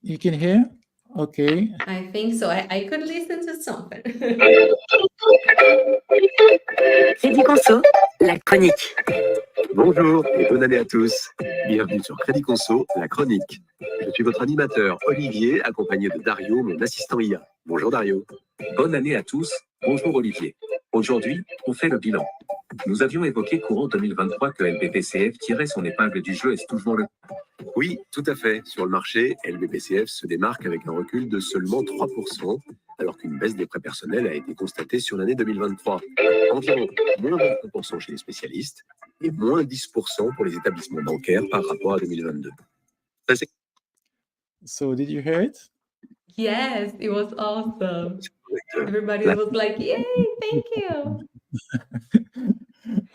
You can hear? Okay. I think so. I could listen to something. Crédit Conso, la chronique. Bonjour et bonne année à tous. Bienvenue sur Crédit Conso, la chronique. Je suis votre animateur Olivier, accompagné de Dario, mon assistant IA. Bonjour Dario. Bonne année à tous, bonjour Olivier. Aujourd'hui, on fait le bilan. Nous avions évoqué courant 2023 que LBPCF tirait son épingle du jeu, est-ce toujours le cas? Oui, tout à fait. Sur le marché, LBPCF se démarque avec un recul de seulement 3%, alors qu'une baisse des prêts personnels a été constatée sur l'année 2023. Environ moins 23% chez les spécialistes et moins 10% pour les établissements bancaires par rapport à 2022. Ça, c'est So did you hear it? Yes, it was awesome. correct. Everybody was like, yay, thank you.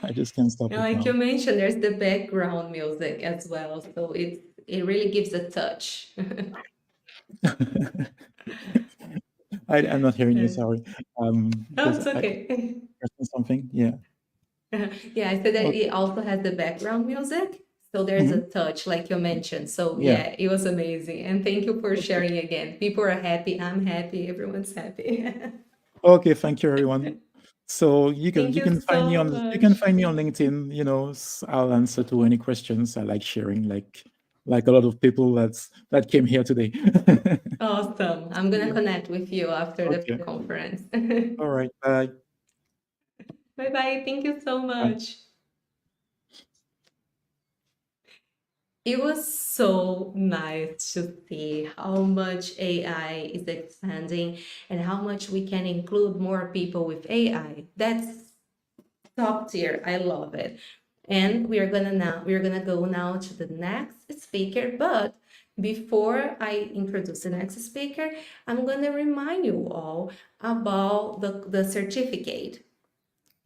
I just can't stop And it like now. you mentioned, there's the background music as well. So it really gives a touch. I'm not hearing you, Yeah. sorry. Oh, Because it's I okay. pressed something. Yeah. Yeah, I said that Okay. it also has the background music. So there's a touch, like you mentioned. So Yeah. yeah, it was amazing. And thank you for sharing again. People are happy. I'm happy. Everyone's happy. Okay, thank you everyone. So you can Thank you you can find me so on LinkedIn. You know, I'll answer to any questions. I like sharing, like a lot of people that came here today. Awesome. I'm gonna Yeah. connect with you after the Okay. conference. All right. Bye. Bye-bye. Thank you so much. It was so nice to see how much AI is expanding and how much we can include more people with AI. That's top tier. I love it. And we're gonna go now to the next speaker. But before I introduce the next speaker, I'm gonna remind you all about the certificate.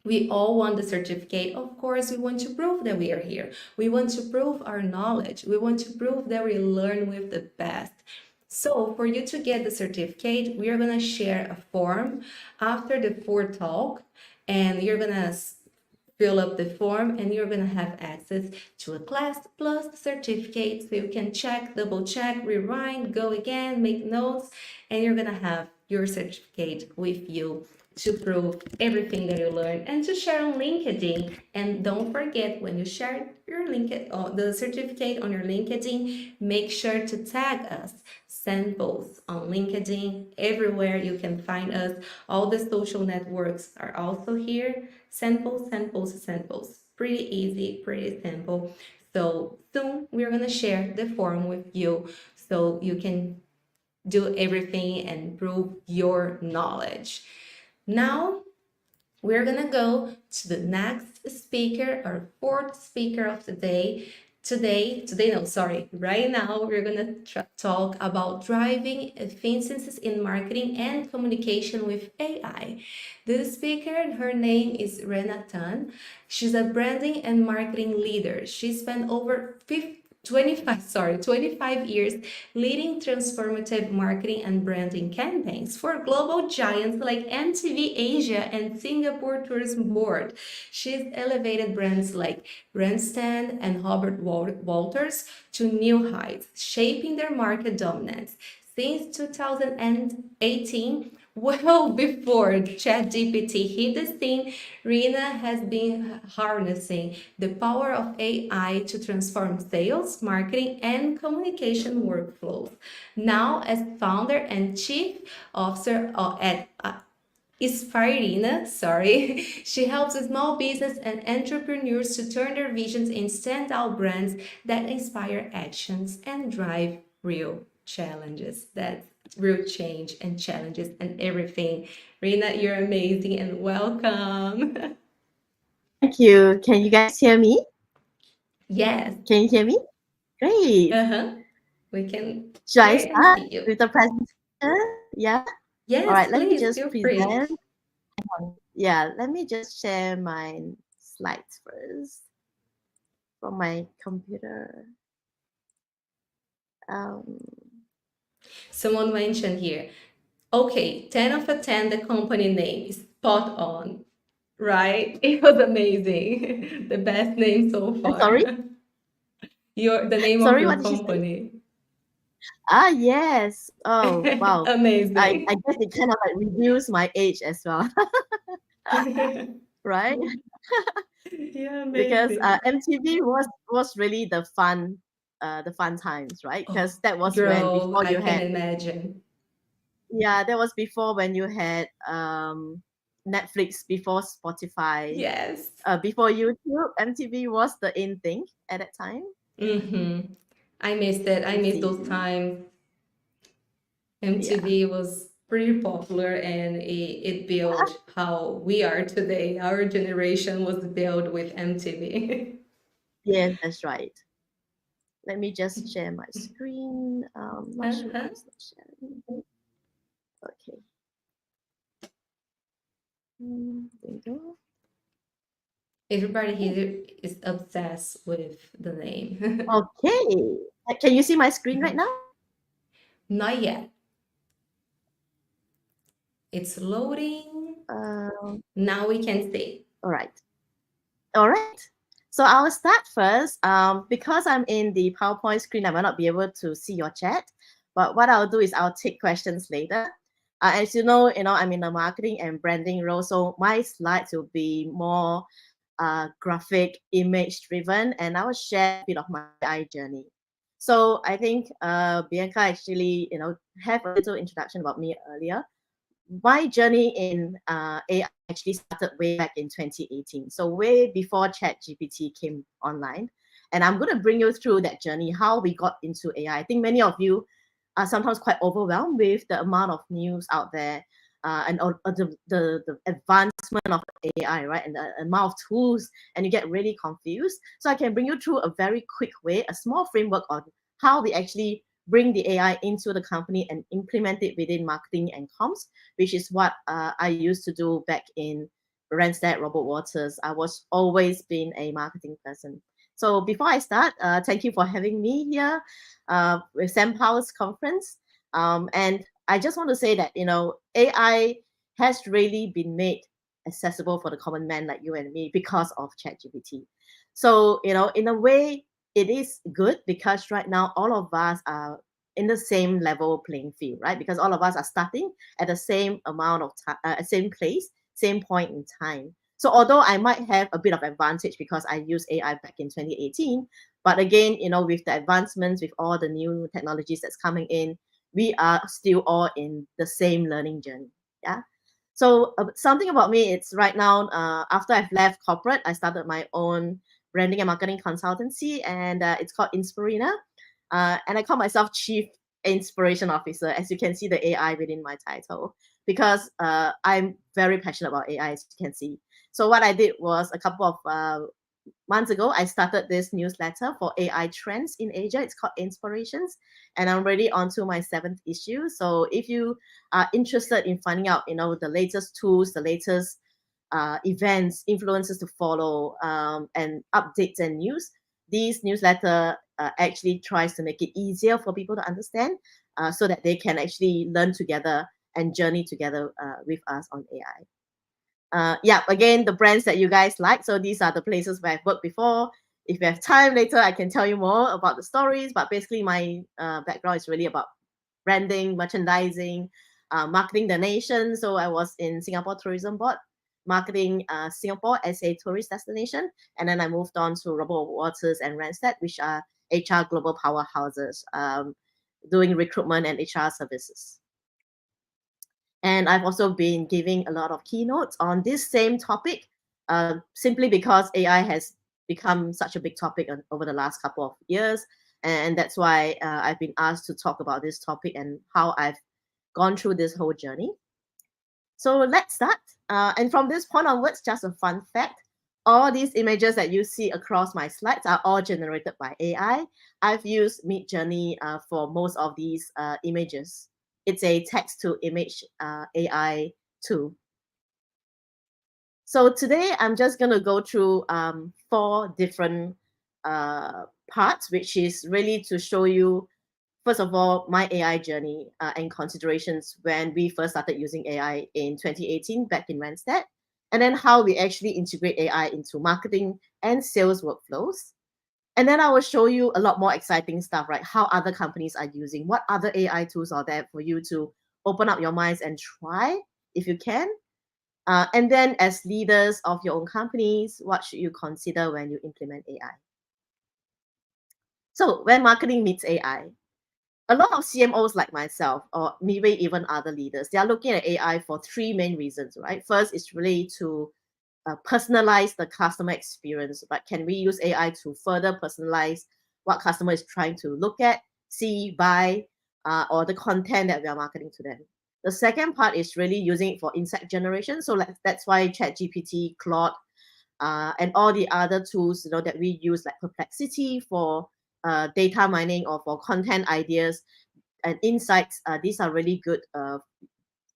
We all want the certificate. Of course, we want to prove that we are here. We want to prove our knowledge. We want to prove that we learn with the best. So for you to get the certificate, we are going to share a form after the 4 talk, and you're going to fill up the form and you're going to have access to a class plus the certificate, so you can check, double check, rewind, go again, make notes, and you're going to have your certificate with you to prove everything that you learned and to share on LinkedIn. And don't forget, when you share your the certificate on your LinkedIn, make sure to tag us. SendPulse on LinkedIn, everywhere you can find us. All the social networks are also here. SendPulse, SendPulse, SendPulse. Pretty easy, pretty simple. So soon we're gonna share the form with you so you can do everything and prove your knowledge. Now we're gonna go to the next speaker, our 4th speaker of the day. Right now we're gonna talk about driving efficiencies in marketing and communication with AI. This speaker, her name is Rena Tan. She's a branding and marketing leader. She spent over 25 years leading transformative marketing and branding campaigns for global giants like MTV Asia and Singapore Tourism Board. She's elevated brands like Randstad and Robert Walters to new heights, shaping their market dominance. Since 2018, well before ChatGPT hit the scene, Rena has been harnessing the power of AI to transform sales, marketing, and communication workflows. Now, as founder and chief officer at Inspirina, she helps small business and entrepreneurs to turn their visions into standout brands that inspire actions and drive real challenges. That's real change and challenges and everything. Rena, you're amazing and welcome. Thank you. Can you guys hear me? Yes. Can you hear me? Great. We can Should I hear and start see you. with the presentation? Yeah. Yes, All right. Let me please, just feel free. present. Yeah. Let me just share my slides first from my computer. Someone mentioned here. Okay, 10 of 10, the company name is spot on. right? It was amazing. The best name so far. Sorry? The name of Sorry, your what did you say? company. Ah, yes. Oh, wow. Amazing. I guess it kind of like reveals my age as well, right? Yeah, Because amazing. MTV was really the fun times, right? Because that was when Girl, before I you can had imagine. that was before when you had Netflix, before Spotify, Yes. before YouTube. MTV was the in thing at that time. Mm-hmm. I missed it. I I missed see. those times. Yeah. MTV was pretty popular and it built how we are today. Our generation was built with MTV. Yes, that's right. Let me just share my screen. Not sure why it's not sharing. Okay. There you go. Everybody here is obsessed with the name. Okay. Can you see my screen right now? Not yet. It's loading. Now we can see. All right. All right. So I'll start first. Because I'm in the PowerPoint screen, I might not be able to see your chat. But what I'll do is I'll take questions later. As you know, I'm in the marketing and branding role, so my slides will be more graphic, image driven, and I will share a bit of my AI journey. So I think Bianca actually, have a little introduction about me earlier. My journey in AI actually started way back in 2018, so way before ChatGPT came online. And I'm going to bring you through that journey, how we got into AI. I think many of you are sometimes quite overwhelmed with the amount of news out there and the advancement of AI, right? And the amount of tools, and you get really confused. So I can bring you through a very quick way, a small framework on how we actually bring the AI into the company and implement it within marketing and comms, which is what I used to do back in Randstad, Robert Waters. I was always been a marketing person. So before I start, thank you for having me here with SendPulse conference. And I just want to say that, AI has really been made accessible for the common man like you and me because of ChatGPT. So, in a way, it is good because right now all of us are in the same level playing field, right? Because all of us are starting at the same amount of time, same place, same point in time. So although I might have a bit of advantage because I used AI back in 2018, but again, with the advancements, with all the new technologies that's coming in, we are still all in the same learning journey. Yeah. So something about me, it's right now, after I've left corporate, I started my own branding and marketing consultancy, and it's called Inspirina. And I call myself Chief Inspiration Officer, as you can see the AI within my title, because I'm very passionate about AI, as you can see. So what I did was a couple of months ago, I started this newsletter for AI trends in Asia. It's called Inspirations, and I'm already on to my 7th issue. So if you are interested in finding out, the latest tools, the latest events, influencers to follow, and updates and news, these newsletter actually tries to make it easier for people to understand, so that they can actually learn together and journey together with us on AI. Yeah, again, the brands that you guys like. So these are the places where I've worked before. If you have time later, I can tell you more about the stories. But basically, my background is really about branding, merchandising, marketing the nation. So I was in Singapore Tourism Board, marketing Singapore as a tourist destination. And then I moved on to Robert Waters and Randstad, which are HR global powerhouses, doing recruitment and HR services. And I've also been giving a lot of keynotes on this same topic, simply because AI has become such a big topic over the last couple of years. And that's why I've been asked to talk about this topic and how I've gone through this whole journey. So let's start. And from this point onwards, just a fun fact, all these images that you see across my slides are all generated by AI. I've used Midjourney for most of these images. It's a text-to-image AI tool. So today, I'm just going to go through 4 different parts, which is really to show you, first of all, my AI journey and considerations when we first started using AI in 2018 back in Randstad. and then how we actually integrate AI into marketing and sales workflows. And then I will show you a lot more exciting stuff, right? How other companies are using, what other AI tools are there for you to open up your minds and try if you can. And then as leaders of your own companies, what should you consider when you implement AI? So when marketing meets AI, a lot of CMOs like myself, or maybe even other leaders, they are looking at AI for three main reasons, right? First, it's really to personalize the customer experience, but can we use AI to further personalize what customer is trying to look at, see, buy, or the content that we are marketing to them? The second part is really using it for insight generation. So that's why ChatGPT, Claude, and all the other tools, that we use, like Perplexity for data mining or for content ideas and insights. These are really good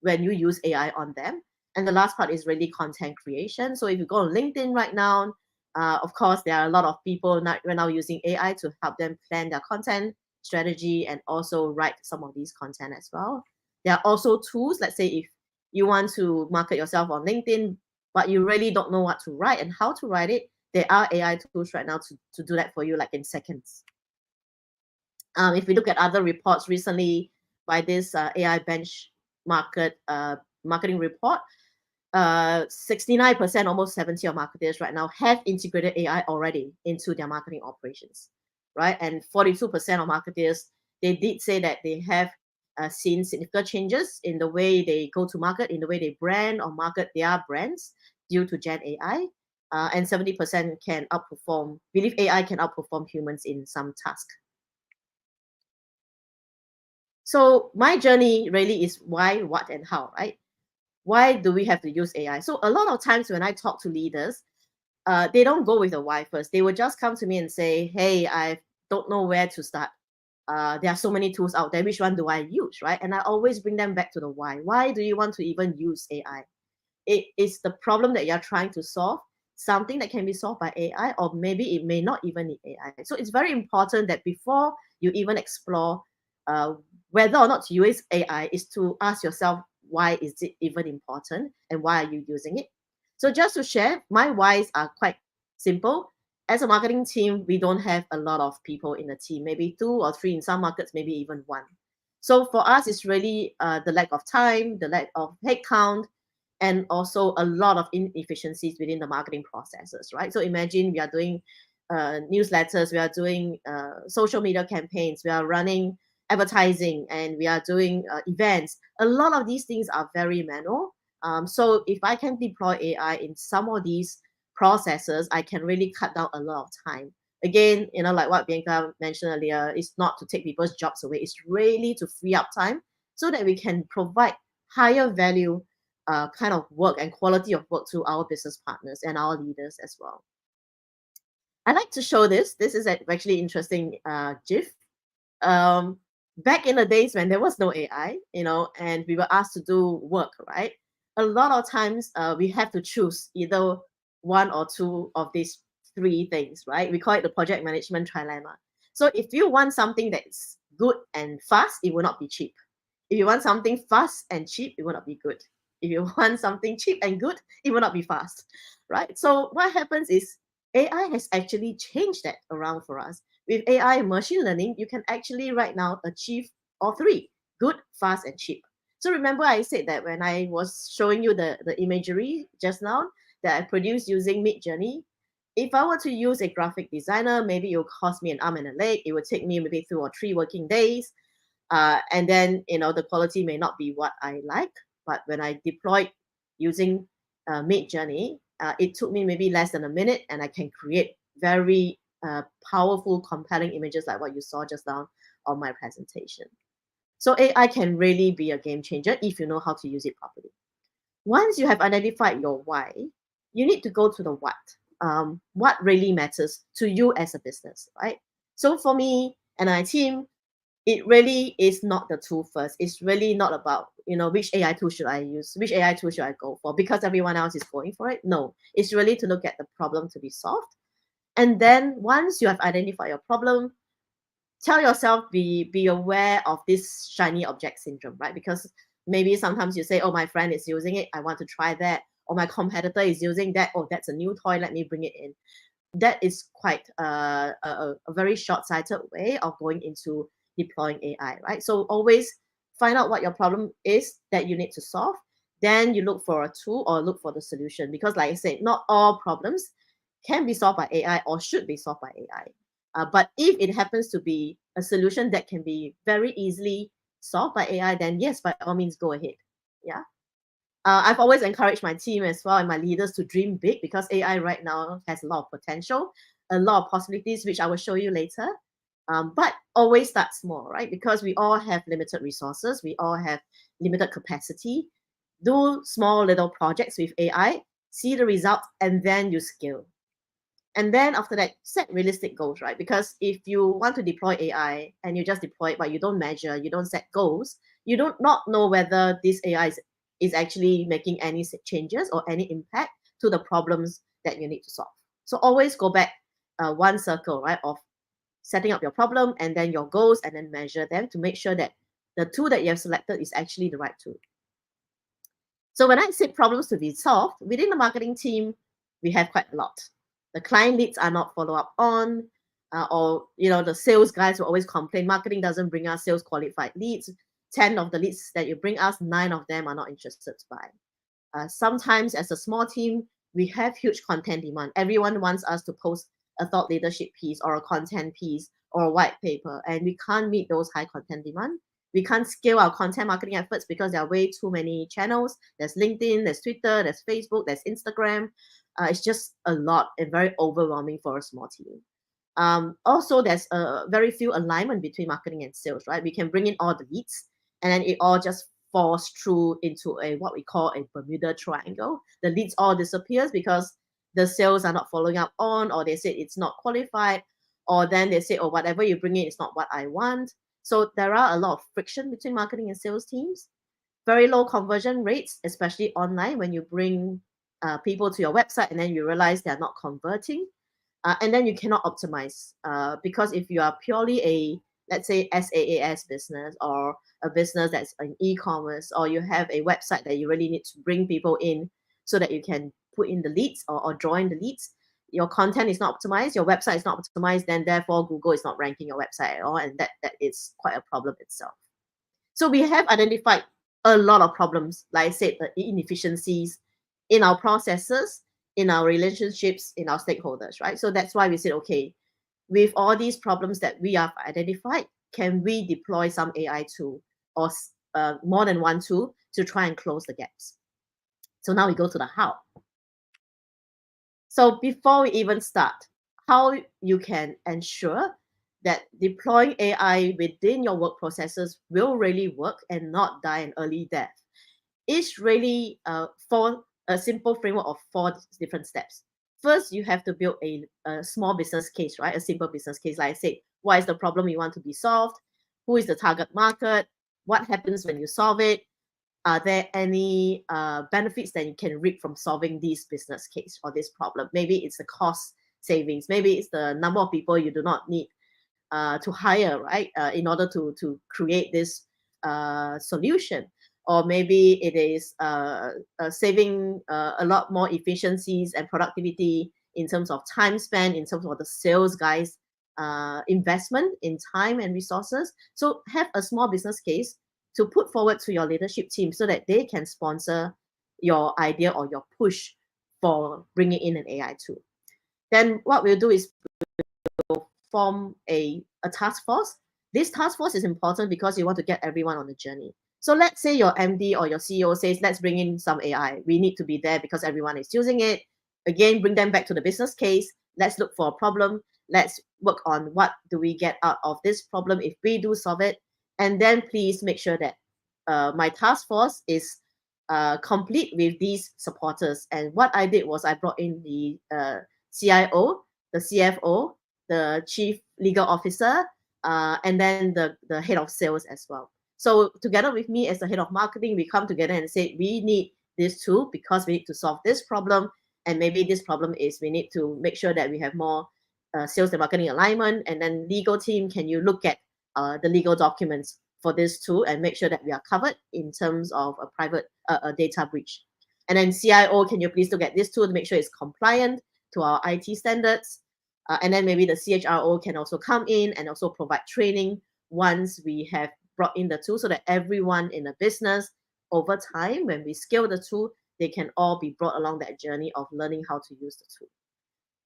when you use AI on them. And the last part is really content creation. So if you go on LinkedIn right now, of course, there are a lot of people right now using AI to help them plan their content strategy and also write some of these content as well. There are also tools, let's say if you want to market yourself on LinkedIn, but you really don't know what to write and how to write it, there are AI tools right now to do that for you, like in seconds. If we look at other reports recently by this AI bench marketing report, 69%, almost 70% of marketers right now have integrated AI already into their marketing operations, right? And 42% of marketers, they did say that they have seen significant changes in the way they go to market, in the way they brand or market their brands due to Gen AI. And 70% believe AI can outperform humans in some tasks. So my journey really is why, what, and how, right? Why do we have to use AI? So a lot of times when I talk to leaders, they don't go with the why first. They will just come to me and say, hey, I don't know where to start. There are so many tools out there. Which one do I use, right? And I always bring them back to the why. Why do you want to even use AI? It is the problem that you're trying to solve, something that can be solved by AI, or maybe it may not even need AI. So it's very important that before you even explore whether or not to use AI is to ask yourself, why is it even important and why are you using it? So just to share, my whys are quite simple. As a marketing team, we don't have a lot of people in the team, maybe 2 or 3 in some markets, maybe even 1. So for us, it's really the lack of time, the lack of headcount, and also a lot of inefficiencies within the marketing processes, right? So imagine we are doing newsletters, we are doing social media campaigns, we are running advertising, and we are doing events. A lot of these things are very manual. So if I can deploy AI in some of these processes, I can really cut down a lot of time. Again, like what Bianca mentioned earlier, it's not to take people's jobs away. It's really to free up time so that we can provide higher value kind of work and quality of work to our business partners and our leaders as well. I like to show this. This is actually interesting GIF. Back in the days when there was no AI, and we were asked to do work, right? A lot of times we have to choose either 1 or 2 of these 3 things, right? We call it the project management trilemma. So if you want something that's good and fast, it will not be cheap. If you want something fast and cheap, it will not be good. If you want something cheap and good, it will not be fast, right? So what happens is AI has actually changed that around for us. With AI and machine learning, you can actually right now achieve all 3, good, fast, and cheap. So remember I said that when I was showing you the imagery just now that I produced using Midjourney, if I were to use a graphic designer, maybe it will cost me an arm and a leg. It would take me maybe 2 or 3 working days. And then, the quality may not be what I like. But when I deployed using Midjourney, it took me maybe less than a minute, and I can create very powerful, compelling images like what you saw just now on my presentation. So AI can really be a game changer if you know how to use it properly. Once you have identified your why, you need to go to the what really matters to you as a business, right? So for me and my team, it really is not the tool first. It's really not about, which AI tool should I use? Which AI tool should I go for? Because everyone else is going for it. No, it's really to look at the problem to be solved. And then once you have identified your problem, tell yourself, be aware of this shiny object syndrome, right? Because maybe sometimes you say, oh, my friend is using it, I want to try that. or my competitor is using that. Oh, that's a new toy. Let me bring it in. That is quite a very short-sighted way of going into deploying AI, right? So always find out what your problem is that you need to solve. Then you look for a tool or look for the solution, because like I said, not all problems can be solved by AI or should be solved by AI. But if it happens to be a solution that can be very easily solved by AI, then yes, by all means, go ahead. Yeah. I've always encouraged my team as well and my leaders to dream big, because AI right now has a lot of potential, a lot of possibilities, which I will show you later. But always start small, right? Because we all have limited resources, we all have limited capacity. Do small little projects with AI, see the result, and then you scale. And then after that, set realistic goals, right? Because if you want to deploy AI and you just deploy it, but you don't measure, you don't set goals, you don't not know whether this AI is actually making any changes or any impact to the problems that you need to solve. So always go back one circle, right, of setting up your problem and then your goals, and then measure them to make sure that the tool that you have selected is actually the right tool. So when I say problems to be solved, within the marketing team, we have quite a lot. The client leads are not followed up on, or the sales guys will always complain, marketing doesn't bring us sales qualified leads. 10 of the leads that you bring us, 9 of them are not interested to buy. Sometimes as a small team, we have huge content demand. Everyone wants us to post a thought leadership piece or a content piece or a white paper, and we can't meet those high content demand. We can't scale our content marketing efforts because there are way too many channels. There's LinkedIn, there's Twitter, there's Facebook, there's Instagram. It's just a lot and very overwhelming for a small team. Also, there's very few alignment between marketing and sales, right? We can bring in all the leads, and then it all just falls through into what we call a Bermuda Triangle. The leads all disappears because the sales are not following up on, or they say it's not qualified, or then they say, oh, whatever you bring in is not what I want. So there are a lot of friction between marketing and sales teams. Very low conversion rates, especially online, when you bring people to your website and then you realize they're not converting. And then you cannot optimize, because if you are purely a, let's say, SaaS business, or a business that's an e-commerce, or you have a website that you really need to bring people in so that you can put in the leads or draw in the leads, your content is not optimized, your website is not optimized, then therefore Google is not ranking your website at all, and that is quite a problem itself. So we have identified a lot of problems, like I said, the inefficiencies in our processes, in our relationships, in our stakeholders, right? So that's why we said, okay, with all these problems that we have identified, can we deploy some AI tool or more than one tool to try and close the gaps? So now we go to the how. So before we even start, how you can ensure that deploying AI within your work processes will really work and not die an early death is really for a simple framework of 4 different steps. First, you have to build a small business case, right? A simple business case. Like I said, what is the problem you want to be solved? Who is the target market? What happens when you solve it? Are there any benefits that you can reap from solving this business case or this problem? Maybe it's the cost savings. Maybe it's the number of people you do not need to hire, right? In order to create this solution. Or maybe it is saving a lot more efficiencies and productivity in terms of time spent, in terms of the sales guys' investment in time and resources. So have a small business case to put forward to your leadership team so that they can sponsor your idea or your push for bringing in an AI tool. Then what we'll do is we'll form a task force. This task force is important because you want to get everyone on the journey. So let's say your MD or your CEO says, let's bring in some AI. We need to be there because everyone is using it. Again, bring them back to the business case. Let's look for a problem. Let's work on what do we get out of this problem if we do solve it. And then please make sure that my task force is complete with these supporters. And what I did was I brought in the CIO, the CFO, the chief legal officer, and then the head of sales as well. So together with me as the head of marketing, we come together and say, we need this tool because we need to solve this problem. And maybe this problem is we need to make sure that we have more sales and marketing alignment. And then legal team, can you look at the legal documents for this tool and make sure that we are covered in terms of a private data breach? And then CIO, can you please look at this tool to make sure it's compliant to our IT standards? And then maybe the CHRO can also come in and also provide training once we have brought in the tool, so that everyone in the business over time, when we scale the tool, they can all be brought along that journey of learning how to use the tool.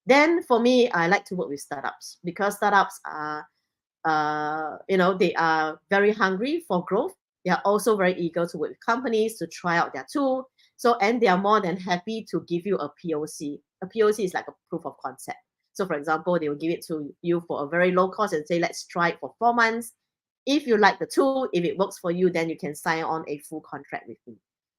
Then for me, I like to work with startups, because startups are, they are very hungry for growth. They are also very eager to work with companies to try out their tool. So, and they are more than happy to give you a POC. A POC is like a proof of concept. So for example, they will give it to you for a very low cost and say, let's try it for 4 months. If you like the tool, if it works for you, then you can sign on a full contract with me.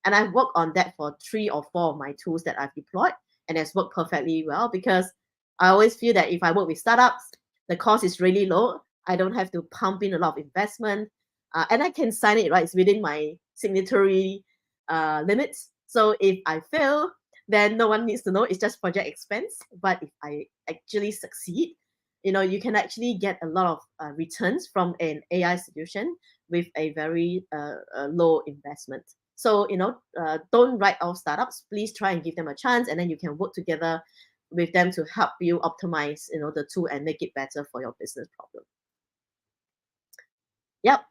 And I've worked on that for 3 or 4 of my tools that I've deployed, and it's worked perfectly well, because I always feel that if I work with startups, the cost is really low. I don't have to pump in a lot of investment, and I can sign it, right? It's within my signatory limits. So if I fail, then no one needs to know. It's just project expense. But if I actually succeed, you can actually get a lot of returns from an AI solution with a very low investment. So, don't write off startups. Please try and give them a chance, and then you can work together with them to help you optimize, the tool and make it better for your business problem. Yep.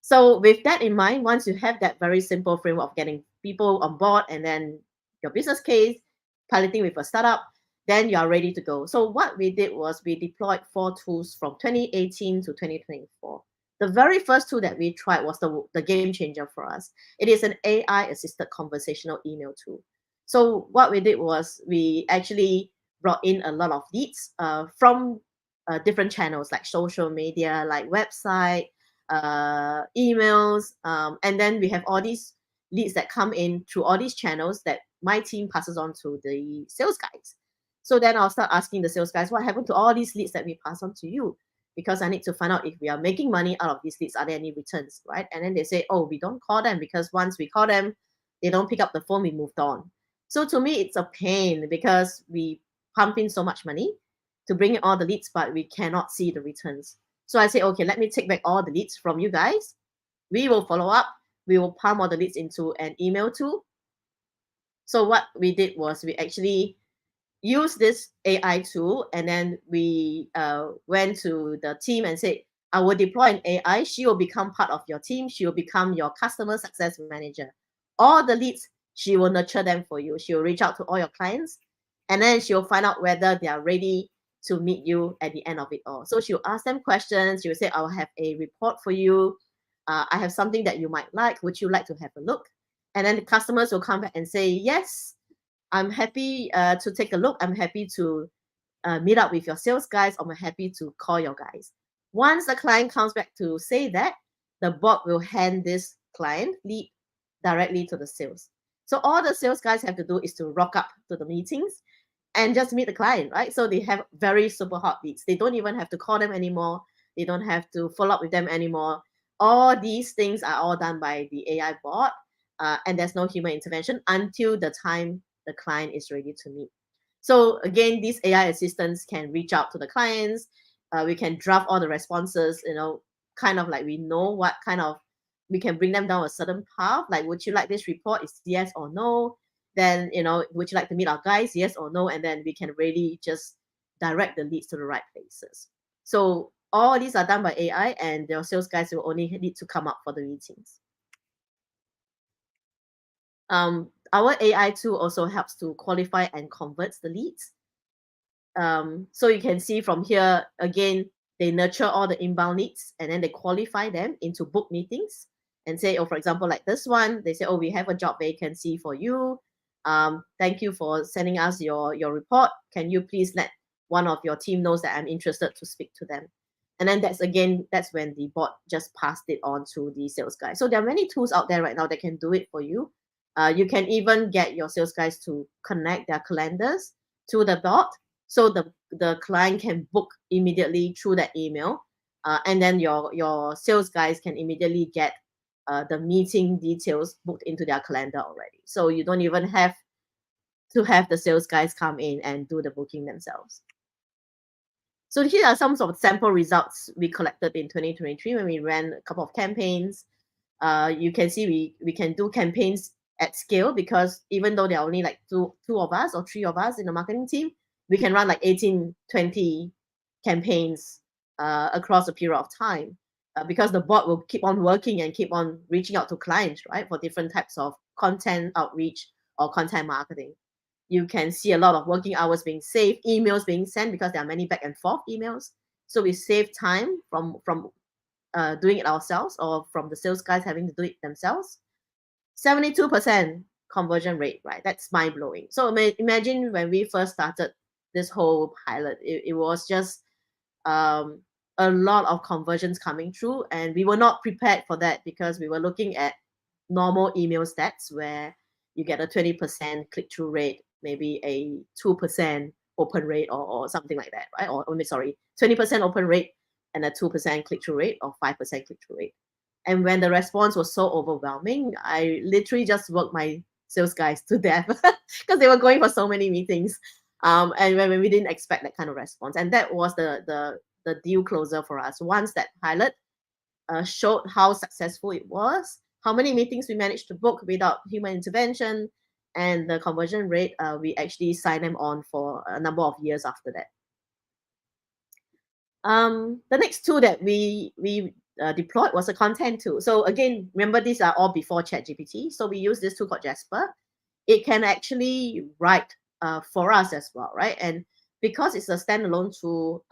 So with that in mind, once you have that very simple framework of getting people on board, and then your business case, piloting with a startup, then you are ready to go. So what we did was we deployed 4 tools from 2018 to 2024. The very first tool that we tried was the game changer for us. It is an AI-assisted conversational email tool. So what we did was we actually brought in a lot of leads from different channels like social media, like website, emails, and then we have all these leads that come in through all these channels that my team passes on to the sales guys. So then I'll start asking the sales guys, what happened to all these leads that we pass on to you? Because I need to find out if we are making money out of these leads. Are there any returns, right? And then they say, oh, we don't call them, because once we call them, they don't pick up the phone, we moved on. So to me, it's a pain, because we pump in so much money to bring in all the leads, but we cannot see the returns. So I say, okay, let me take back all the leads from you guys. We will follow up. We will pump all the leads into an email tool. So what we did was we actually used this AI tool, and then we went to the team and said, I will deploy an AI. She will become part of your team. She will become your customer success manager. All the leads, she will nurture them for you. She will reach out to all your clients, and then she will find out whether they are ready to meet you at the end of it all. So she'll ask them questions. She will say, I will have a report for you. I have something that you might like. Would you like to have a look? And then the customers will come back and say, yes, I'm happy to take a look. I'm happy to meet up with your sales guys. I'm happy to call your guys. Once the client comes back to say that, the bot will hand this client lead directly to the sales. So all the sales guys have to do is to rock up to the meetings and just meet the client, right? So they have very super hot leads. They don't even have to call them anymore. They don't have to follow up with them anymore. All these things are all done by the AI bot, and there's no human intervention until the time the client is ready to meet. So again, these AI assistants can reach out to the clients. We can draft all the responses, kind of like we know what kind of, we can bring them down a certain path. Like, would you like this report? Is yes or no? Then, would you like to meet our guys? Yes or no? And then we can really just direct the leads to the right places. So all these are done by AI, and your sales guys will only need to come up for the meetings. Our AI tool also helps to qualify and convert the leads. So you can see from here, again, they nurture all the inbound leads, and then they qualify them into book meetings and say, oh, for example, like this one, they say, oh, we have a job vacancy for you. Thank you for sending us your report. Can you please let one of your team knows that I'm interested to speak to them? And then that's when the bot just passed it on to the sales guy. So there are many tools out there right now that can do it for you. You can even get your sales guys to connect their calendars to the bot, so the client can book immediately through that email, and then your sales guys can immediately get the meeting details booked into their calendar already. So you don't even have to have the sales guys come in and do the booking themselves. So here are some sort of sample results we collected in 2023 when we ran a couple of campaigns. You can see we can do campaigns at scale, because even though there are only like two of us or 3 of us in the marketing team, we can run like 18, 20 campaigns across a period of time, because the bot will keep on working and keep on reaching out to clients, right, for different types of content outreach or content marketing. You can see a lot of working hours being saved, emails being sent, because there are many back and forth emails. So we save time from doing it ourselves, or from the sales guys having to do it themselves. 72% conversion rate, right? That's mind blowing. So imagine when we first started this whole pilot, it was just a lot of conversions coming through, and we were not prepared for that, because we were looking at normal email stats where you get a 20% click-through rate, maybe a 2% open rate, or something like that, right? Or 20% open rate and a 2% click-through rate, or 5% click-through rate. And when the response was so overwhelming, I literally just worked my sales guys to death because they were going for so many meetings. And when we didn't expect that kind of response. And that was the deal closer for us. Once that pilot showed how successful it was, how many meetings we managed to book without human intervention, and the conversion rate, we actually signed them on for a number of years after that. The next tool that we deployed was a content tool. So again, remember, these are all before ChatGPT. So we use this tool called Jasper. It can actually write for us as well, right? And because it's a standalone tool,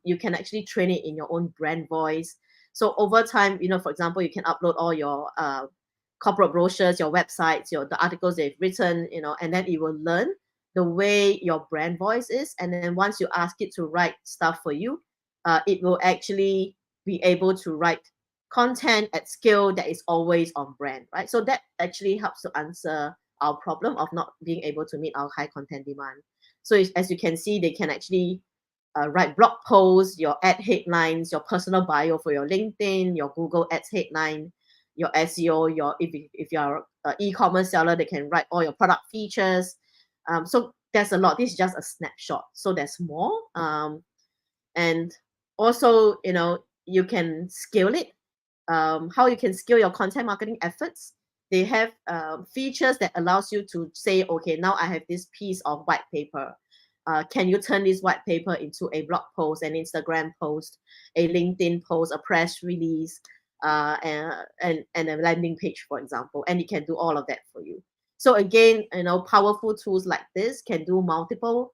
you can actually train it in your own brand voice. So over time, for example, you can upload all your corporate brochures, your websites, the articles they've written, and then it will learn the way your brand voice is. And then once you ask it to write stuff for you, it will actually be able to write content at scale that is always on brand, right? So that actually helps to answer our problem of not being able to meet our high content demand. So as you can see, they can actually write blog posts, your ad headlines, your personal bio for your LinkedIn, your Google Ads headline, your SEO, if you're an e-commerce seller, they can write all your product features. So there's a lot. This is just a snapshot. So there's more. And also, you can scale it. How you can scale your content marketing efforts. They have features that allows you to say, okay, now I have this piece of white paper. Can you turn this white paper into a blog post, an Instagram post, a LinkedIn post, a press release, and a landing page, for example? And it can do all of that for you. So again, powerful tools like this can do multiple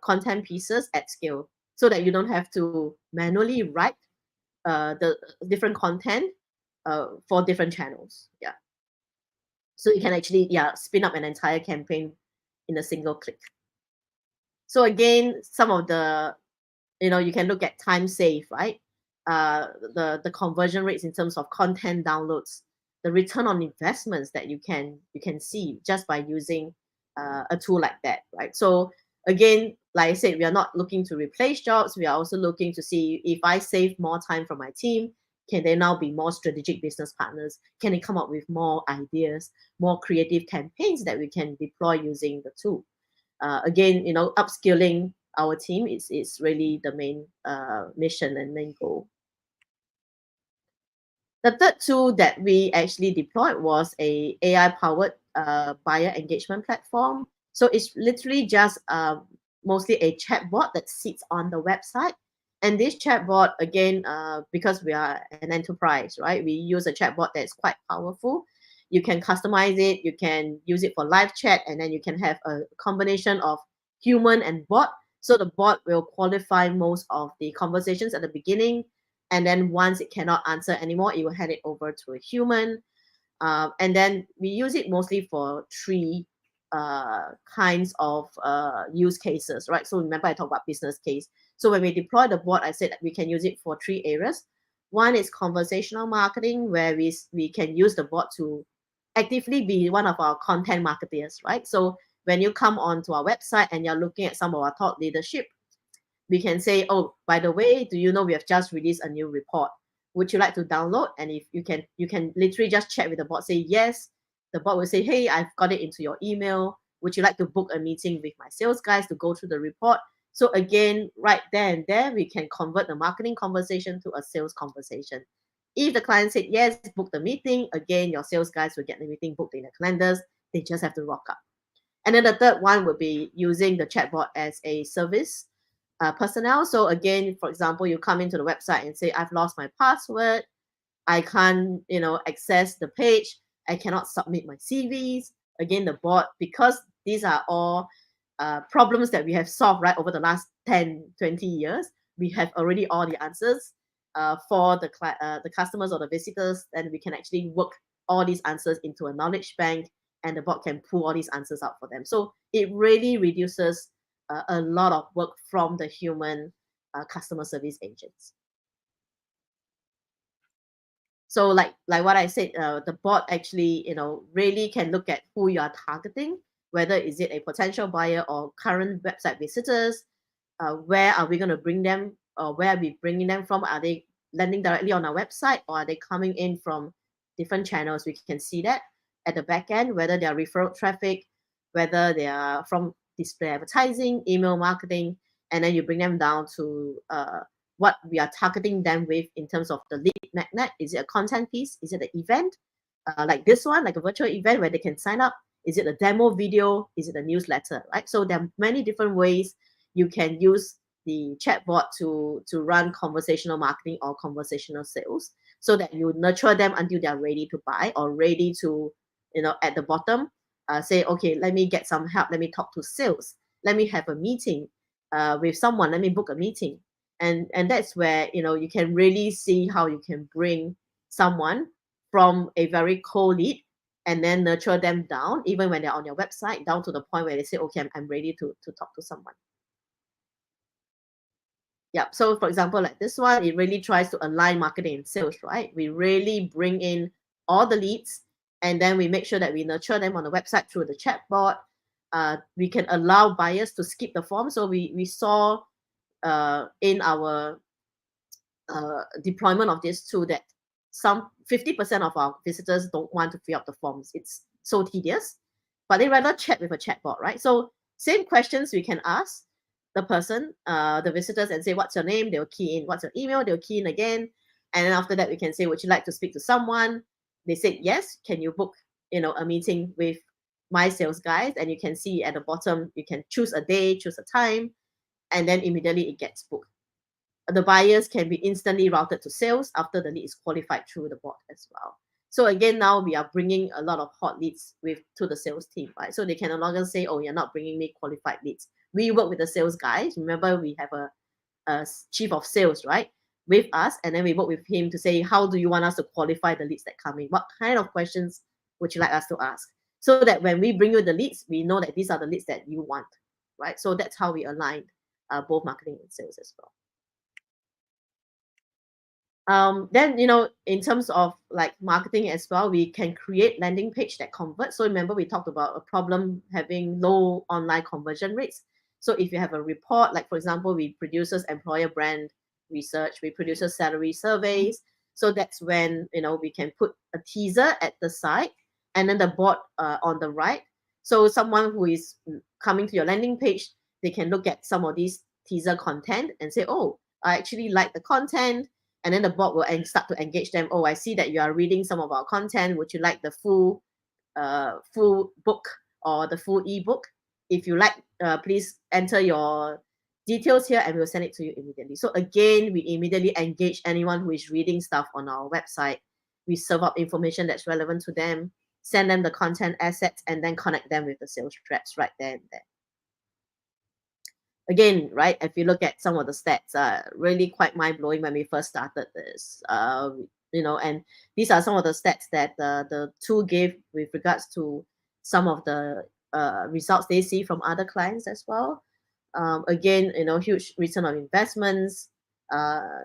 content pieces at scale, so that you don't have to manually write the different content for different channels. Yeah. So you can actually, spin up an entire campaign in a single click. So again, some of the, you can look at time save, right? The conversion rates in terms of content downloads, the return on investments that you can see just by using a tool like that, right? So again, like I said, we are not looking to replace jobs. We are also looking to see, if I save more time from my team, can they now be more strategic business partners? Can they come up with more ideas, more creative campaigns that we can deploy using the tool? Again, upskilling our team is really the main mission and main goal. The third tool that we actually deployed was a AI-powered buyer engagement platform. So it's literally just mostly a chatbot that sits on the website. And this chatbot, again, because we are an enterprise, right? We use a chatbot that's quite powerful. You can customize it. You can use it for live chat, and then you can have a combination of human and bot. So the bot will qualify most of the conversations at the beginning. And then once it cannot answer anymore, it will hand it over to a human. And then we use it mostly for 3 kinds of use cases, right? So remember I talked about business case. So when we deploy the bot, I said that we can use it for 3 areas. One is conversational marketing, where we can use the bot to actively be one of our content marketers, right? So when you come onto our website and you're looking at some of our thought leadership, we can say, oh, by the way, do you know we have just released a new report? Would you like to download? And if you can literally just chat with the bot, say yes. The bot will say, hey, I've got it into your email. Would you like to book a meeting with my sales guys to go through the report? So again, right there and there, we can convert the marketing conversation to a sales conversation. If the client said yes, book the meeting, again, your sales guys will get the meeting booked in the calendars They just have to rock up. And then the third one would be using the chatbot as a service personnel. So again, for example, you come into the website and say, I've lost my password. I can't, access the page. I cannot submit my CVs. Again, the bot, because these are all problems that we have solved right over the last 10, 20 years, we have already all the answers for the customers or the visitors, and we can actually work all these answers into a knowledge bank, and the bot can pull all these answers out for them. So it really reduces a lot of work from the human customer service agents. So like what I said, the bot actually, really can look at who you are targeting, whether is it a potential buyer or current website visitors, where are we going to bring them, or where are we bringing them from? Are they landing directly on our website, or are they coming in from different channels? We can see that at the back end, whether they are referral traffic, whether they are from display advertising, email marketing, and then you bring them down to what we are targeting them with in terms of the lead magnet. Is it a content piece? Is it an event like this one, like a virtual event where they can sign up? Is it a demo video? Is it a newsletter, right? So there are many different ways you can use the chatbot to run conversational marketing or conversational sales, so that you nurture them until they're ready to buy, or ready to, at the bottom, say, okay, let me get some help. Let me talk to sales. Let me have a meeting with someone. Let me book a meeting. And that's where, you can really see how you can bring someone from a very cold lead and then nurture them down, even when they're on your website, down to the point where they say, okay, I'm ready to talk to someone. Yeah. So for example, like this one, it really tries to align marketing and sales, right? We really bring in all the leads, and then we make sure that we nurture them on the website through the chatbot. We can allow buyers to skip the form. So we saw in our deployment of this tool that some 50% of our visitors don't want to fill up the forms. It's so tedious, but they rather chat with a chatbot, right? So same questions we can ask the person, the visitors, and say, what's your name? They'll key in. What's your email? They'll key in again. And then after that, we can say, would you like to speak to someone? They said, yes. Can you book, a meeting with my sales guys? And you can see at the bottom, you can choose a day, choose a time, and then immediately it gets booked. The buyers can be instantly routed to sales after the lead is qualified through the bot as well. So again, now we are bringing a lot of hot leads to the sales team, right? So they can no longer say, oh, you're not bringing me qualified leads. We work with the sales guys. Remember, we have a chief of sales, right, with us, and then we work with him to say, how do you want us to qualify the leads that come in? What kind of questions would you like us to ask? So that when we bring you the leads, we know that these are the leads that you want, right? So that's how we aligned both marketing and sales as well. Then, in terms of like marketing as well, we can create landing page that convert. So remember, we talked about a problem having low online conversion rates. So if you have a report, like for example, we produces employer brand research, we produces salary surveys. So that's when, we can put a teaser at the side and then the bot on the right. So someone who is coming to your landing page, they can look at some of these teaser content and say, oh, I actually like the content. And then the bot will start to engage them. Oh, I see that you are reading some of our content. Would you like the full book or the full ebook? If you like, please enter your details here and we'll send it to you immediately. So again, we immediately engage anyone who is reading stuff on our website. We serve up information that's relevant to them, send them the content assets, and then connect them with the sales reps right there and there. Again, right, if you look at some of the stats, really quite mind-blowing when we first started this, and these are some of the stats that the tool gave with regards to some of the results they see from other clients as well. Again, huge return on investments,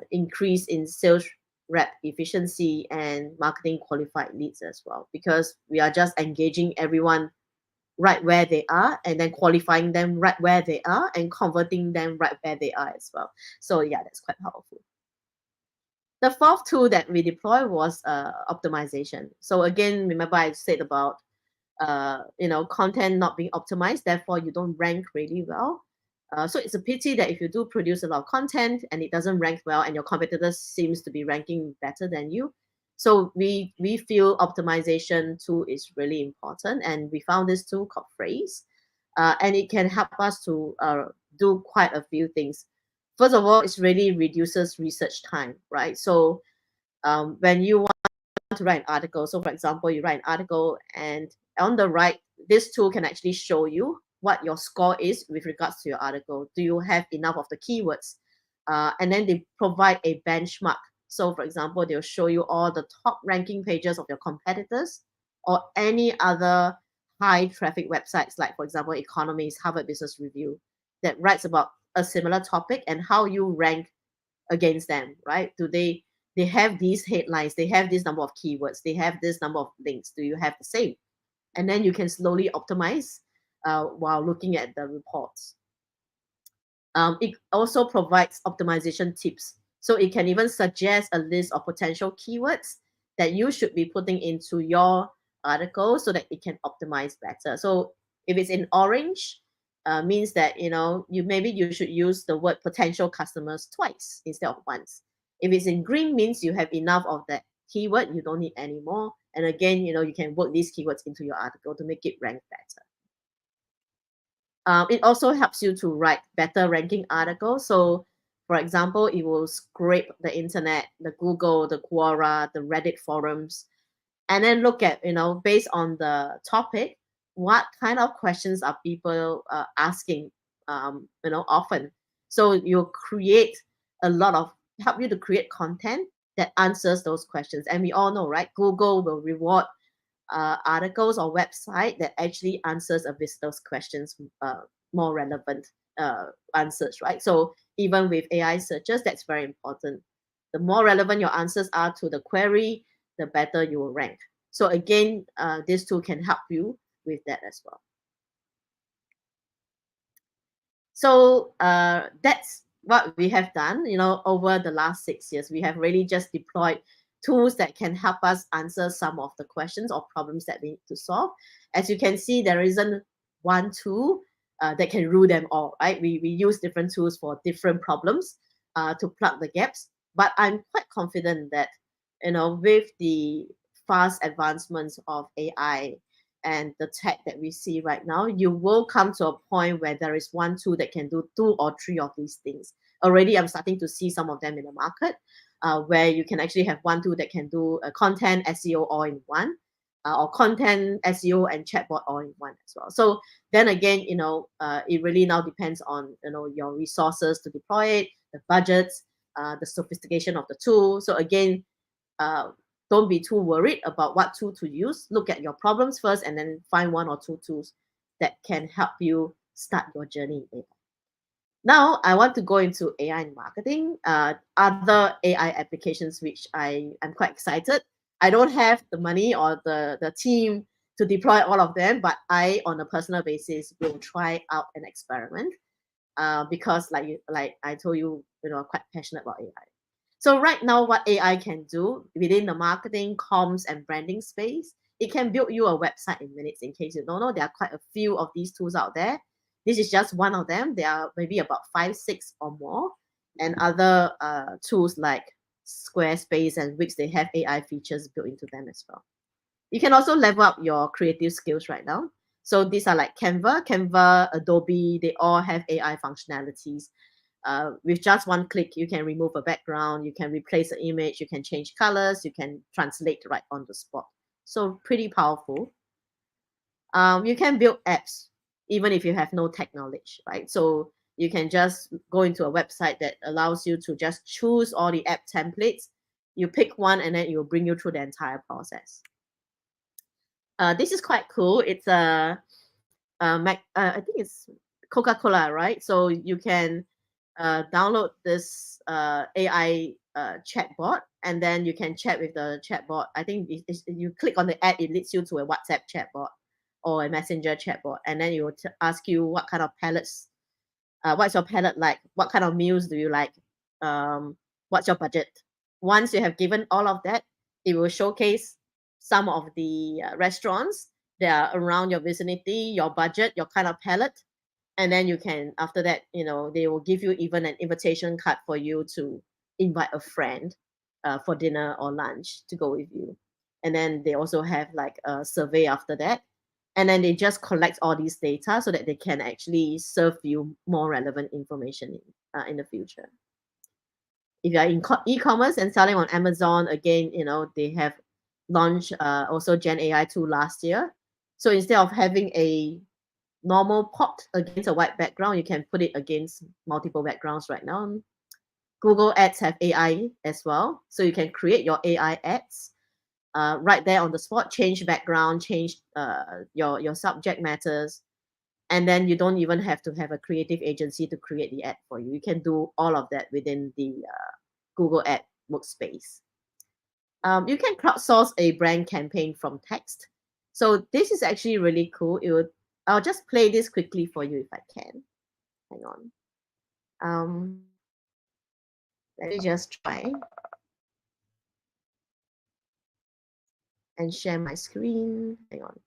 increase in sales rep efficiency, and marketing qualified leads as well, because we are just engaging everyone right where they are, and then qualifying them right where they are, and converting them right where they are as well. So yeah, that's quite powerful. The fourth tool that we deployed was optimization. So again, remember I said about content not being optimized, therefore you don't rank really well. So it's a pity that if you do produce a lot of content and it doesn't rank well, and your competitors seems to be ranking better than you. So we feel optimization tool is really important, and we found this tool called Phrase, and it can help us to do quite a few things. First of all, it really reduces research time, right? So when you want to write an article, so for example, you write an article, and on the right, this tool can actually show you what your score is with regards to your article. Do you have enough of the keywords? And then they provide a benchmark. So for example, they'll show you all the top ranking pages of your competitors or any other high traffic websites, like for example, Economist, Harvard Business Review, that writes about a similar topic and how you rank against them, right? Do they have these headlines, they have this number of keywords, they have this number of links, do you have the same? And then you can slowly optimize while looking at the reports. It also provides optimization tips. So it can even suggest a list of potential keywords that you should be putting into your article so that it can optimize better. So if it's in orange, means that maybe you should use the word potential customers twice instead of once. If it's in green, means you have enough of that keyword, you don't need any more. And again, you can work these keywords into your article to make it rank better. It also helps you to write better ranking articles. So for example, it will scrape the internet, the Google, the Quora, the Reddit forums, and then look at, based on the topic, what kind of questions are people asking, often. So you'll create help you to create content that answers those questions. And we all know, right? Google will reward articles or website that actually answers a visitor's questions, more relevant answers, right? So even with AI searches, that's very important. The more relevant your answers are to the query, the better you will rank. So again, this tool can help you with that as well. So that's what we have done, over the last 6 years. We have really just deployed tools that can help us answer some of the questions or problems that we need to solve. As you can see, there isn't one tool that can rule them all, right? We use different tools for different problems to plug the gaps. But I'm quite confident that, with the fast advancements of AI and the tech that we see right now, you will come to a point where there is one tool that can do 2 or 3 of these things. Already, I'm starting to see some of them in the market, where you can actually have one tool that can do content SEO all in one, or content SEO and chatbot all in one as well. So then again, it really now depends on your resources to deploy it, the budgets, the sophistication of the tool. So again, don't be too worried about what tool to use. Look at your problems first and then find 1 or 2 tools that can help you start your journey in AI. Now, I want to go into AI in marketing, other AI applications which I am quite excited. I don't have the money or the team to deploy all of them, but I, on a personal basis, will try out an experiment because like I told you, I'm quite passionate about AI. So right now, what AI can do within the marketing, comms, and branding space, it can build you a website in minutes. In case you don't know, there are quite a few of these tools out there. This is just one of them. There are maybe about 5, 6 or more, and other tools like Squarespace and Wix, they have AI features built into them as well. You can also level up your creative skills right now. So these are like Canva, Adobe, they all have AI functionalities. With just one click, you can remove a background, you can replace an image, you can change colors, you can translate right on the spot. So pretty powerful. You can build apps even if you have no tech knowledge, right? So you can just go into a website that allows you to just choose all the app templates. You pick one and then it will bring you through the entire process. This is quite cool. It's I think it's Coca-Cola, right? So you can download this AI chatbot, and then you can chat with the chatbot. I think you click on the ad, it leads you to a WhatsApp chatbot or a messenger chatbot, and then it will ask you what kind of palettes, what's your palette like, what kind of meals do you like, what's your budget. Once you have given all of that, it will showcase some of the restaurants that are around your vicinity, your budget, your kind of palette. And then you can, after that, they will give you even an invitation card for you to invite a friend. for dinner or lunch to go with you. And then they also have like a survey after that. And then they just collect all these data so that they can actually serve you more relevant information in the future. If you are in e-commerce and selling on Amazon, again, they have launched also Gen AI tool last year. So instead of having a normal pot against a white background, you can put it against multiple backgrounds right now. Google Ads have AI as well. So you can create your AI ads right there on the spot, change background, change your subject matters. And then you don't even have to have a creative agency to create the ad for you. You can do all of that within the Google Ad workspace. You can crowdsource a brand campaign from text. So this is actually really cool. I'll just play this quickly for you if I can. Hang on. Let me just try and share my screen. Hang on.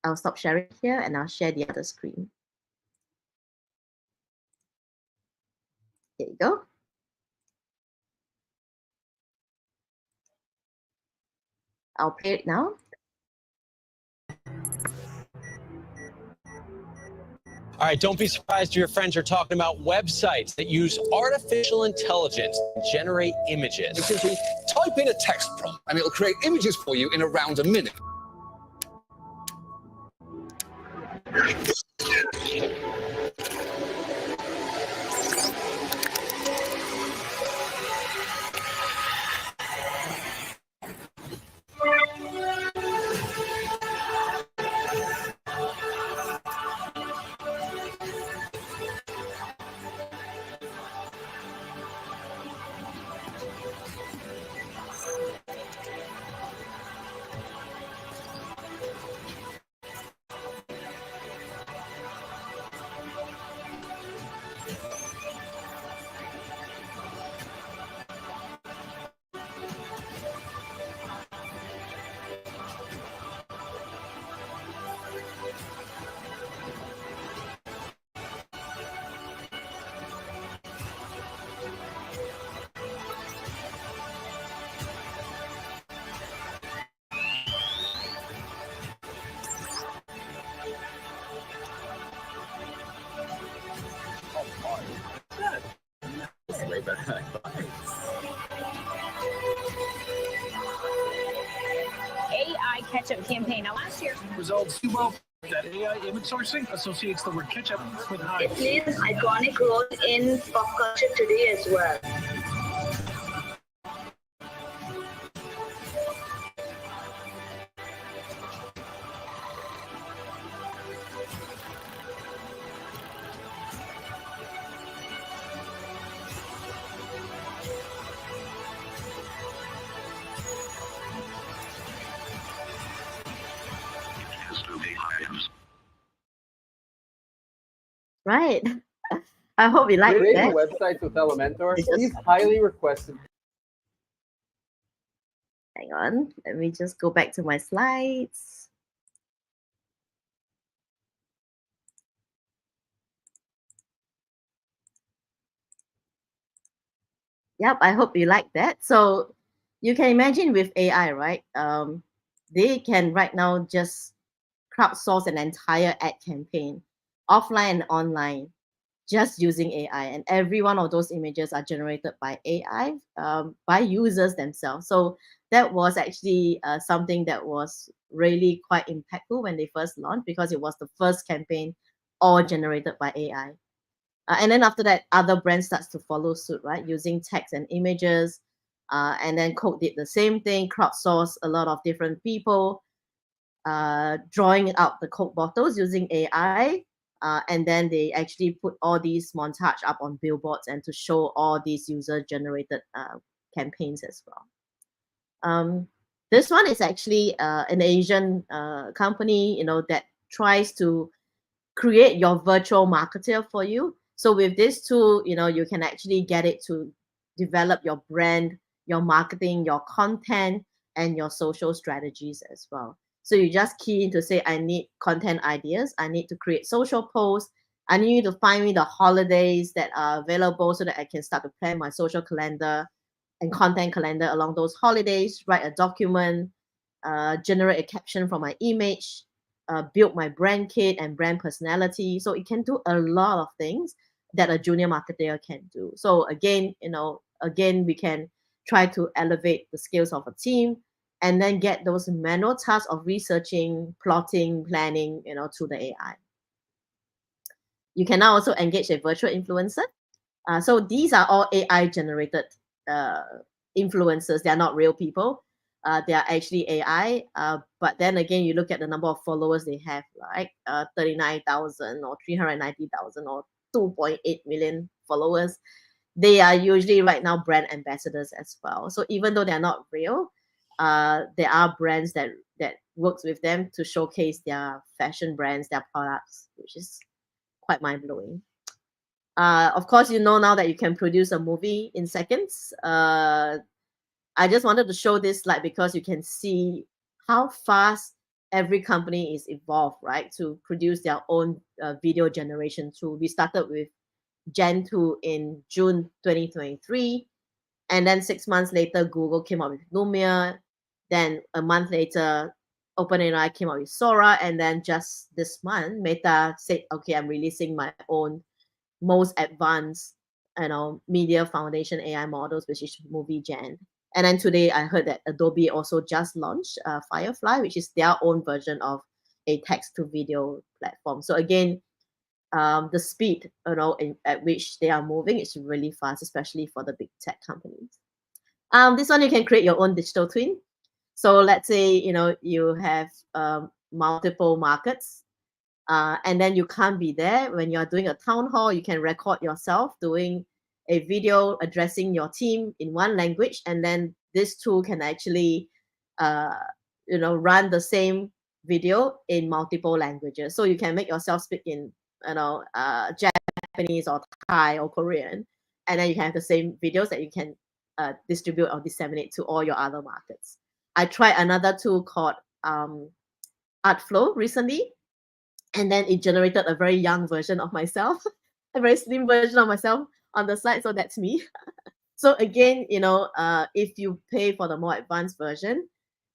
I'll stop sharing here and I'll share the other screen. There you go. I'll play it now. All right, don't be surprised if your friends are talking about websites that use artificial intelligence to generate images. You simply type in a text prompt and it'll create images for you in around a minute. AI ketchup campaign. Now, last year, results do well. That AI image sourcing associates the word ketchup with Heinz. It plays an iconic role in pop culture today as well. Right. I hope you like Creating that. websites with Elementor is highly requested. Hang on. Let me just go back to my slides. Yep, I hope you like that. So you can imagine with AI, right? They can right now just crowdsource an entire ad campaign, offline and online, just using AI. And every one of those images are generated by AI, by users themselves. So that was actually something that was really quite impactful when they first launched, because it was the first campaign all generated by AI. And then after that, other brands starts to follow suit, right? Using text and images. And then Coke did the same thing, crowdsourced a lot of different people, drawing out the Coke bottles using AI. And then they actually put all these montage up on billboards and to show all these user-generated campaigns as well. This one is actually an Asian company, that tries to create your virtual marketer for you. So with this tool, you can actually get it to develop your brand, your marketing, your content, and your social strategies as well. So you just key in to say, I need content ideas. I need to create social posts. I need you to find me the holidays that are available so that I can start to plan my social calendar and content calendar along those holidays, write a document, generate a caption from my image, build my brand kit and brand personality. So it can do a lot of things that a junior marketer can do. So again, we can try to elevate the skills of a team and then get those manual tasks of researching, plotting, planning, to the AI. You can now also engage a virtual influencer. So these are all AI generated influencers. They are not real people. They are actually AI. But then again, you look at the number of followers they have, like 39,000 or 390,000 or 2.8 million followers. They are usually right now brand ambassadors as well. So even though they're not real, there are brands that works with them to showcase their fashion brands, their products, which is quite mind-blowing. Of course, now that you can produce a movie in seconds. I just wanted to show this slide because you can see how fast every company is evolved, right, to produce their own video generation tool. We started with Gen 2 in June 2023. And then 6 months later, Google came out with Lumia. Then a month later, OpenAI came out with Sora. And then just this month, Meta said, okay, I'm releasing my own most advanced media foundation AI models, which is Movie Gen. And then today I heard that Adobe also just launched Firefly, which is their own version of a text to video platform. So again, the speed at which they are moving is really fast, especially for the big tech companies. This one, you can create your own digital twin. So let's say you have multiple markets, and then you can't be there when you're doing a town hall. You can record yourself doing a video addressing your team in one language, and then this tool can actually run the same video in multiple languages. So you can make yourself speak in Japanese or Thai or Korean, and then you can have the same videos that you can distribute or disseminate to all your other markets. I tried another tool called Artflow recently, and then it generated a very young version of myself, a very slim version of myself on the slide. So that's me. So again, if you pay for the more advanced version,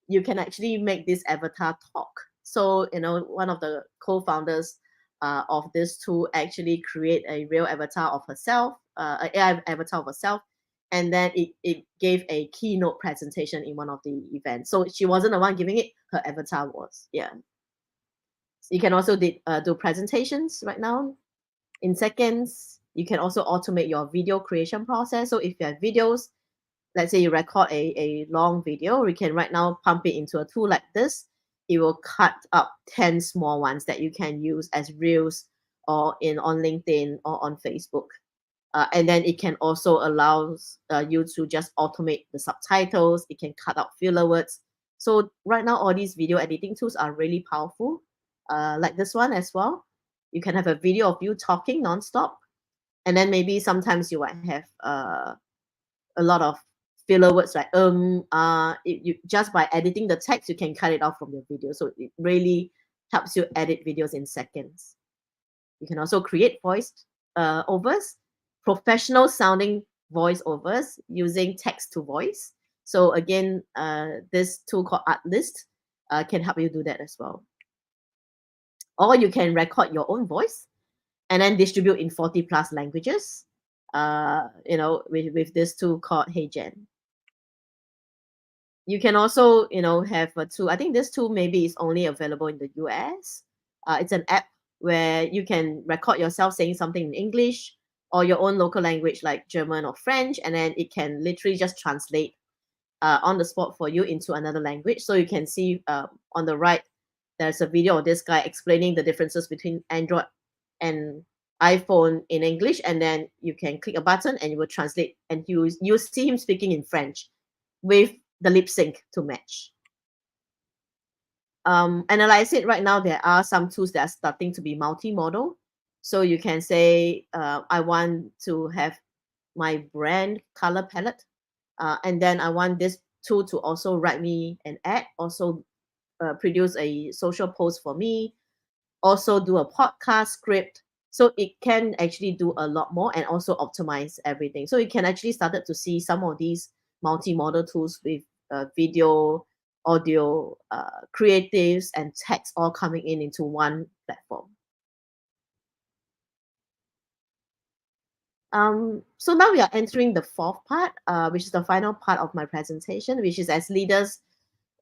you can actually make this avatar talk. So one of the co-founders of this tool actually create a real avatar of herself, an AI avatar of herself, and then it gave a keynote presentation in one of the events. So she wasn't the one giving it; her avatar was. Yeah. You can also do presentations right now in seconds. You can also automate your video creation process. So if you have videos, let's say you record a long video, we can right now pump it into a tool like this. It will cut up 10 small ones that you can use as reels or on LinkedIn or on Facebook. And then it can also allow you to just automate the subtitles. It can cut out filler words. So right now, all these video editing tools are really powerful. Like this one as well. You can have a video of you talking nonstop. And then maybe sometimes you might have a lot of filler words like you just by editing the text, you can cut it off from your video. So it really helps you edit videos in seconds. You can also create voice overs, professional sounding voice overs using text to voice. So again, this tool called Artlist can help you do that as well. Or you can record your own voice and then distribute in 40 plus languages, with this tool called HeyGen. You can also, have a tool. I think this tool maybe is only available in the US. It's an app where you can record yourself saying something in English or your own local language like German or French, and then it can literally just translate on the spot for you into another language. So you can see on the right, there's a video of this guy explaining the differences between Android and iPhone in English, and then you can click a button and it will translate, and you see him speaking in French with the lip sync to match. And like I said, right now there are some tools that are starting to be multimodal. So you can say, I want to have my brand color palette, and then I want this tool to also write me an ad, also produce a social post for me, also do a podcast script. So it can actually do a lot more and also optimize everything. So you can actually started to see some of these multimodal tools with video, audio, creatives, and text all coming into one platform. So now we are entering the fourth part, which is the final part of my presentation, which is as leaders,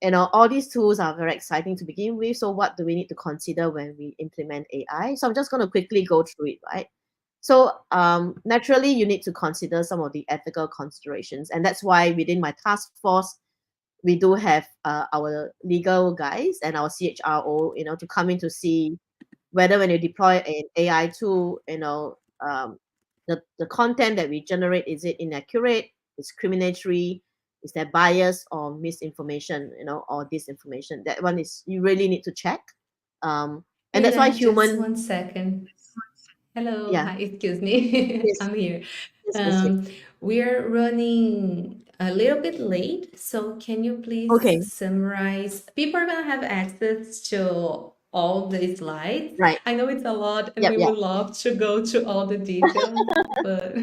all these tools are very exciting to begin with. So what do we need to consider when we implement AI? So I'm just going to quickly go through it, right? So naturally, you need to consider some of the ethical considerations. And that's why within my task force, we do have our legal guys and our CHRO, to come in to see whether when you deploy an AI tool, the content that we generate, is it inaccurate, discriminatory, is there bias or misinformation, or disinformation? That one is, you really need to check. And that's why Just human. 1 second. Hello, Yeah. hi, excuse me. Yes. I'm here. Yes. We're running a little bit late, so can you please Okay. summarize? People are gonna have access to all the slides. Right. I know it's a lot, and Yep, we yep. would love to go to all the details, but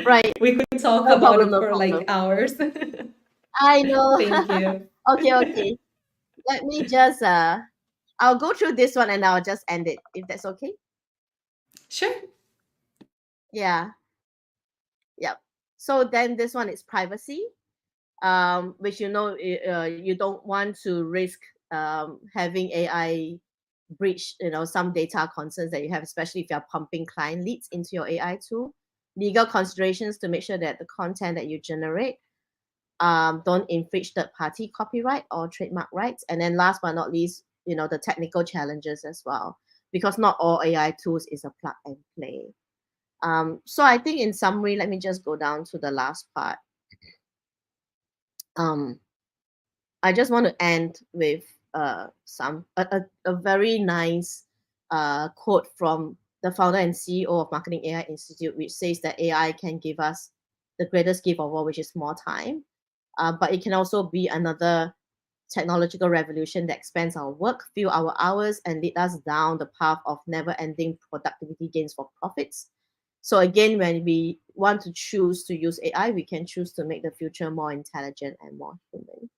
Right. we could talk No about problem, it no for problem. like hours. I know. Thank you. Okay. Let me just I'll go through this one and I'll just end it, if that's okay. Sure. Yeah. Yep. So then this one is privacy, which you don't want to risk having AI breach, some data concerns that you have, especially if you're pumping client leads into your AI tool. Legal considerations to make sure that the content that you generate don't infringe third-party copyright or trademark rights. And then last but not least, the technical challenges as well, because not all AI tools is a plug and play. So I think in summary, let me just go down to the last part. I just want to end with a very nice quote from the founder and CEO of Marketing AI Institute, which says that AI can give us the greatest gift of all, which is more time. But it can also be another technological revolution that expands our work, fill our hours, and lead us down the path of never-ending productivity gains for profits. So again, when we want to choose to use AI, we can choose to make the future more intelligent and more human.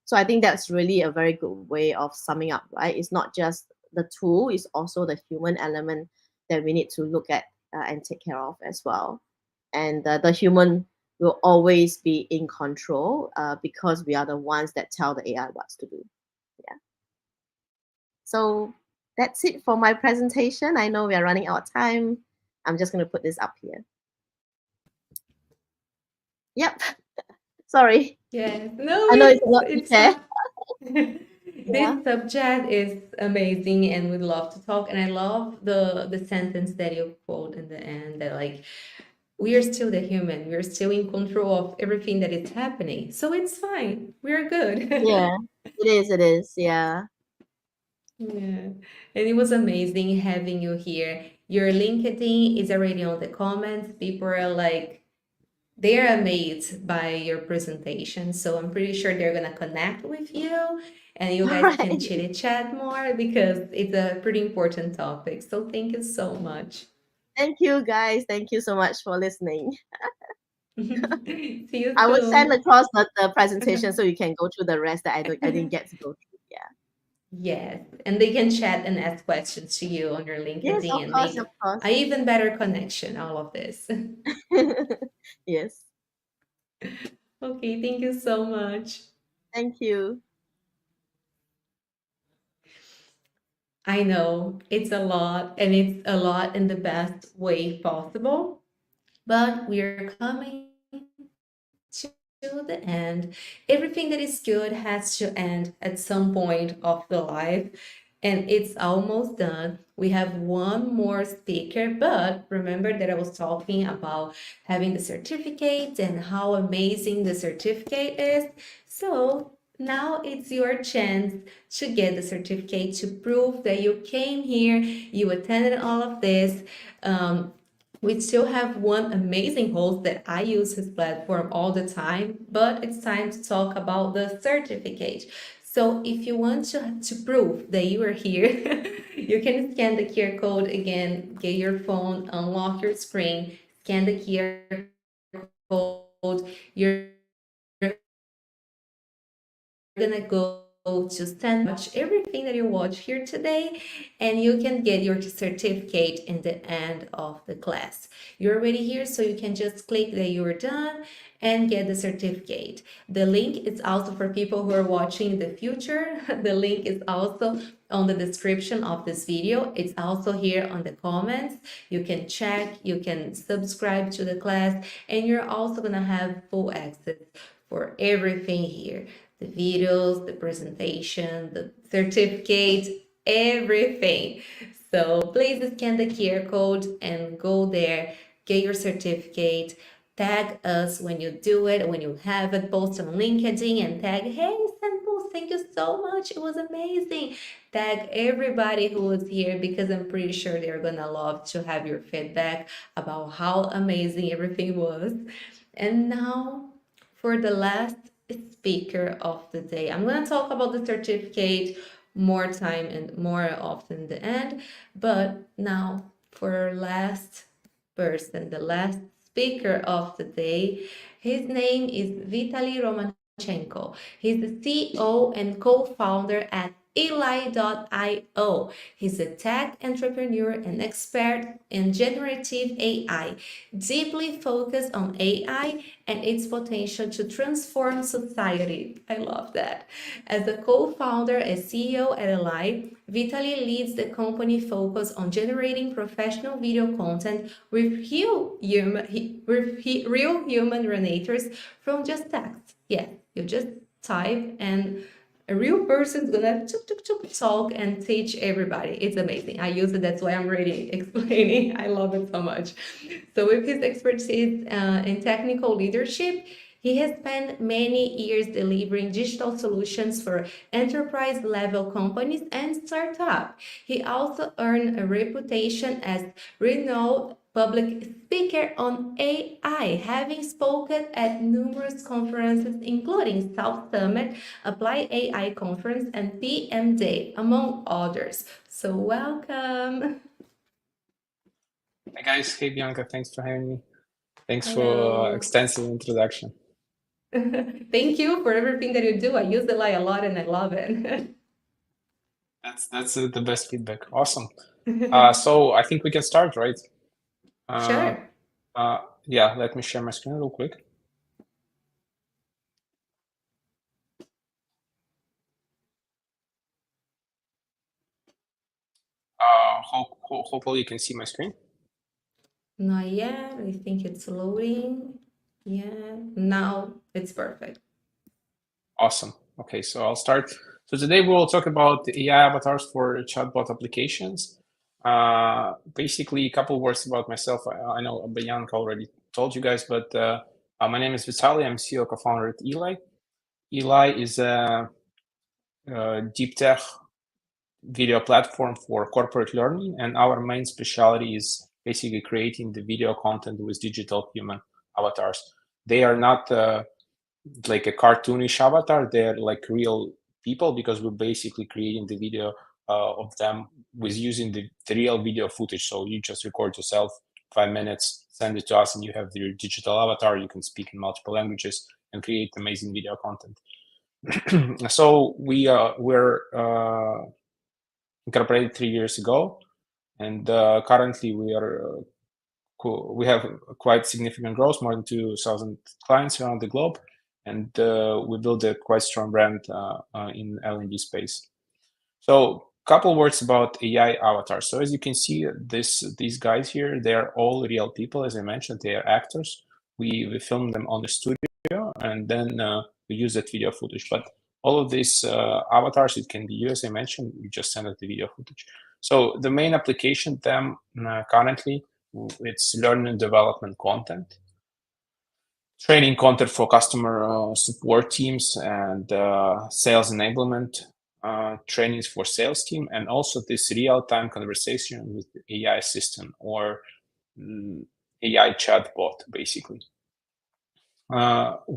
So I think that's really a very good way of summing up, right? It's not just the tool, it's also the human element that we need to look at and take care of as well. And the human will always be in control because we are the ones that tell the AI what to do. Yeah. So that's it for my presentation. I know we are running out of time. I'm just going to put this up here. Yep. Sorry. Yes. No, I know it's a lot to it's share. This subject is amazing and we'd love to talk. And I love the sentence that you quote in the end that like we are still the human, we're still in control of everything that is happening. So it's fine. We're good. Yeah, it is. Yeah. Yeah. And it was amazing having you here. Your LinkedIn is already on the comments. People are like, they're amazed by your presentation. So I'm pretty sure they're going to connect with you and you guys can chit chat more because it's a pretty important topic. So thank you so much. Thank you, guys. Thank you so much for listening. See you I will send soon. across the presentation so you can go through the rest that I didn't get to go through. Yeah. Yes, and they can chat and ask questions to you on your LinkedIn Yes, of and course, make of course. an even better connection, all of this. Yes. Okay, thank you so much. Thank you. I know it's a lot and it's a lot in the best way possible, but we're coming to the end. Everything that is good has to end at some point of the life, and it's almost done. We have one more speaker, but remember that I was talking about having the certificate and how amazing the certificate is. So now it's your chance to get the certificate to prove that you came here, you attended all of this. We still have one amazing host that I use his platform all the time, but it's time to talk about the certificate. So if you want to prove that you are here, you can scan the QR code again, get your phone, unlock your screen, scan the QR code. You're gonna go to send watch everything that you watch here today, and you can get your certificate in the end of the class. You're already here, so you can just click that you're done and get the certificate. The link is also for people who are watching in the future. The link is also on the description of this video. It's also here on the comments. You can check, you can subscribe to the class, and you're also gonna have full access for everything here. The videos, the presentation, the certificate, everything. So please scan the QR code and go there, get your certificate, tag us when you do it, when you have it, post on LinkedIn and tag, hey, SendPulse, thank you so much, it was amazing. Tag everybody who was here, because I'm pretty sure they're gonna love to have your feedback about how amazing everything was. And now for the last speaker of the day. I'm going to talk about the certificate more time and more often in the end, but now for our last person, the last speaker of the day. His name is Vitaly Romachenko. He's the CEO and co-founder at Eli.io. He's a tech entrepreneur and expert in generative AI, deeply focused on AI and its potential to transform society. I love that. As a co-founder and CEO at Eli, Vitaly leads the company focused on generating professional video content with real human narrators from just text. Yeah, you just type and a real person's gonna talk and teach everybody. It's amazing. I use it, that's why I'm reading, explaining. I love it so much. So with his expertise in technical leadership, he has spent many years delivering digital solutions for enterprise-level companies and startups. He also earned a reputation as renowned public speaker on AI, having spoken at numerous conferences, including South Summit, Apply AI Conference, and PM Day, among others. So welcome. Hi guys, hey Bianca, thanks for having me. Thanks Hello. for extensive introduction. Thank you for everything that you do. I use AI a lot and I love it. That's the best feedback. Awesome. So I think we can start, right? Sure. Yeah, let me share my screen real quick. Hopefully you can see my screen. Not yet. I think it's loading. Yeah, now it's perfect. Awesome. Okay, so I'll start. So today we'll talk about the AI avatars for chatbot applications. Basically, a couple words about myself. I know Bianca already told you guys, but my name is Vitaly. I'm CEO co-founder at Eli. Eli is a deep tech video platform for corporate learning, and our main specialty is basically creating the video content with digital human avatars. They are not like a cartoonish avatar, they're like real people, because we're basically creating the video of them with using the real video footage. So you just record yourself 5 minutes, send it to us, and you have your digital avatar. You can speak in multiple languages and create amazing video content. So we're incorporated 3 years ago, and currently we have quite significant growth, more than 2,000 clients around the globe, and we built a quite strong brand in L&D space. So a couple words about AI avatars. So as you can see, these guys here, they're all real people. As I mentioned, they are actors. We film them on the studio, and then we use that video footage. But all of these avatars, it can be you, as I mentioned, we just send it the video footage. So the main application them currently, it's learning and development content, training content for customer support teams, and sales enablement trainings for sales team, and also this real-time conversation with the AI assistant or AI chatbot, basically.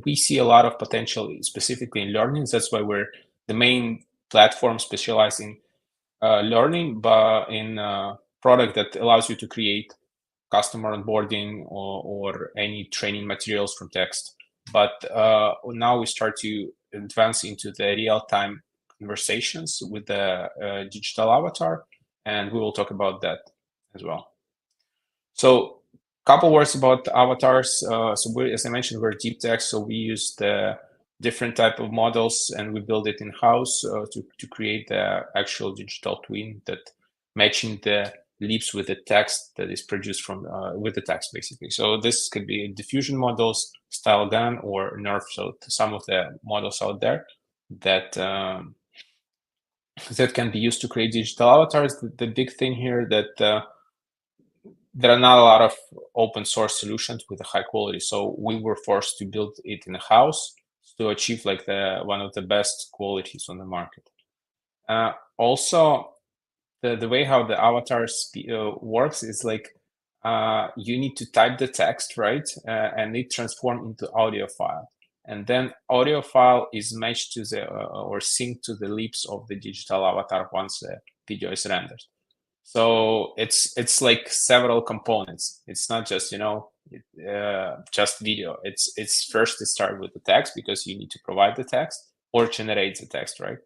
We see a lot of potential specifically in learning. That's why we're the main platform specialized in learning, but in product that allows you to create customer onboarding or any training materials from text. But now we start to advance into the real-time conversations with the digital avatar, and we will talk about that as well. So a couple words about avatars. So as I mentioned, we're deep tech, so we use the different type of models and we build it in-house to create the actual digital twin that matching the leaps with the text that is produced from with the text, basically. So this could be diffusion models, style gun, or nerf. So some of the models out there that that can be used to create digital avatars. The big thing here that there are not a lot of open source solutions with a high quality. So we were forced to build it in house to achieve like one of the best qualities on the market. Also, the way how the avatars works is like you need to type the text, right? And it transforms into audio file. And then audio file is matched to the or synced to the lips of the digital avatar once the video is rendered. So it's like several components. It's not just just video. It's first to start with the text because you need to provide the text or generate the text, right?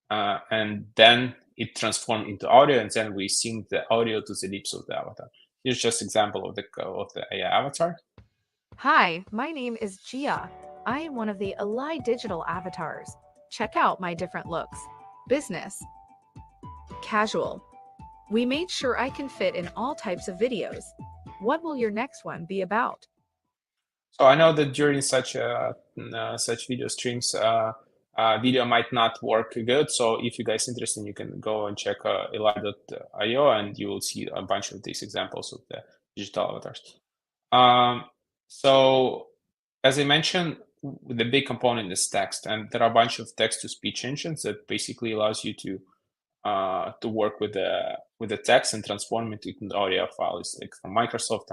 And then it transforms into audio, and then we sync the audio to the lips of the avatar. Here's just an example of the AI avatar. Hi, my name is Gia. I am one of the Ally digital avatars. Check out my different looks. Business. Casual. We made sure I can fit in all types of videos. What will your next one be about? So I know that during such video streams, video might not work good. So if you guys interested, you can go and check ely.io and you will see a bunch of these examples of the digital avatars. So as I mentioned, the big component is text, and there are a bunch of text-to-speech engines that basically allows you to work with the text and transform it into audio files, like from Microsoft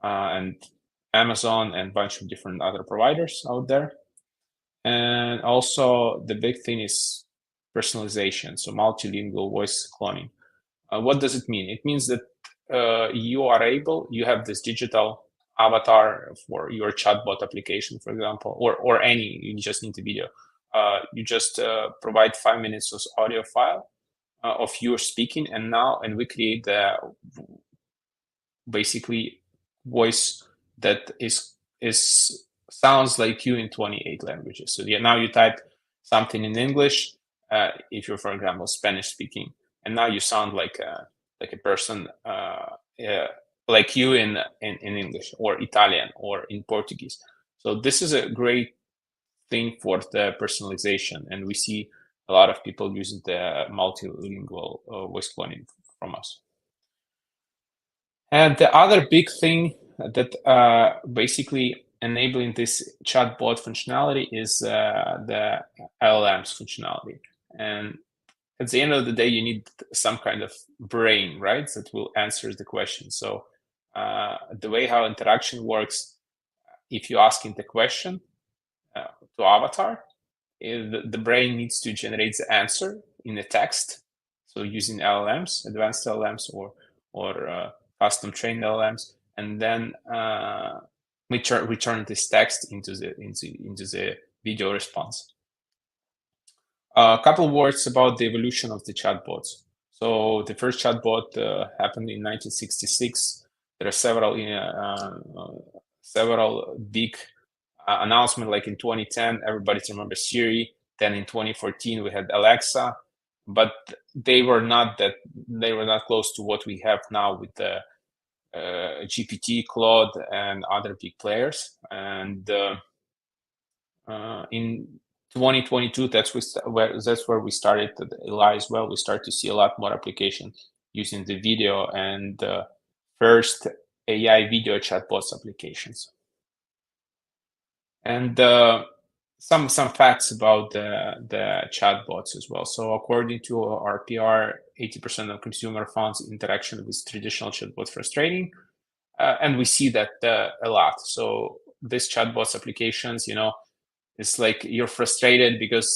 and Amazon and a bunch of different other providers out there. And also the big thing is personalization, so multilingual voice cloning. What does it mean? It means that you have this digital avatar for your chatbot application, for example, or any, you just need a video. You just provide 5 minutes of audio file of you speaking, and we create the basically voice that sounds like you in 28 languages. So now you type something in English, if you're, for example, Spanish speaking, and now you sound like a person like you in English or Italian or in Portuguese. So this is a great thing for the personalization, and we see a lot of people using the multilingual voice cloning from us. And the other big thing that basically enabling this chatbot functionality is the LLMs functionality. And at the end of the day, you need some kind of brain, right, that will answer the question. So the way how interaction works, if you're asking the question to avatar, the brain needs to generate the answer in the text. So using LLMs, advanced LLMs or custom trained LLMs, and then return this text into the video response. A couple words about the evolution of the chatbots. So the first chatbot happened in 1966. There are several big announcements, like in 2010, everybody remembers Siri. Then in 2014, we had Alexa, but they were not close to what we have now with the GPT, Claude, and other big players. And in 2022, that's where we started Ely as well. We start to see a lot more applications using the video and first AI video chatbots applications. And some facts about the chatbots as well. So according to our PR, 80% of consumer finds interaction with traditional chatbots frustrating, and we see that a lot. So these chatbots applications, it's like you're frustrated because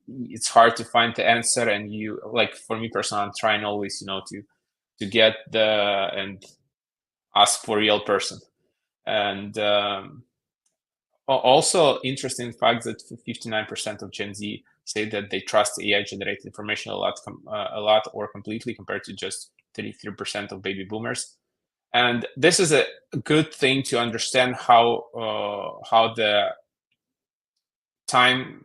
it's hard to find the answer, and you, like, for me personally, I'm trying always, to get and ask for a real person. And also interesting fact that 59% of Gen Z say that they trust AI generated information a lot or completely, compared to just 33% of baby boomers. And this is a good thing to understand how the time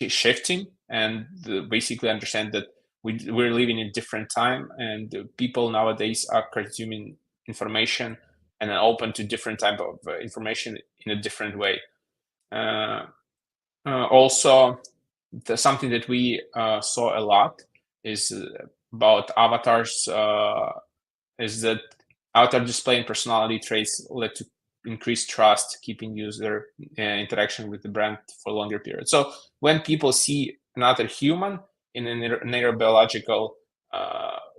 is shifting, and basically understand that we're living in a different time, and people nowadays are consuming information and are open to different type of information in a different way. Also, something that we saw a lot is about avatars, is that avatar display and personality traits led to increased trust, keeping user interaction with the brand for a longer period. So when people see another human in a neurobiological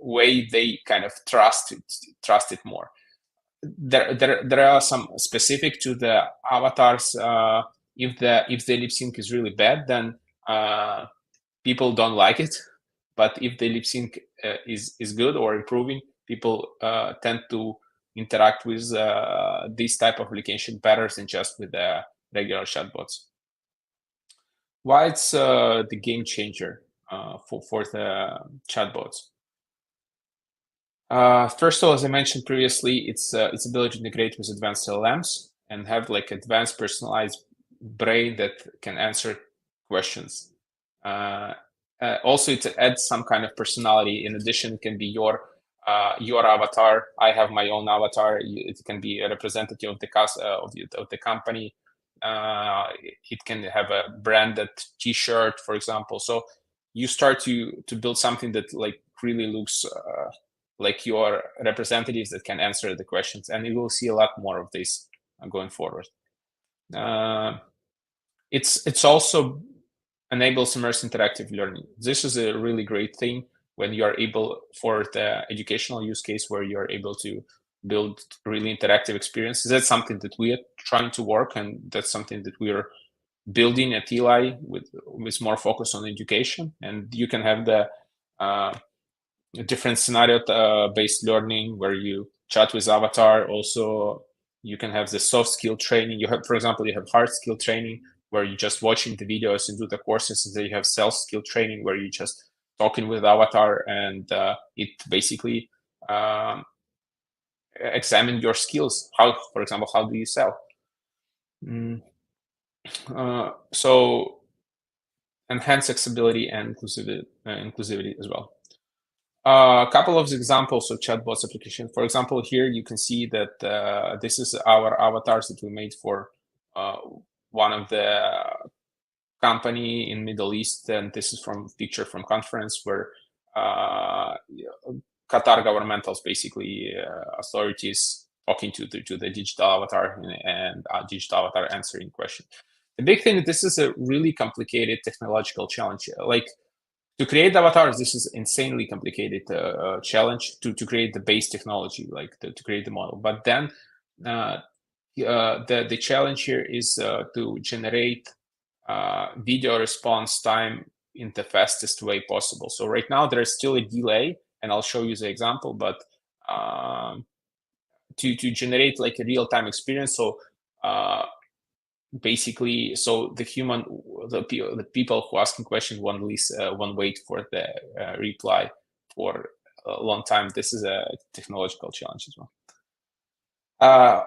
way, they kind of trust it more. There are some specific to the avatars. If the lip sync is really bad, then people don't like it. But if the lip sync is good or improving, people tend to interact with this type of application better than just with the regular chatbots. Why it's the game changer for the chatbots? First of all, as I mentioned previously, its ability to integrate with advanced LLMs and have like advanced personalized brain that can answer questions. Also, it adds some kind of personality. In addition, it can be your avatar. I have my own avatar. It can be a representative of the company. It can have a branded T-shirt, for example. So you start to build something that like really looks like your representatives that can answer the questions, and you will see a lot more of this going forward. It's also enables immersive interactive learning. This is a really great thing when you are able, for the educational use case, where you're able to build really interactive experiences. That's something that we are trying to work, and that's something that we are building at Eli with more focus on education. And you can have the different scenario-based learning where you chat with avatar. Also, you can have the soft skill training. You have, for example, you have hard skill training where you're just watching the videos and do the courses, and then you have self skill training where you just talking with avatar, and it basically examine your skills. How, for example, how do you sell? So enhance accessibility and inclusivity as well. A couple of examples of chatbots application. For example, here you can see that this is our avatars that we made for one of the company in Middle East, and this is from picture from conference where Qatar governmentals, basically authorities, talking to the digital avatar, and digital avatar answering questions. The big thing, this is a really complicated technological challenge. Like, to create avatars, this is insanely complicated challenge to create the base technology, like to create the model. But then the challenge here is to generate video response time in the fastest way possible. So right now there is still a delay, and I'll show you the example, but to generate like a real-time experience, so basically, so the people who asking questions won't wait for the reply for a long time. This is a technological challenge as well.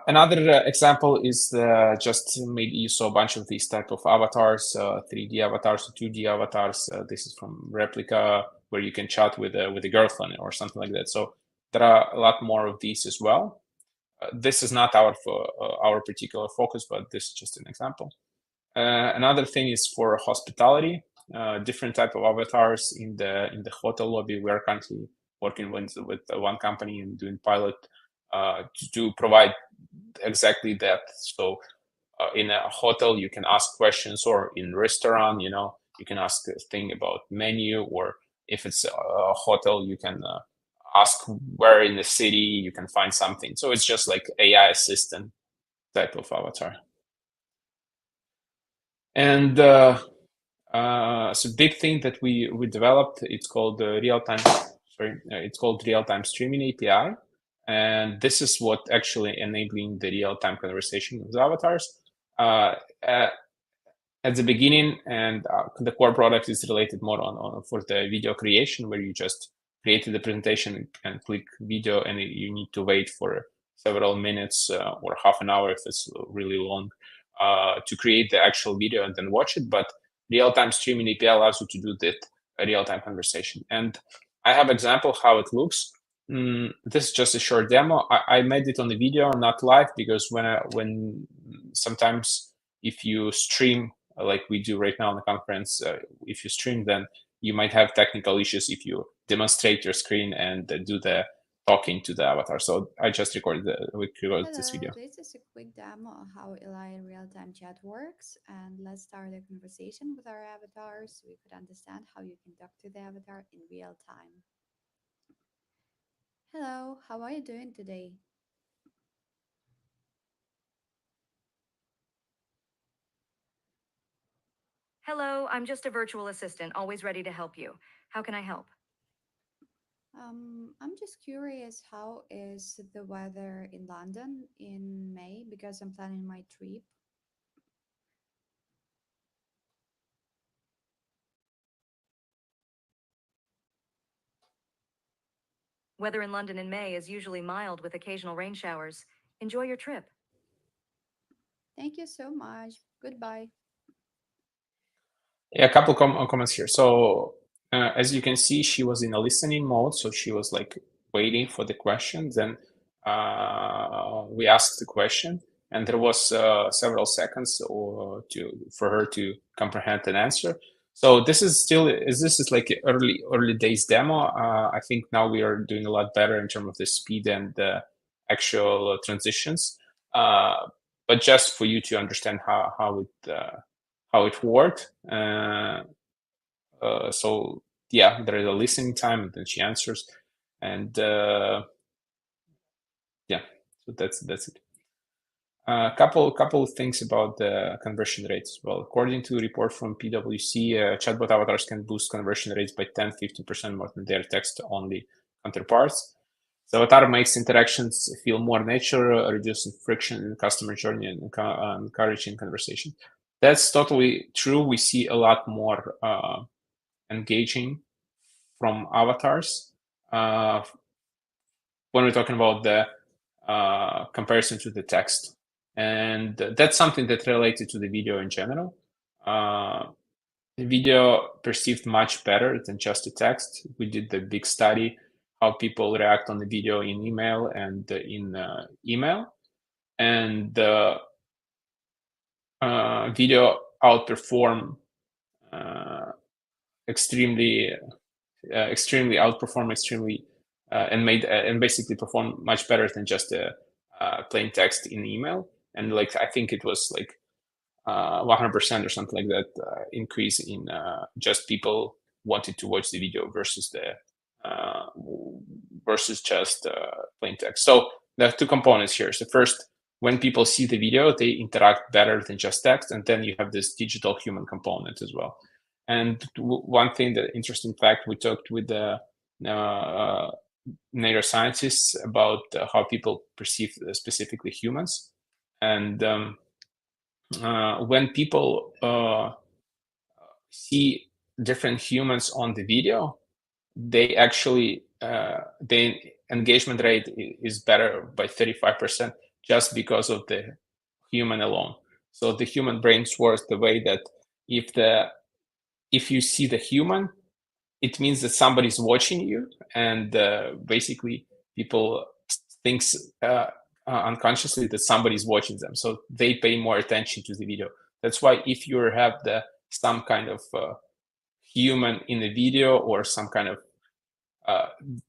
Another example is just maybe you saw a bunch of these type of avatars, 3D avatars, 2D avatars. This is from Replica, where you can chat with a girlfriend or something like that. So there are a lot more of these as well. This is not our particular focus, but this is just an example. Another thing is for hospitality, different type of avatars in the hotel lobby. We are currently working with one company and doing pilot to provide exactly that. So in a hotel, you can ask questions, or in restaurant, you can ask a thing about menu, or if it's a hotel, you can ask where in the city you can find something. So it's just like AI assistant type of avatar. And so big thing that we developed, it's called real-time streaming API. And this is what actually enabling the real-time conversation with avatars. At the beginning, and the core product is related more on for the video creation, where you just created the presentation and click video, and you need to wait for several minutes or half an hour if it's really long to create the actual video and then watch it. But real-time streaming API allows you to do that real-time conversation. And I have example how it looks. This is just a short demo. I made it on the video, not live, because when sometimes if you stream like we do right now on the conference, if you stream, then you might have technical issues if you demonstrate your screen and do the talking to the avatar. So I just recorded this video. This is a quick demo of how AI real-time chat works, and let's start a conversation with our avatar so we could understand how you can talk to the avatar in real time. Hello, how are you doing today? Hello, I'm just a virtual assistant, always ready to help you. How can I help? I'm just curious, how is the weather in London in May? Because I'm planning my trip. Weather in London in May is usually mild with occasional rain showers. Enjoy your trip. Thank you so much. Goodbye. Yeah, a couple comments here. So as you can see, she was in a listening mode, so she was like waiting for the question. Then we asked the question, and there was several seconds for her to comprehend an answer. So this is like an early days demo. I think now we are doing a lot better in terms of the speed and the actual transitions. But just for you to understand how it worked. So yeah, there is a listening time, and then she answers, and yeah, so that's it. A couple of things about the conversion rates. Well, according to a report from PwC, chatbot avatars can boost conversion rates by 10-15% more than their text-only counterparts. The avatar makes interactions feel more natural, reducing friction in the customer journey and encouraging conversation. That's totally true. We see a lot more engaging from avatars when we're talking about the comparison to the text. And that's something that related to the video in general. The video perceived much better than just the text. We did the big study, how people react on the video in email and in email. And video outperform extremely and basically perform much better than just plain text in email. And like I think it was like 100% or something like that increase in just people wanted to watch the video versus just plain text. So there are two components here. So first, when people see the video, they interact better than just text, and then you have this digital human component as well. And one thing, the interesting fact, we talked with the neuroscientists about how people perceive specifically humans. And when people see different humans on the video, they actually, the engagement rate is better by 35% just because of the human alone. So the human brain works the way that if you see the human, it means that somebody's watching you, and basically people thinks unconsciously that somebody's watching them, so they pay more attention to the video. That's why if you have some kind of human in the video, or some kind of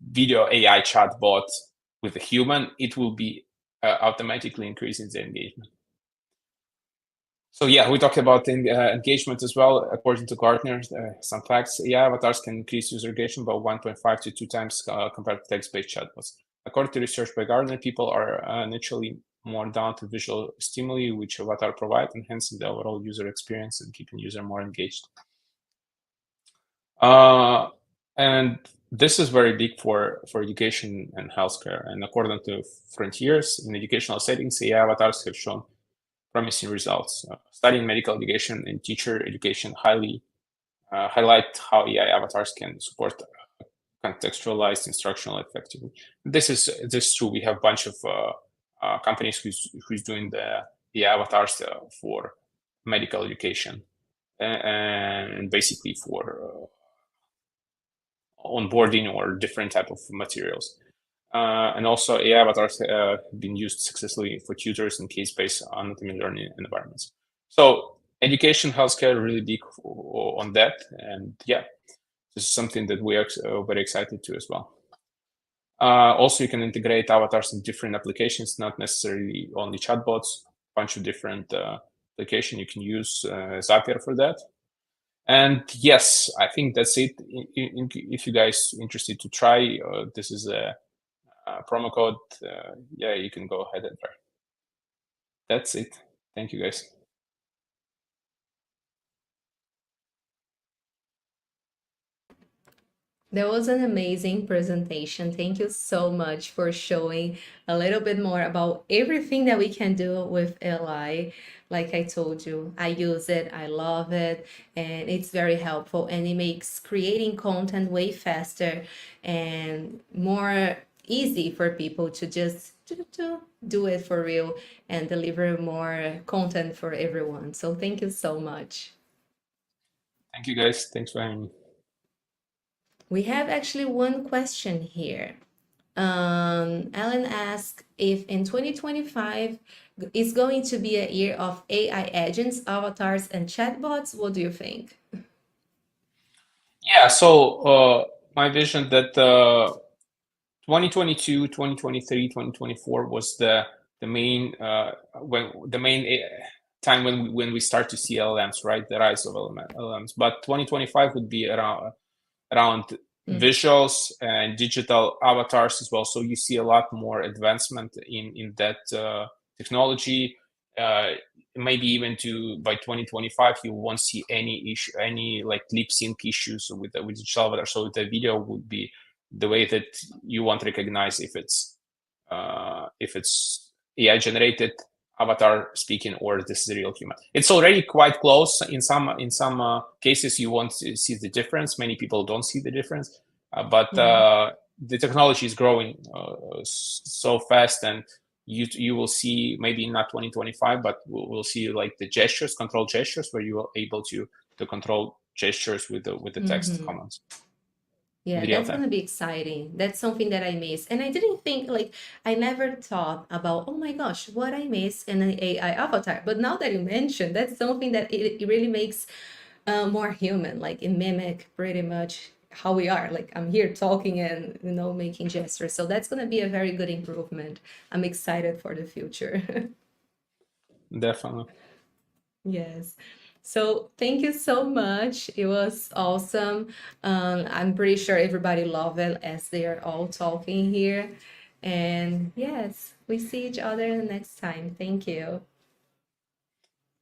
video AI chatbot with a human, it will be automatically increasing the engagement. So yeah, we talked about engagement as well. According to Gartner, some facts: AI avatars can increase user engagement by 1.5 to 2 times compared to text-based chatbots. According to research by Gartner, people are naturally more down to visual stimuli, which avatar provide, enhancing the overall user experience and keeping user more engaged. And this is very big for education and healthcare. And according to Frontiers, in educational settings, AI avatars have shown promising results. Studying medical education and teacher education highlight how AI avatars can support contextualized instructional effectively. This is true. We have a bunch of companies who's doing the avatars for medical education and basically for onboarding or different type of materials. And also AI avatars have been used successfully for tutors in case-based anatomy learning environments. So education, healthcare, really big on that. And yeah, this is something that we are very excited to as well. Also, you can integrate avatars in different applications, not necessarily only chatbots, a bunch of different applications you can use Zapier for that. And yes, I think that's it. If you guys are interested to try, this is a promo code. Yeah, you can go ahead and try. That's it. Thank you, guys. That was an amazing presentation. Thank you so much for showing a little bit more about everything that we can do with AI. Like I told you, I use it, I love it, and it's very helpful, and it makes creating content way faster and more easy for people to just to do it for real and deliver more content for everyone. So thank you so much. Thank you, guys. Thanks for having me. We have actually one question here. Alan asked if in 2025 is going to be a year of AI agents, avatars, and chatbots. What do you think? Yeah, so my vision that 2022, 2023, 2024 was the main time when we start to see LLMs, right? The rise of LLMs. But 2025 would be around visuals and digital avatars as well. So you see a lot more advancement in that technology. Maybe even by 2025, you won't see any like lip sync issues with digital avatar. So the video would be the way that you won't recognize if it's AI generated avatar speaking or this is a real human. It's already quite close. In some cases, you won't see the difference. Many people don't see the difference, but the technology is growing so fast, and you will see maybe not 2025, but we'll see like the gestures, control gestures, where you are able to control gestures with the text commands. Yeah, that's going to be exciting. That's something that I miss. And I didn't think, like, I never thought about, oh my gosh, what I miss in an AI avatar. But now that you mentioned, that's something that it really makes more human, like it mimic pretty much how we are. Like I'm here talking and, making gestures. So that's going to be a very good improvement. I'm excited for the future. Definitely. Yes. So thank you so much. It was awesome. I'm pretty sure everybody loved it as they are all talking here. And yes, we see each other next time. Thank you.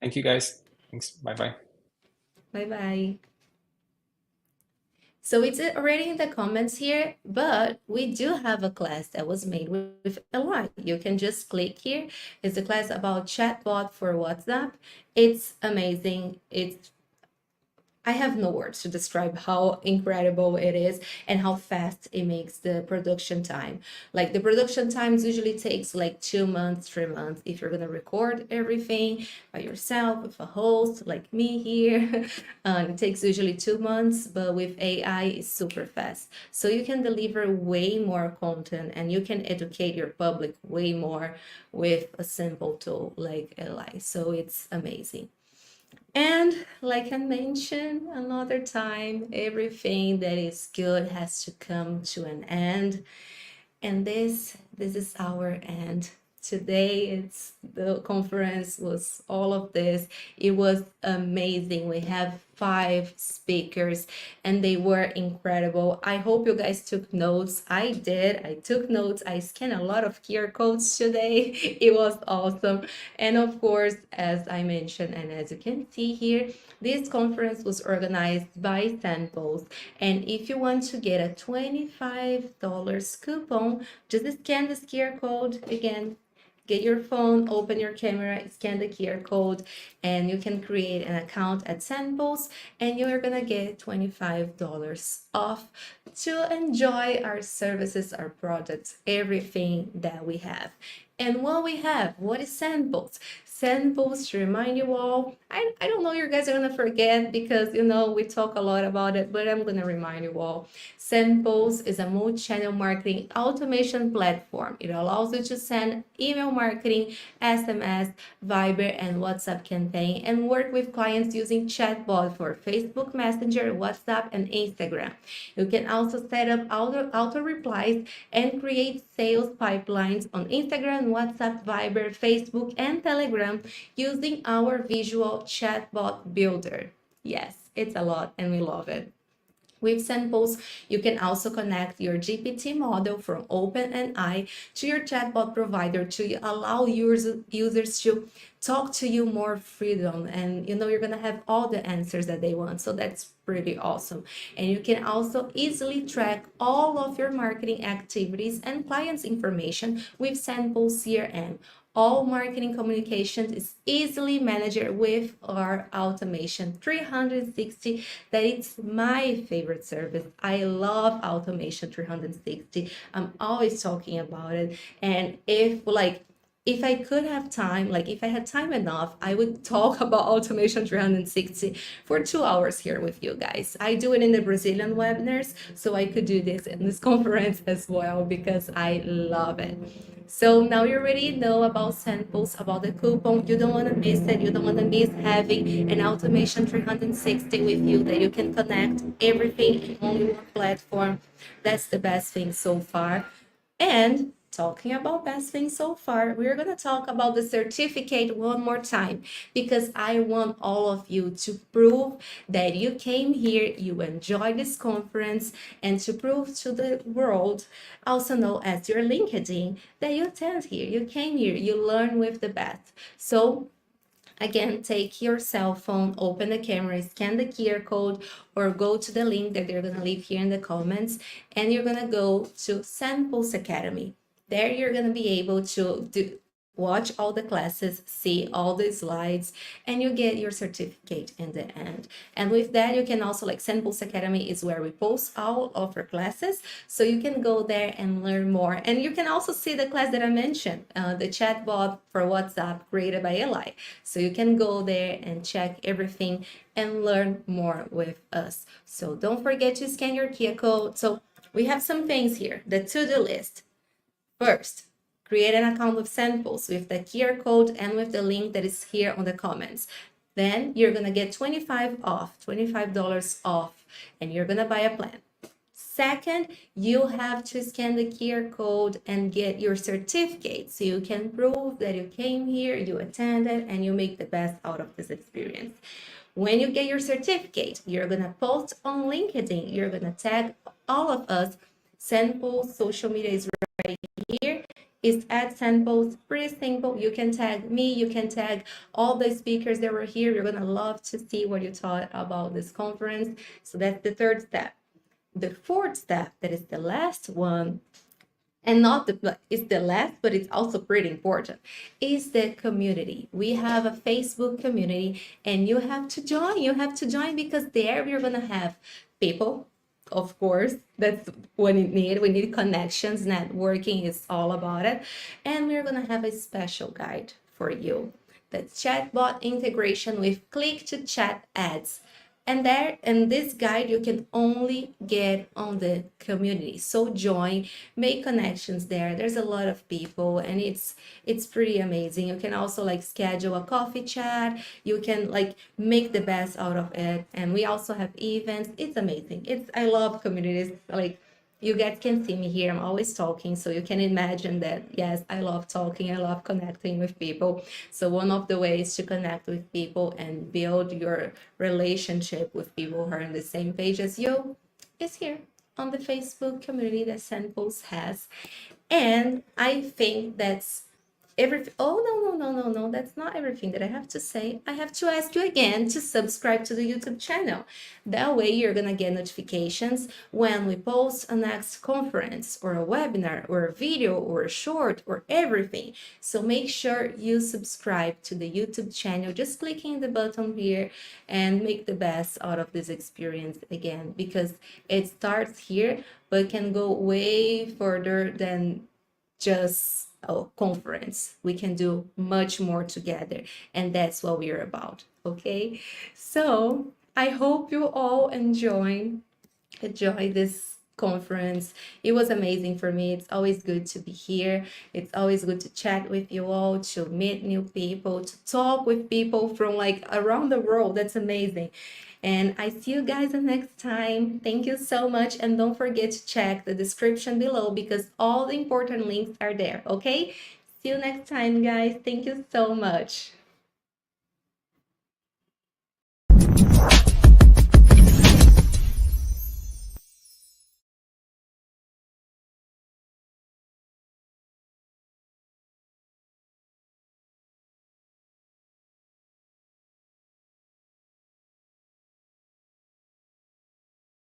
Thank you, guys. Thanks. Bye-bye. Bye-bye. So it's already in the comments here, but we do have a class that was made with AI. You can just click here. It's a class about chatbot for WhatsApp. It's amazing. I have no words to describe how incredible it is and how fast it makes the production time. Like the production times usually takes like 2 months, 3 months if you're gonna record everything by yourself with a host like me here. It takes usually 2 months, but with AI it's super fast. So you can deliver way more content and you can educate your public way more with a simple tool like AI. So it's amazing. And like I mentioned another time, everything that is good has to come to an end. And this is our end. Today the conference was all of this. It was amazing. We have 5 speakers, and they were incredible. I hope you guys took notes. I did. I took notes. I scanned a lot of QR codes today. It was awesome. And of course, as I mentioned, and as you can see here, this conference was organized by SendPulse. And if you want to get a $25 coupon, just scan this QR code again. Get your phone, open your camera, scan the QR code, and you can create an account at SendPulse, and you're gonna get $25 off to enjoy our services, our products, everything that we have. And what we have, what is SendPulse? SendPulse, to remind you all, I don't know you guys are gonna forget because we talk a lot about it, but I'm gonna remind you all. SendPulse is a multi-channel marketing automation platform. It allows you to send email marketing, SMS, Viber, and WhatsApp campaign, and work with clients using Chatbot for Facebook Messenger, WhatsApp, and Instagram. You can also set up auto replies and create sales pipelines on Instagram, WhatsApp, Viber, Facebook, and Telegram using our visual chatbot builder. Yes, it's a lot and we love it. With SendPulse, you can also connect your GPT model from OpenAI to your chatbot provider to allow users to talk to you more freedom, and you're gonna have all the answers that they want. So that's pretty awesome. And you can also easily track all of your marketing activities and clients information with SendPulse CRM. All marketing communications is easily managed with our Automation 360. That is my favorite service. I love Automation 360. I'm always talking about it. And if I could have time, if I had time enough, I would talk about Automation 360 for 2 hours here with you guys. I do it in the Brazilian webinars, so I could do this in this conference as well because I love it. So now you already know about SendPulse, about the coupon. You don't want to miss it. You don't want to miss having an Automation 360 with you that you can connect everything in only one platform. That's the best thing so far. And talking about best things so far, we're going to talk about the certificate one more time because I want all of you to prove that you came here, you enjoyed this conference, and to prove to the world, also known as your LinkedIn, that you attend here, you came here, you learn with the best. So again, take your cell phone, open the camera, scan the QR code, or go to the link that they're going to leave here in the comments, and you're going to go to SendPulse Academy. There you're going to be able to watch all the classes, see all the slides, and you get your certificate in the end. And with that, you can also, SendPulse Academy is where we post all of our classes, so you can go there and learn more. And you can also see the class that I mentioned, the chatbot for WhatsApp created by Eli. So you can go there and check everything and learn more with us. So don't forget to scan your QR code. So we have some things here, the to-do list. First, create an account with SendPulse with the QR code and with the link that is here on the comments. Then you're going to get $25 off, and you're going to buy a plan. Second, you have to scan the QR code and get your certificate so you can prove that you came here, you attended, and you make the best out of this experience. When you get your certificate, you're going to post on LinkedIn. You're going to tag all of us. SendPulse social media is right here. It's at SendPulse. Pretty simple. You can tag me. You can tag all the speakers that were here. You're going to love to see what you thought about this conference. So that's the third step. The fourth step, that is the last one, and it's the last, but it's also pretty important, is the community. We have a Facebook community, and you have to join. You have to join because there we're going to have people. Of course, that's what we need. We need connections. Networking is all about it. And we're going to have a special guide for you. The chatbot integration with click-to-chat ads. And there, in this guide, you can only get on the community. So join, make connections there. There's a lot of people, and it's pretty amazing. You can also schedule a coffee chat. You can make the best out of it. And we also have events. It's amazing. I love communities. You guys can see me here. I'm always talking, so you can imagine that, yes, I love talking. I love connecting with people. So one of the ways to connect with people and build your relationship with people who are on the same page as you is here on the Facebook community that SendPulse has. And I think that's everything. Oh, no, that's not everything that I have to say. I have to ask you again to subscribe to the YouTube channel. That way you're gonna get notifications when we post a next conference or a webinar or a video or a short or everything. So make sure you subscribe to the YouTube channel, just clicking the button here, and make the best out of this experience again, because it starts here but can go way further than just a conference. We can do much more together, and that's what we're about. Okay, so I hope you all enjoy this conference. It was amazing for me. It's always good to be here. It's always good to chat with you all, to meet new people, to talk with people from like around the world. That's amazing. And I see you guys the next time. Thank you so much. And don't forget to check the description below because all the important links are there. Okay? See you next time, guys. Thank you so much.